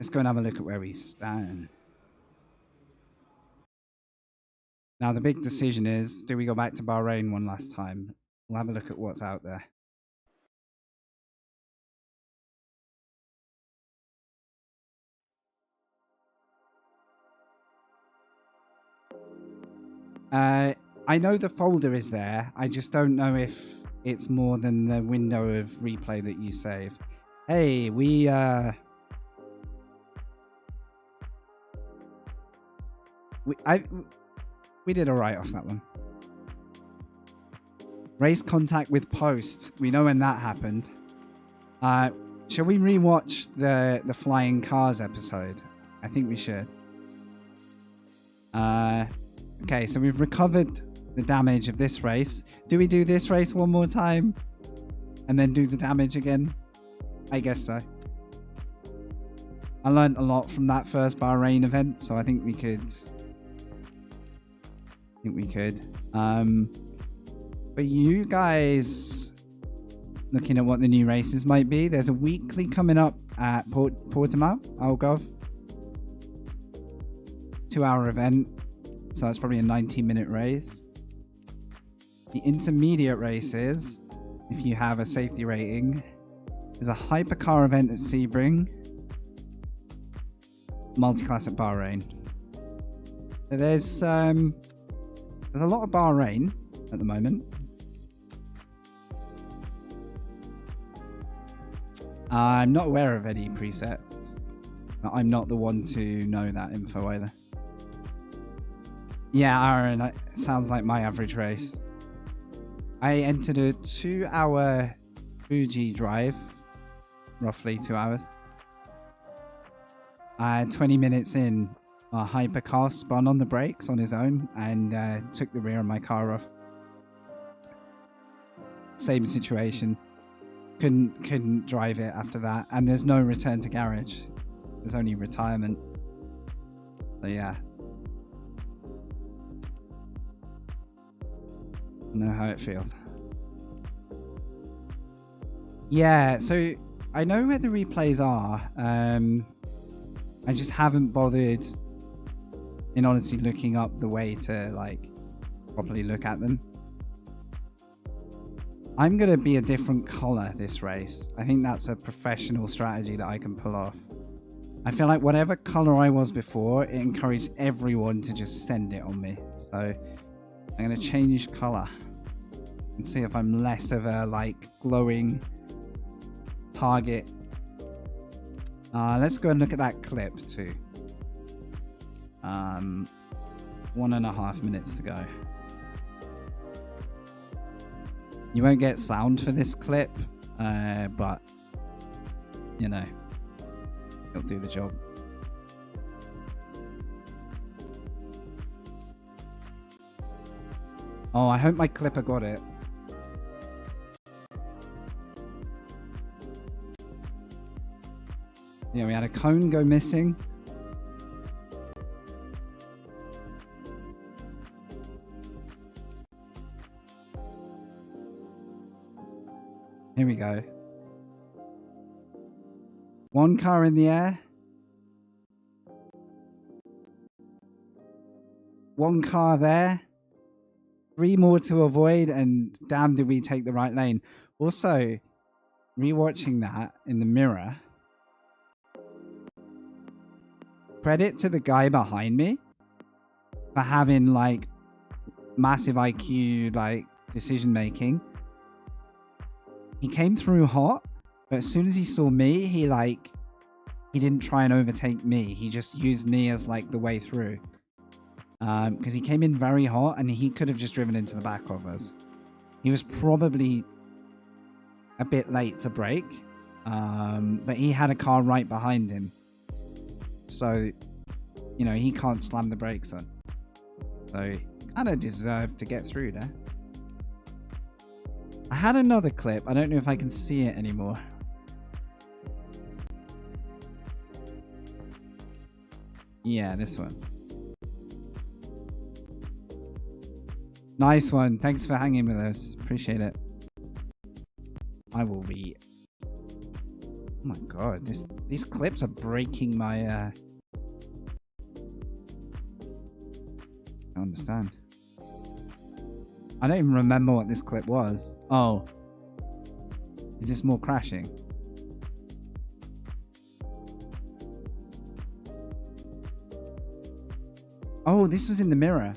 Let's go and have a look at where we stand. Now, the big decision is, do we go back to Bahrain one last time? We'll have a look at what's out there. I know the folder is there. I just don't know if it's more than the window of replay that you save. Hey, we did all right off that one. Race contact with post. We know when that happened. Shall we rewatch the flying cars episode? I think we should. Okay, so we've recovered the damage of this race. Do we do this race one more time and then do the damage again? I guess so. I learned a lot from that first Bahrain event, so I think we could think we could. But you guys, looking at what the new races might be, there's a weekly coming up at Portimao, Algarve. 2-hour event, so that's probably a 90-minute race. The intermediate races, if you have a safety rating, there's a hypercar event at Sebring, multi-class at Bahrain. So there's a lot of Bahrain at the moment. I'm not aware of any presets. I'm not the one to know that info either. Yeah, Aaron, it sounds like my average race. I entered a 2-hour Fuji drive, roughly 2 hours. 20 minutes in, a hypercar spun on the brakes on his own and took the rear of my car off. Same situation. Couldn't drive it after that, and there's no return to garage. There's only retirement. So yeah. Know how it feels. Yeah, so I know where the replays are. I just haven't bothered, in honesty, looking up the way to like properly look at them. I'm gonna be a different color this race. I think that's a professional strategy that I can pull off. I feel like whatever color I was before, it encouraged everyone to just send it on me. So I'm going to change color and see if I'm less of a like glowing target. Let's go and look at that clip too. 1.5 minutes to go. You won't get sound for this clip, but you know, it'll do the job. Oh, I hope my clipper got it. Yeah, we had a cone go missing. Here we go. One car in the air. One car there. 3 more to avoid, and damn did we take the right lane. Also, rewatching that in the mirror. Credit to the guy behind me for having like massive IQ, like decision making. He came through hot, but as soon as he saw me, he didn't try and overtake me. He just used me as like the way through. Because he came in very hot and he could have just driven into the back of us. He was probably a bit late to brake, but he had a car right behind him. So, you know, he can't slam the brakes on. So, kind of deserved to get through there. I had another clip. I don't know if I can see it anymore. Yeah, this one. Nice one. Thanks for hanging with us. Appreciate it. I will be... Oh my god, these clips are breaking my... I don't understand. I don't even remember what this clip was. Oh. Is this more crashing? Oh, this was in the mirror.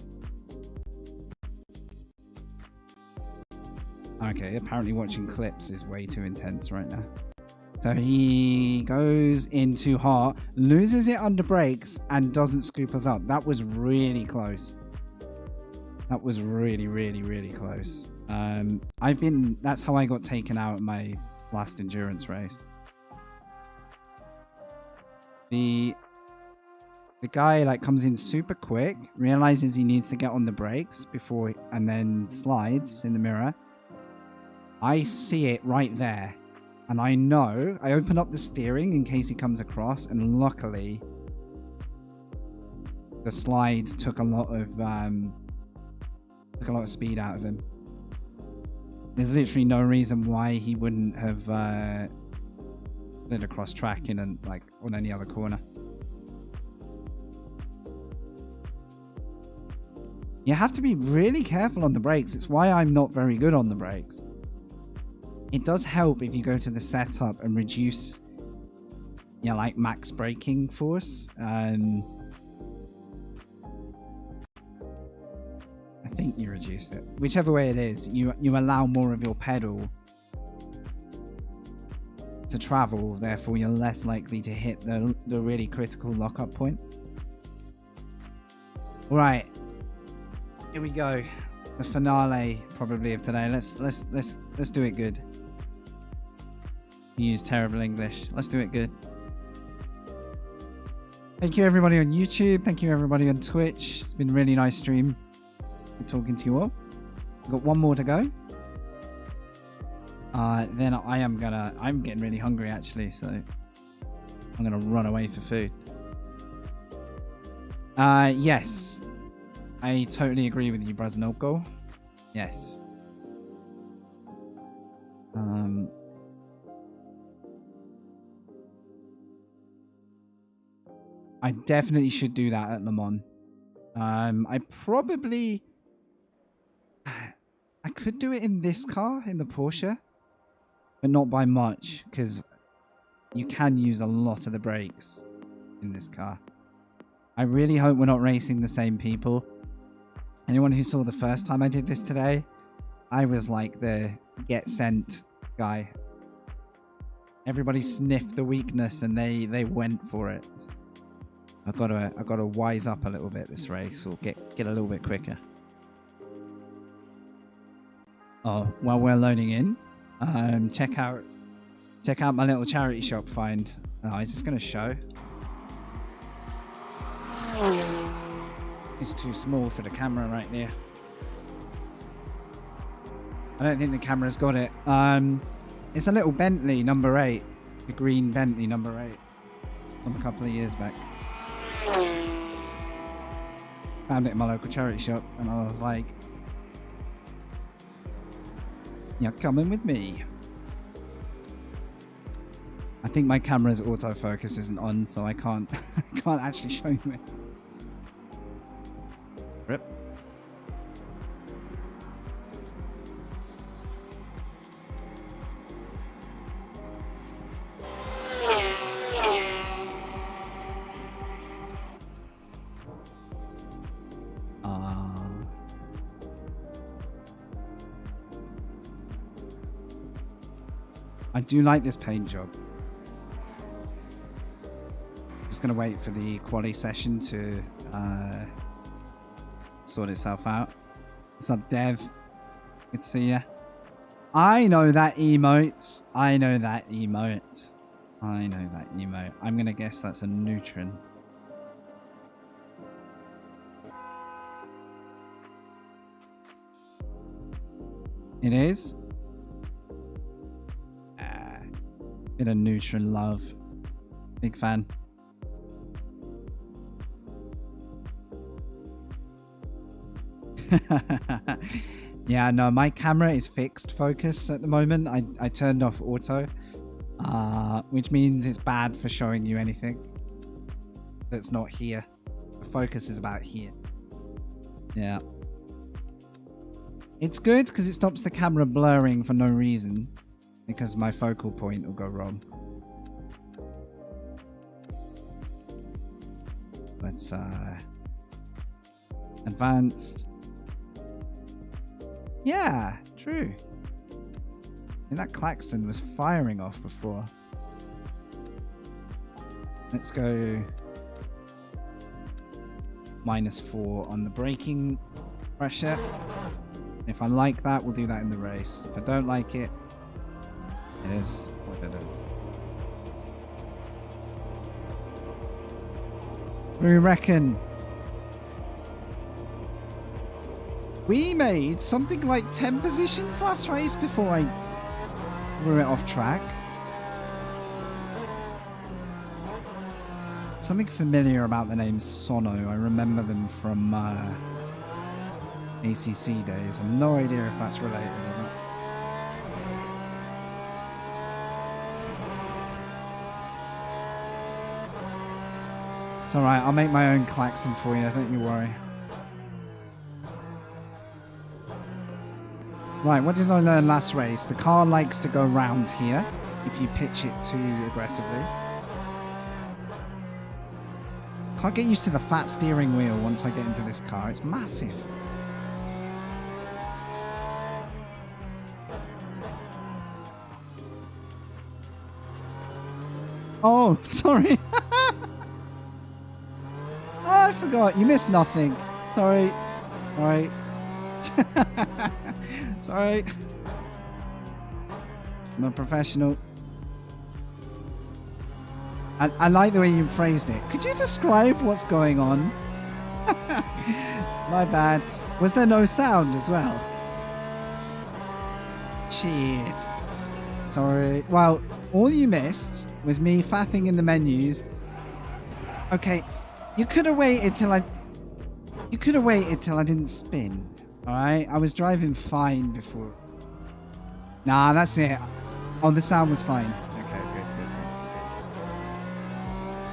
Okay, apparently watching clips is way too intense right now. So he goes in too hard, loses it under brakes, and doesn't scoop us up. That was really close. That was really, really, really close. That's how I got taken out at my last endurance race. The guy like comes in super quick, realizes he needs to get on the brakes before, and then slides in the mirror. I see it right there. And I know, I open up the steering in case he comes across, and luckily the slides took a lot of took a lot of speed out of him. There's literally no reason why he wouldn't have slid across track in like on any other corner. You have to be really careful on the brakes. It's why I'm not very good on the brakes. It does help if you go to the setup and reduce, like max braking force. I think you reduce it. Whichever way it is, you allow more of your pedal to travel. Therefore, you're less likely to hit the really critical lockup point. All right. Here we go, the finale probably of today. Let's do it good. Use terrible English. Let's do it good. Thank you everybody on YouTube. Thank you everybody on Twitch. It's been a really nice stream. Good talking to you all. We've got one more to go. Then I'm getting really hungry actually, so I'm gonna run away for food. Yes. I totally agree with you, Brasnoko. Yes. I definitely should do that at Le Mans. I could do it in this car, in the Porsche, but not by much, because you can use a lot of the brakes in this car. I really hope we're not racing the same people. Anyone who saw the first time I did this today, I was like the get sent guy. Everybody sniffed the weakness and they went for it. I've got to wise up a little bit this race, or get a little bit quicker. Oh, while we're loading in, check out my little charity shop find. Oh, is this going to show? It's too small for the camera right there. I don't think the camera's got it. It's a little Bentley number 8. The green Bentley number 8. From a couple of years back. Found it in my local charity shop and I was like, you're coming with me. I think my camera's autofocus isn't on, so I can't actually show you it. Rip. I do like this paint job. Just gonna wait for the quali session to sort itself out. What's up, Dev? Good to see ya. I know that emote. I know that emote. I know that emote. I'm gonna guess that's a neutron. It is. Bit of neutron love. Big fan. Yeah, no, my camera is fixed focus at the moment. I turned off auto, which means it's bad for showing you anything that's not here. The focus is about here. Yeah. It's good because it stops the camera blurring for no reason, because my focal point will go wrong. Let's advanced. Yeah, true. And that klaxon was firing off before. Let's go -4 on the braking pressure. If I like that, we'll do that in the race. If I don't like it, it is what it is. What do you reckon? We made something like 10 positions last race before I threw it off track. Something familiar about the name Sono. I remember them from ACC days. I have no idea if that's related or not. It's alright, I'll make my own klaxon for you, don't you worry. Right, what did I learn last race? The car likes to go round here if you pitch it too aggressively. Can't get used to the fat steering wheel once I get into this car. It's massive. Oh, sorry. I forgot. You missed nothing. Sorry. Alright. Sorry. I'm a professional. I like the way you phrased it. Could you describe what's going on? My bad. Was there no sound as well? Shit. Sorry. Well, all you missed was me faffing in the menus. Okay, you could have waited till I didn't spin. Alright? I was driving fine before. Nah, that's it. Oh, the sound was fine. Okay, good.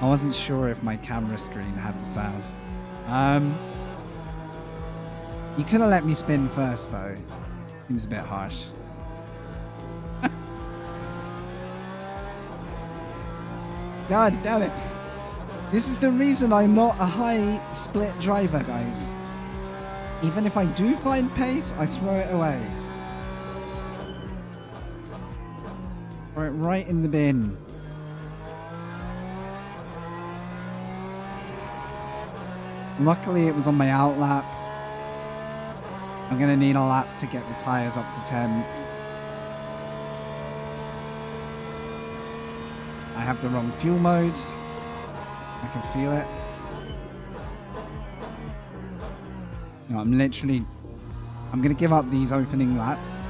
I wasn't sure if my camera screen had the sound. You could have let me spin first, though. Seems a bit harsh. God damn it. This is the reason I'm not a high split driver, guys. Even if I do find pace, I throw it away. Throw it right in the bin. Luckily, it was on my out lap. I'm going to need a lap to get the tyres up to 10. I have the wrong fuel mode. I can feel it. No, I'm going to give up these opening laps.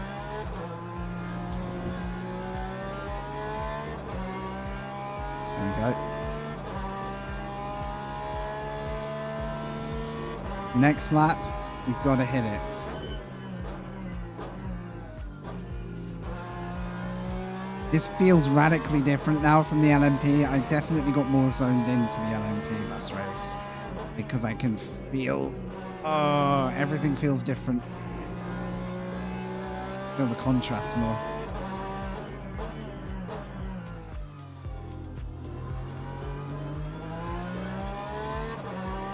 There we go. Next lap, we've got to hit it. This feels radically different now from the LMP. I definitely got more zoned into the LMP last race because I can feel, everything feels different. Feel the contrast more.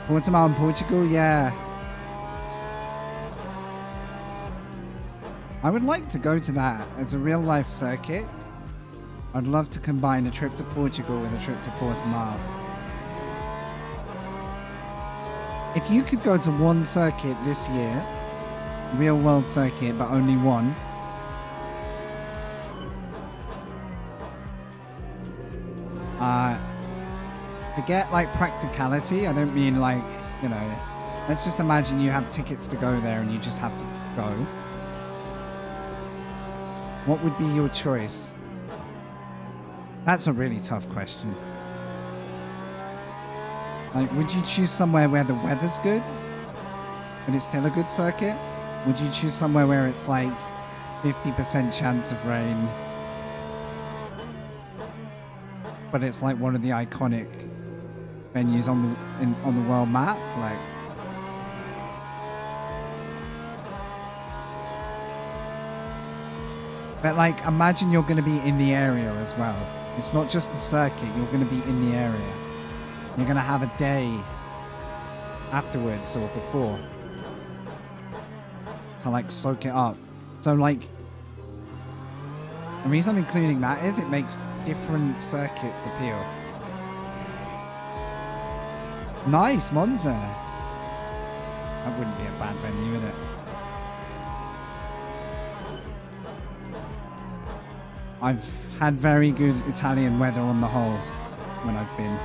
Portimao in Portugal, yeah. I would like to go to that as a real life circuit. I'd love to combine a trip to Portugal with a trip to Portimao. If you could go to one circuit this year, real world circuit, but only one, forget like practicality. I don't mean like, you know, let's just imagine you have tickets to go there and you just have to go. What would be your choice? That's a really tough question. Like, would you choose somewhere where the weather's good, but it's still a good circuit? Would you choose somewhere where it's like 50% chance of rain, but it's like one of the iconic venues on the world map? Like, but like, imagine you're going to be in the area as well. It's not just the circuit, you're going to be in the area. You're going to have a day afterwards or before to like soak it up. So like, the reason I'm including that is it makes different circuits appeal. Nice, Monza. That wouldn't be a bad venue, would it? I've had very good Italian weather on the whole when I've been.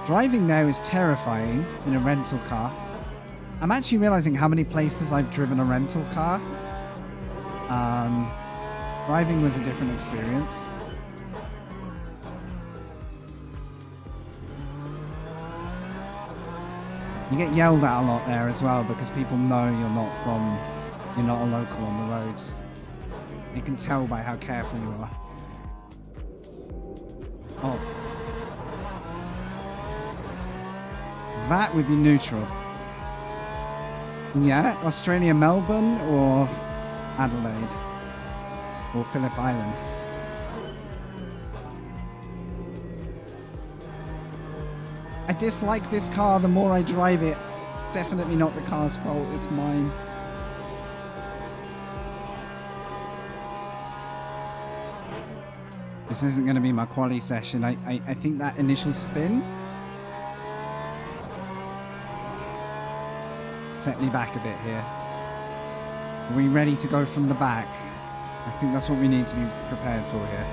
Driving there is terrifying in a rental car. I'm actually realizing how many places I've driven a rental car. Driving was a different experience. You get yelled at a lot there as well because people know you're not a local on the roads. You can tell by how careful you are. Oh. That would be neutral. Yeah, Australia, Melbourne, or Adelaide, or Phillip Island. I dislike this car the more I drive it. It's definitely not the car's fault, it's mine. This isn't going to be my quali session. I think that initial spin set me back a bit here. Are we ready to go from the back? I think that's what we need to be prepared for here.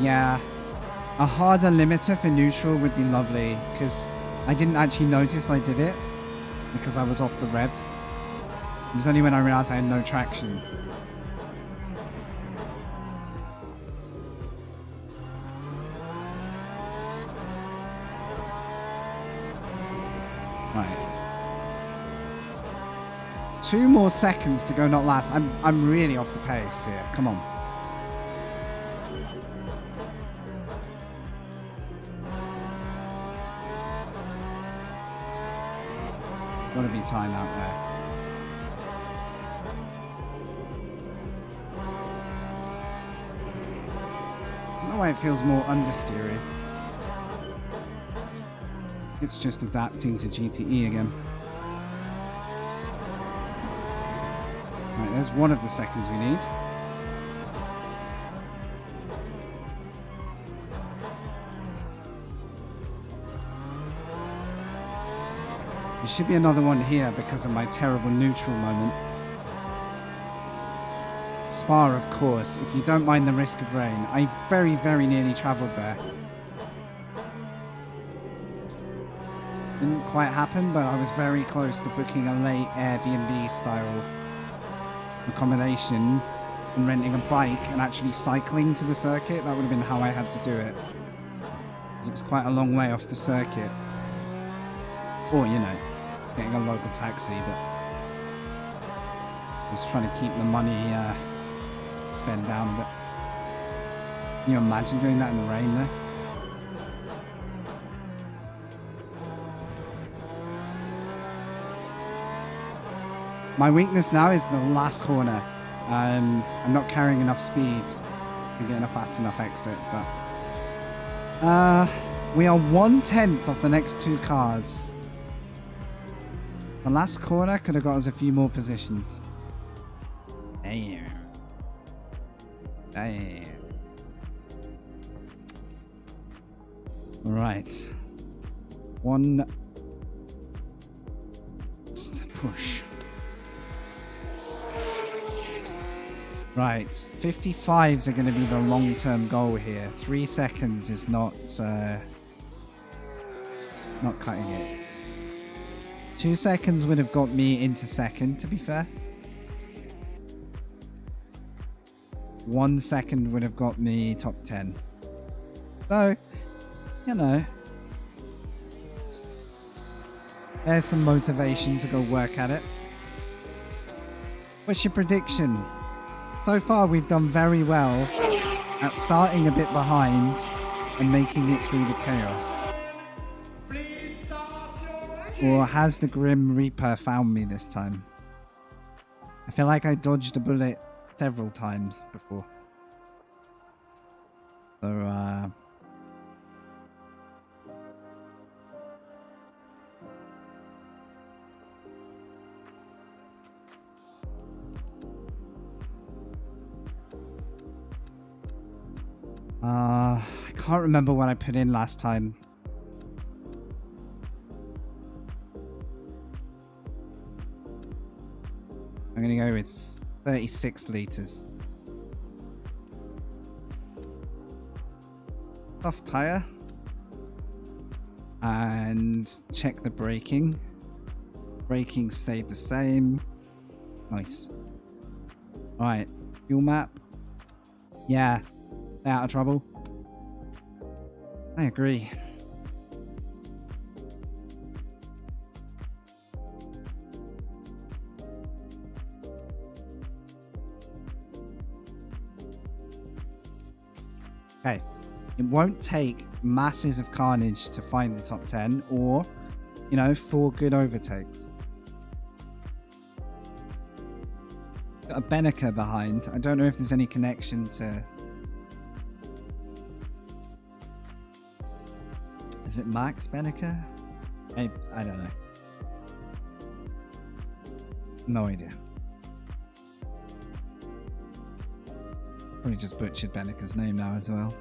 Yeah, a harder limiter for neutral would be lovely, because I didn't actually notice I did it because I was off the revs. It was only when I realized I had no traction. Right. 2 more seconds to go, not last. I'm really off the pace here. Come on. Gotta be time out there. I don't know why it feels more understeery. It's just adapting to GTE again. Right, there's one of the seconds we need. There should be another one here because of my terrible neutral moment. Spa, of course, if you don't mind the risk of rain. I very, very nearly travelled there. Didn't quite happen, but I was very close to booking a late Airbnb style accommodation and renting a bike and actually cycling to the circuit. That would have been how I had to do it, because it was quite a long way off the circuit. Or, you know, getting a local taxi, but I was trying to keep the money spend down a bit. Can you imagine doing that in the rain there? My weakness now is the last corner. I'm not carrying enough speed to get a fast enough exit, but we are 1/10 off the next 2 cars. The last corner could have got us a few more positions. Damn. Damn. Right. One. Push. Right. 55s are going to be the long-term goal here. 3 seconds is not cutting it. 2 seconds would have got me into second, to be fair. 1 second would have got me top 10. So, you know, there's some motivation to go work at it. What's your prediction? So far, we've done very well at starting a bit behind and making it through the chaos. Or has the Grim Reaper found me this time? I feel like I dodged a bullet several times before. So, I can't remember what I put in last time. I'm going to go with 36 litres. Soft tyre. And check the braking. Braking stayed the same. Nice. Alright. Fuel map. Yeah. Stay out of trouble. I agree. Okay. It won't take masses of carnage to find the top 10 or, you know, 4 good overtakes. Got a Beneker behind. I don't know if there's any connection to... Is it Max Beneker? I don't know. No idea. Probably just butchered Beneker's name now as well.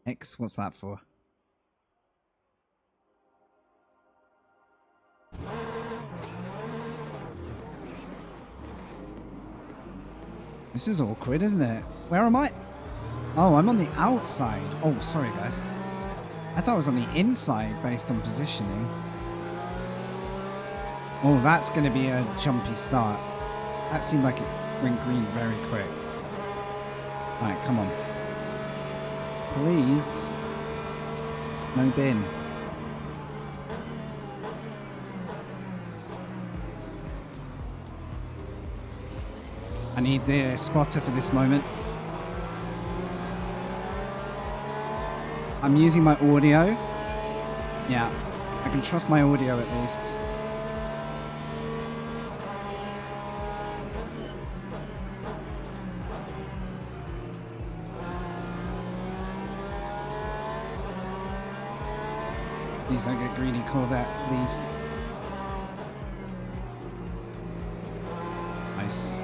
X, what's that for? This is awkward, isn't it? Where am I? Oh, I'm on the outside. Oh, sorry, guys. I thought I was on the inside based on positioning. Oh, that's going to be a jumpy start. That seemed like it went green very quick. Alright, come on. Please. No bin. I need the spotter for this moment. I'm using my audio. Yeah, I can trust my audio at least. Please don't get greedy, Corvette, please. Nice.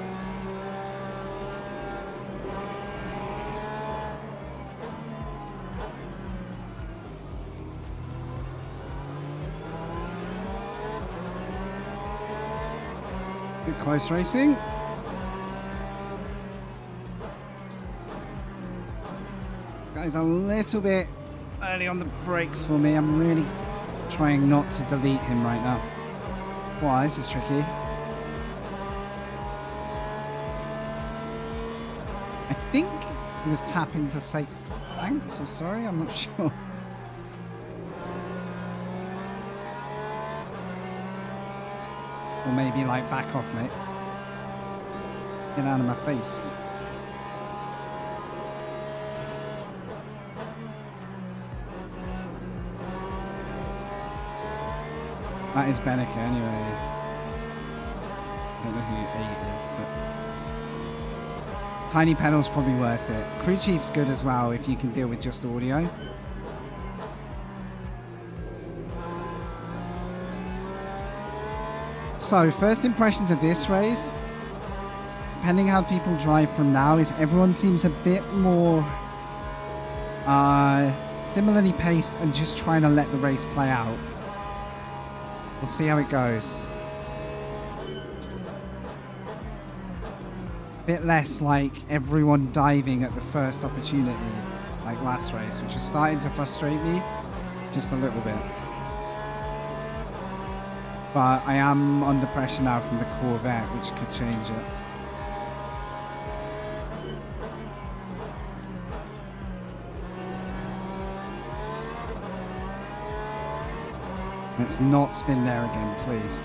Good close racing. Guys, a little bit early on the brakes for me. I'm really trying not to delete him right now. Wow, this is tricky. I think he was tapping to say thanks or sorry, I'm not sure. Or maybe like back off, mate. Get out of my face. That is Beneker anyway. I don't know who 8 is, but Tiny Pedal's probably worth it. Crew Chief's good as well if you can deal with just audio. So, first impressions of this race, depending how people drive from now, is everyone seems a bit more similarly paced and just trying to let the race play out. We'll see how it goes. Bit less like everyone diving at the first opportunity, like last race, which is starting to frustrate me just a little bit. But I am under pressure now from the Corvette, which could change it. Let's not spin there again, please.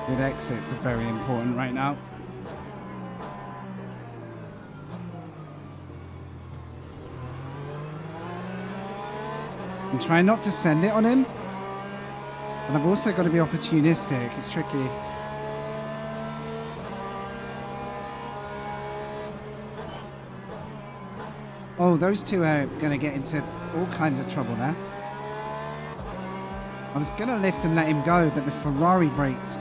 Good exits are very important right now. I'm trying not to send it on him, but I've also got to be opportunistic. It's tricky. Oh, those two are going to get into all kinds of trouble there. I was going to lift and let him go, but the Ferrari braked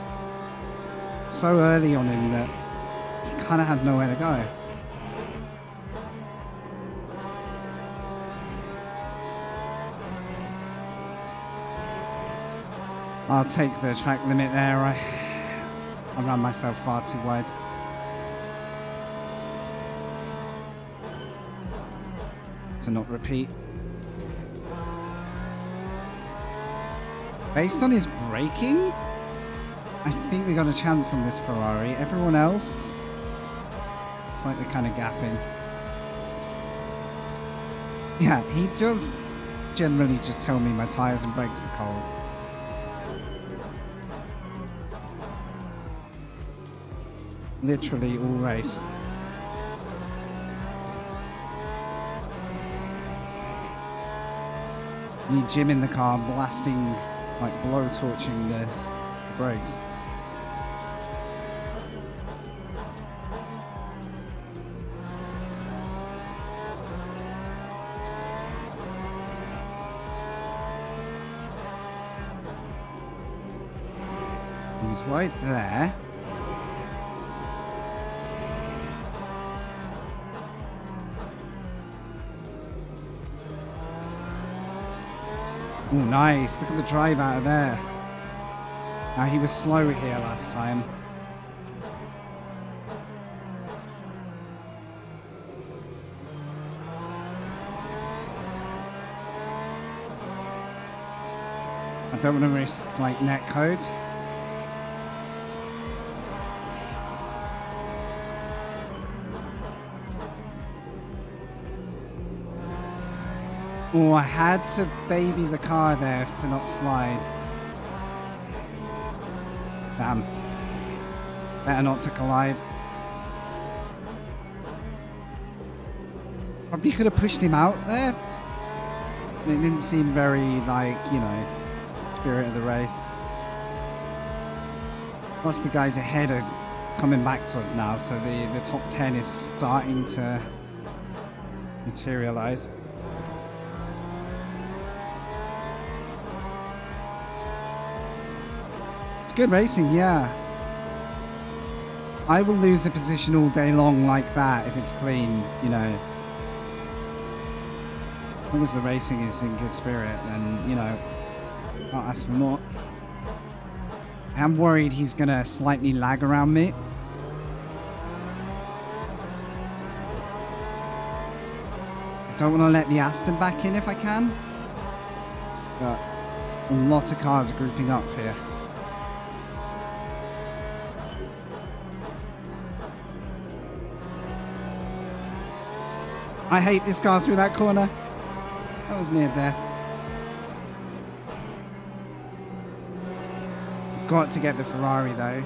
so early on him that he kind of had nowhere to go. I'll take the track limit there. I ran myself far too wide. To not repeat. Based on his braking, I think we got a chance on this Ferrari. Everyone else, it's like they're kind of gapping. Yeah, he does generally just tell me my tyres and brakes are cold. Literally all race. Need Jim in the car blasting, like blow-torching the brakes. He's right there. Oh, nice. Look at the drive out of there. Now, he was slow here last time. I don't want to risk, like, net code. Oh, I had to baby the car there to not slide. Damn. Better not to collide. Probably could have pushed him out there. It didn't seem very, like, you know, spirit of the race. Plus the guys ahead are coming back to us now, so the top 10 is starting to materialize. Good racing, yeah. I will lose a position all day long like that if it's clean, you know. As long as the racing is in good spirit, then, you know, can't ask for more. I am worried he's going to slightly lag around me. I don't want to let the Aston back in if I can. But a lot of cars are grouping up here. I hate this car through that corner. That was near death. I've got to get the Ferrari though.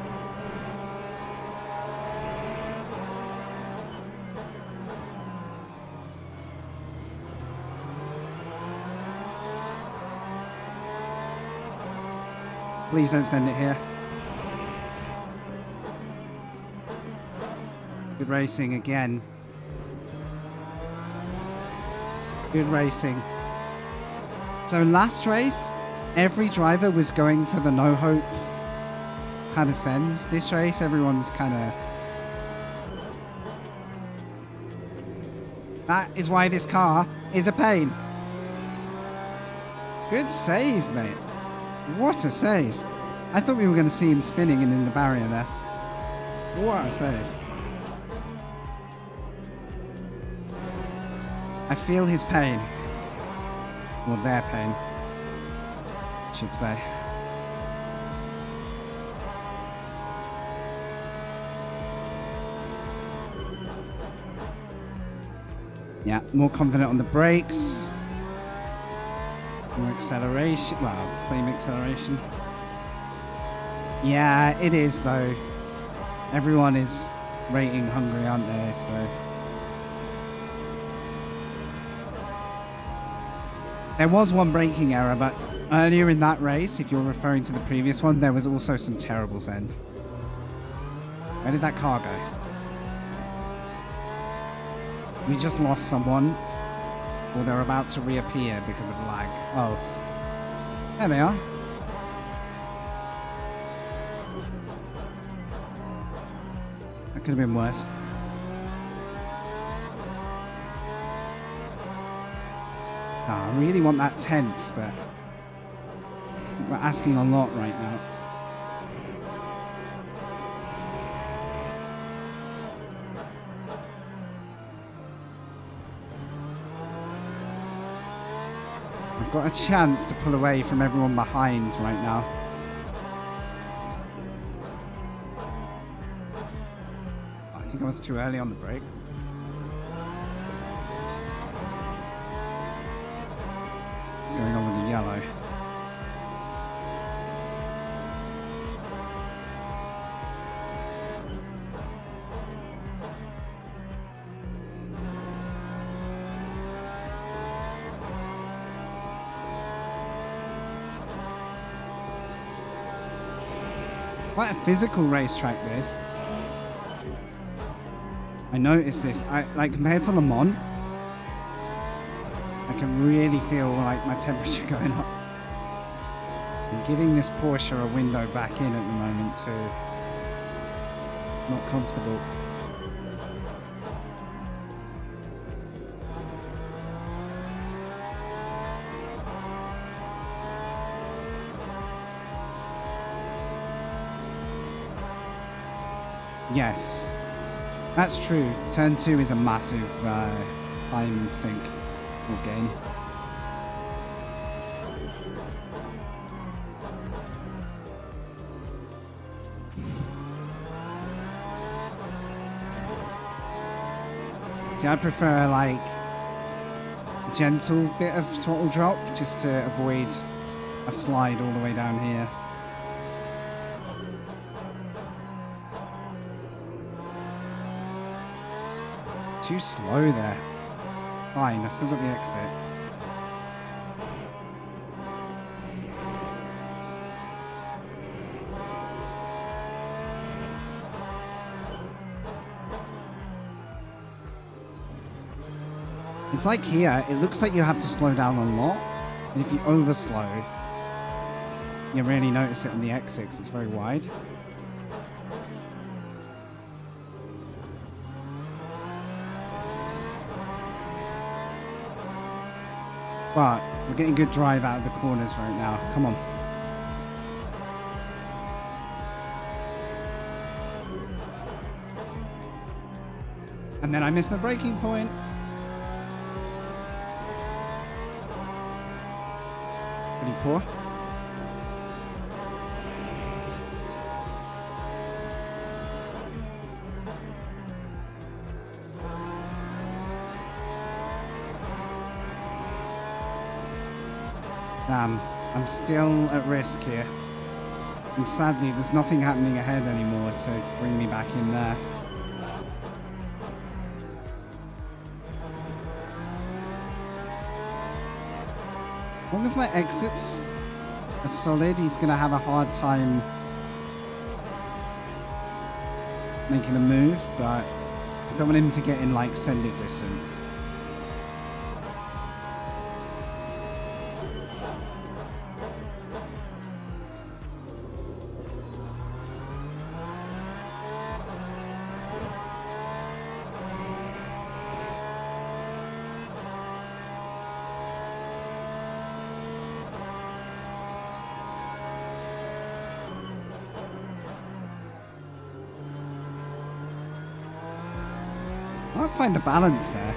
Please don't send it here. Good racing again. Good racing. So last race, every driver was going for the no hope kind of sense. This race, everyone's kind of... That is why this car is a pain. Good save, mate. What a save. I thought we were going to see him spinning and in the barrier there. What a save. I feel his pain. Or their pain, I should say. Yeah, more confident on the brakes. More acceleration. Well, same acceleration. Yeah, it is though. Everyone is rating hungry, aren't they? So. There was one braking error, but earlier in that race, if you're referring to the previous one, there was also some terrible sends. Where did that car go? We just lost someone, or they're about to reappear because of lag. Oh, there they are. That could have been worse. Oh, I really want that 10th, but we're asking a lot right now. I've got a chance to pull away from everyone behind right now. I think I was too early on the brake. What's going on with the yellow? Quite a physical racetrack, this. I noticed this. Like compared to Le Mans, I can really feel like my temperature going up. I'm giving this Porsche a window back in at the moment too. Not comfortable. Yes, that's true. Turn 2 is a massive time sink or gain. See, I prefer like a gentle bit of throttle drop just to avoid a slide all the way down here. Too slow there. Fine, I still got the exit. It's like here, it looks like you have to slow down a lot, and if you overslow, you really notice it on the exits, it's very wide. But we're getting good drive out of the corners right now. Come on. And then I missed my braking point. Pretty poor. Damn, I'm still at risk here. And sadly, there's nothing happening ahead anymore to bring me back in there. As long as my exits are solid, he's going to have a hard time making a move, but I don't want him to get in like send it distance. I can't find the balance there.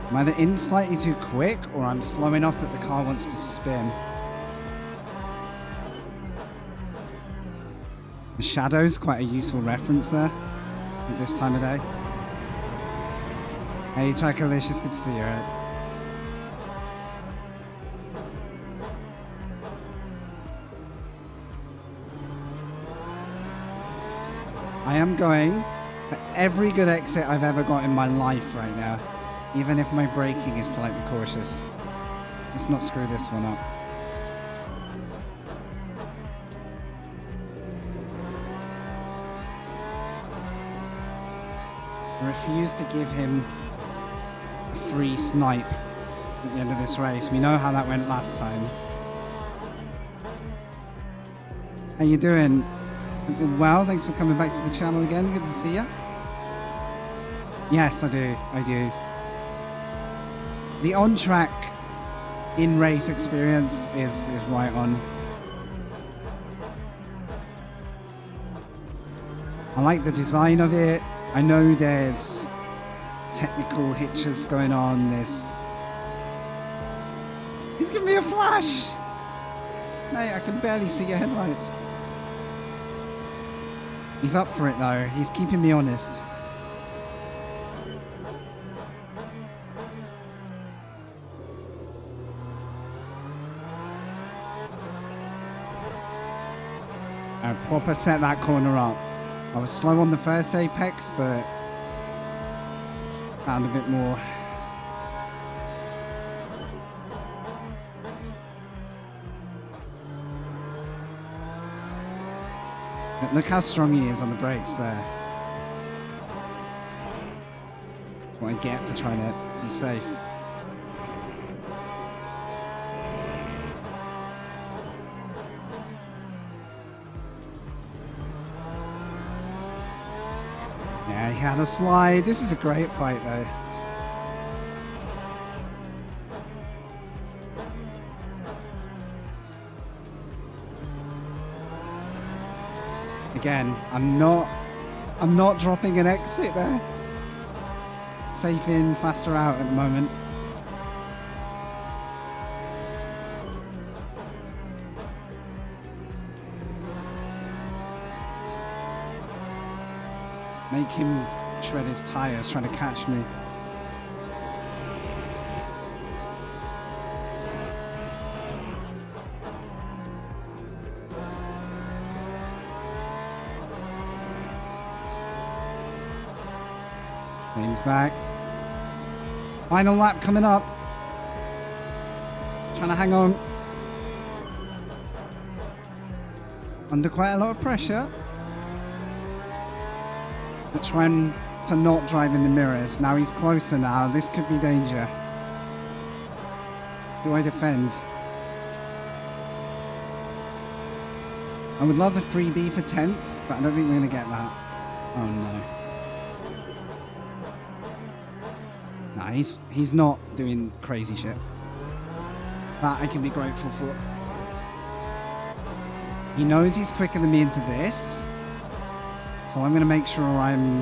I'm either in slightly too quick or I'm slow enough that the car wants to spin. The shadow's quite a useful reference there at this time of day. Hey, Trackalicious, good to see you, right? I am going for every good exit I've ever got in my life right now, even if my braking is slightly cautious. Let's not screw this one up. I refuse to give him a free snipe at the end of this race. We know how that went last time. How you doing? Well, thanks for coming back to the channel again. Good to see you. Yes, I do. I do. The on-track in-race experience is right on. I like the design of it. I know there's technical hitches going on. He's giving me a flash. Mate, I can barely see your headlights. He's up for it though. He's keeping me honest. I proper set that corner up. I was slow on the first apex, but found a bit more. But look how strong he is on the brakes there. What I get for trying to be safe. Yeah, he had a slide. This is a great fight though. Again, I'm not dropping an exit there. Safe in, faster out at the moment. Make him shred his tires trying to catch me. Lane's back. Final lap coming up. Trying to hang on. Under quite a lot of pressure. But trying to not drive in the mirrors. Now he's closer now. This could be danger. Do I defend? I would love a freebie for 10th, but I don't think we're going to get that. Oh no. Nah, he's not doing crazy shit. That I can be grateful for. He knows he's quicker than me into this. So I'm going to make sure I'm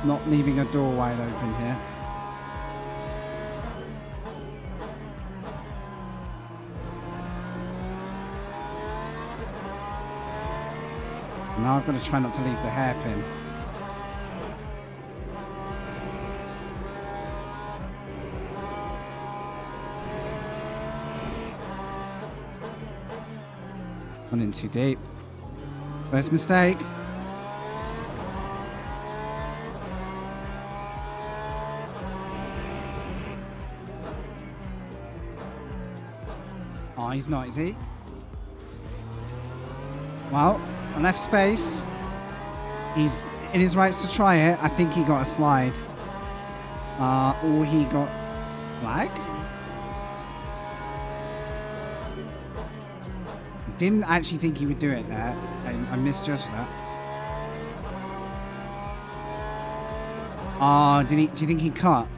not leaving a door wide open here. Now I've got to try not to leave the hairpin. Gone in too deep. First mistake. Oh, he's not, is he? Well, I left space. He's in his rights to try it. I think he got a slide. Or he got flag? Didn't actually think he would do it there. I misjudged that. Do you think he cut?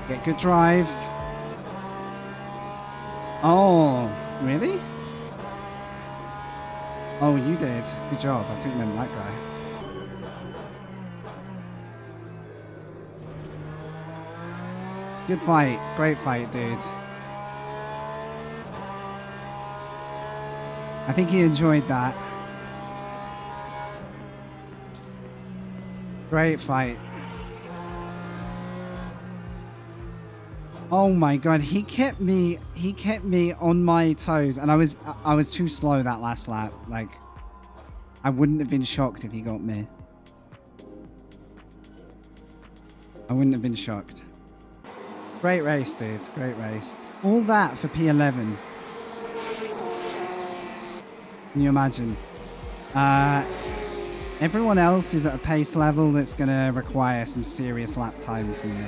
Get good drive. Oh, really? Oh, you did. Good job. I think you meant that guy. Good fight. Great fight, dude. I think he enjoyed that. Great fight. Oh my god, he kept me on my toes, and I was too slow that last lap. Like, I wouldn't have been shocked if he got me. I wouldn't have been shocked. Great race, dude. Great race. All that for P11. Can you imagine? Everyone else is at a pace level that's going to require some serious lap time from me.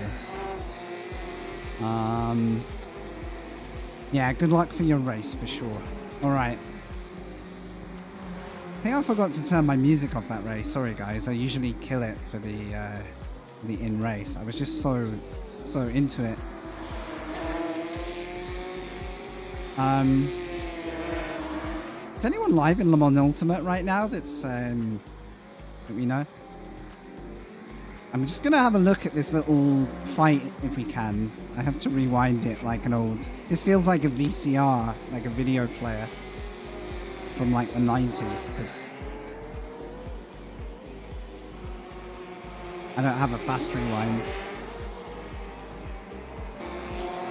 Yeah, good luck for your race for sure. All right. I think I forgot to turn my music off that race. Sorry, guys. I usually kill it for the in race. I was just so into it. Is anyone live in Le Mans Ultimate right now that's that we know? I'm just gonna have a look at this little fight if we can. I have to rewind it like an old... This feels like a VCR, like a video player from like the 90s, because I don't have a fast rewind.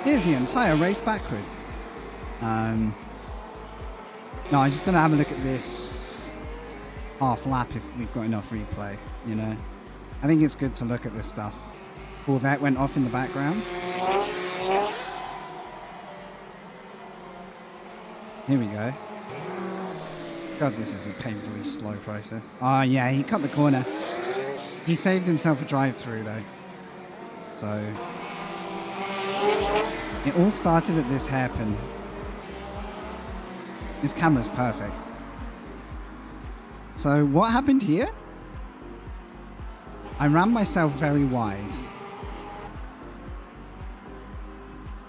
Here's the entire race backwards. No, I'm just gonna have a look at this half lap if we've got enough replay, you know. I think it's good to look at this stuff. Corvette went off in the background. Here we go. God, this is a painfully slow process. Oh yeah, he cut the corner. He saved himself a drive-through though. So it all started at this hairpin. This camera's perfect. So what happened here? I ran myself very wide.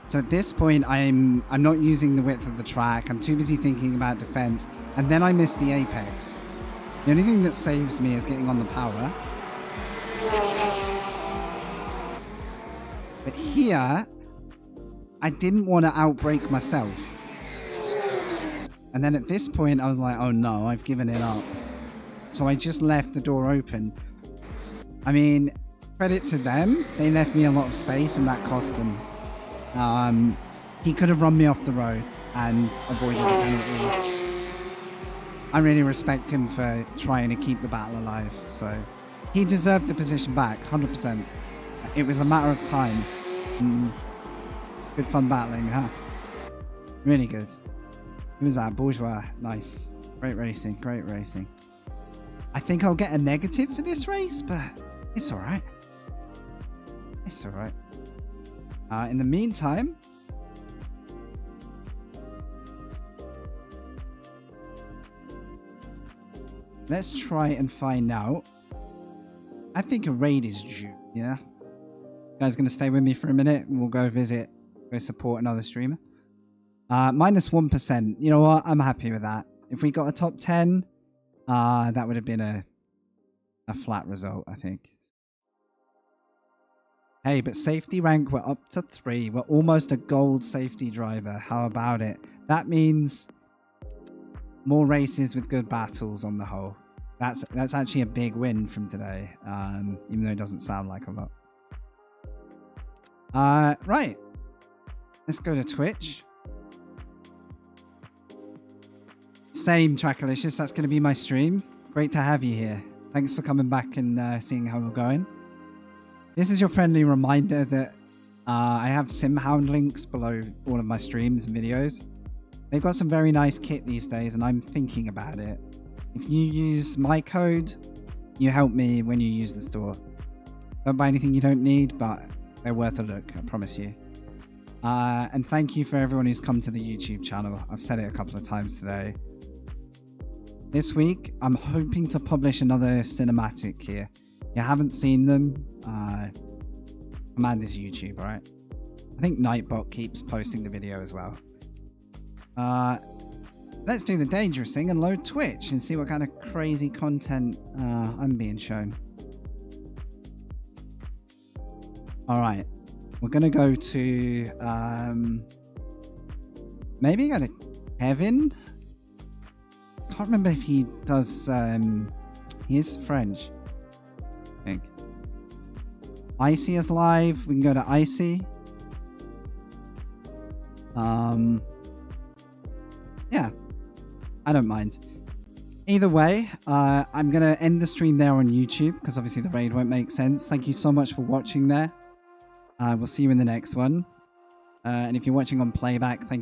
So at this point, I'm not using the width of the track. I'm too busy thinking about defense. And then I missed the apex. The only thing that saves me is getting on the power. But here, I didn't want to outbrake myself. And then at this point, I was like, oh no, I've given it up. So I just left the door open. I mean, credit to them. They left me a lot of space and that cost them. He could have run me off the road and avoided the penalty. I really respect him for trying to keep the battle alive. So he deserved the position back, 100%. It was a matter of time. Good fun battling, huh? Really good. Who was that? Bourgeois. Nice. Great racing. Great racing. I think I'll get a negative for this race, but it's all right. It's all right. In the meantime, let's try and find out. I think a raid is due, yeah? You guys gonna stay with me for a minute and we'll go support another streamer? Minus 1%. You know what? I'm happy with that. If we got a top 10, that would have been a flat result, I think. Hey, but safety rank, we're up to 3. We're almost a gold safety driver. How about it? That means more races with good battles on the whole. That's actually a big win from today, even though it doesn't sound like a lot. Right. Let's go to Twitch. Same, Trackalicious. That's going to be my stream. Great to have you here. Thanks for coming back and seeing how we're going. This is your friendly reminder that I have SimHound links below all of my streams and videos. They've got some very nice kit these days, and I'm thinking about it. If you use my code, you help me when you use the store. Don't buy anything you don't need, but they're worth a look, I promise you. And thank you for everyone who's come to the YouTube channel. I've said it a couple of times today. This week, I'm hoping to publish another cinematic here. If you haven't seen them, command this YouTube, alright? I think Nightbot keeps posting the video as well. Let's do the dangerous thing and load Twitch and see what kind of crazy content I'm being shown. Alright, we're going to go to... maybe go to Kevin? Can't remember if he does... he is French, I think. Icy is live. We can go to Icy. Yeah, I don't mind. Either way, I'm going to end the stream there on YouTube because obviously the raid won't make sense. Thank you so much for watching there. We'll see you in the next one. And if you're watching on playback, thank you.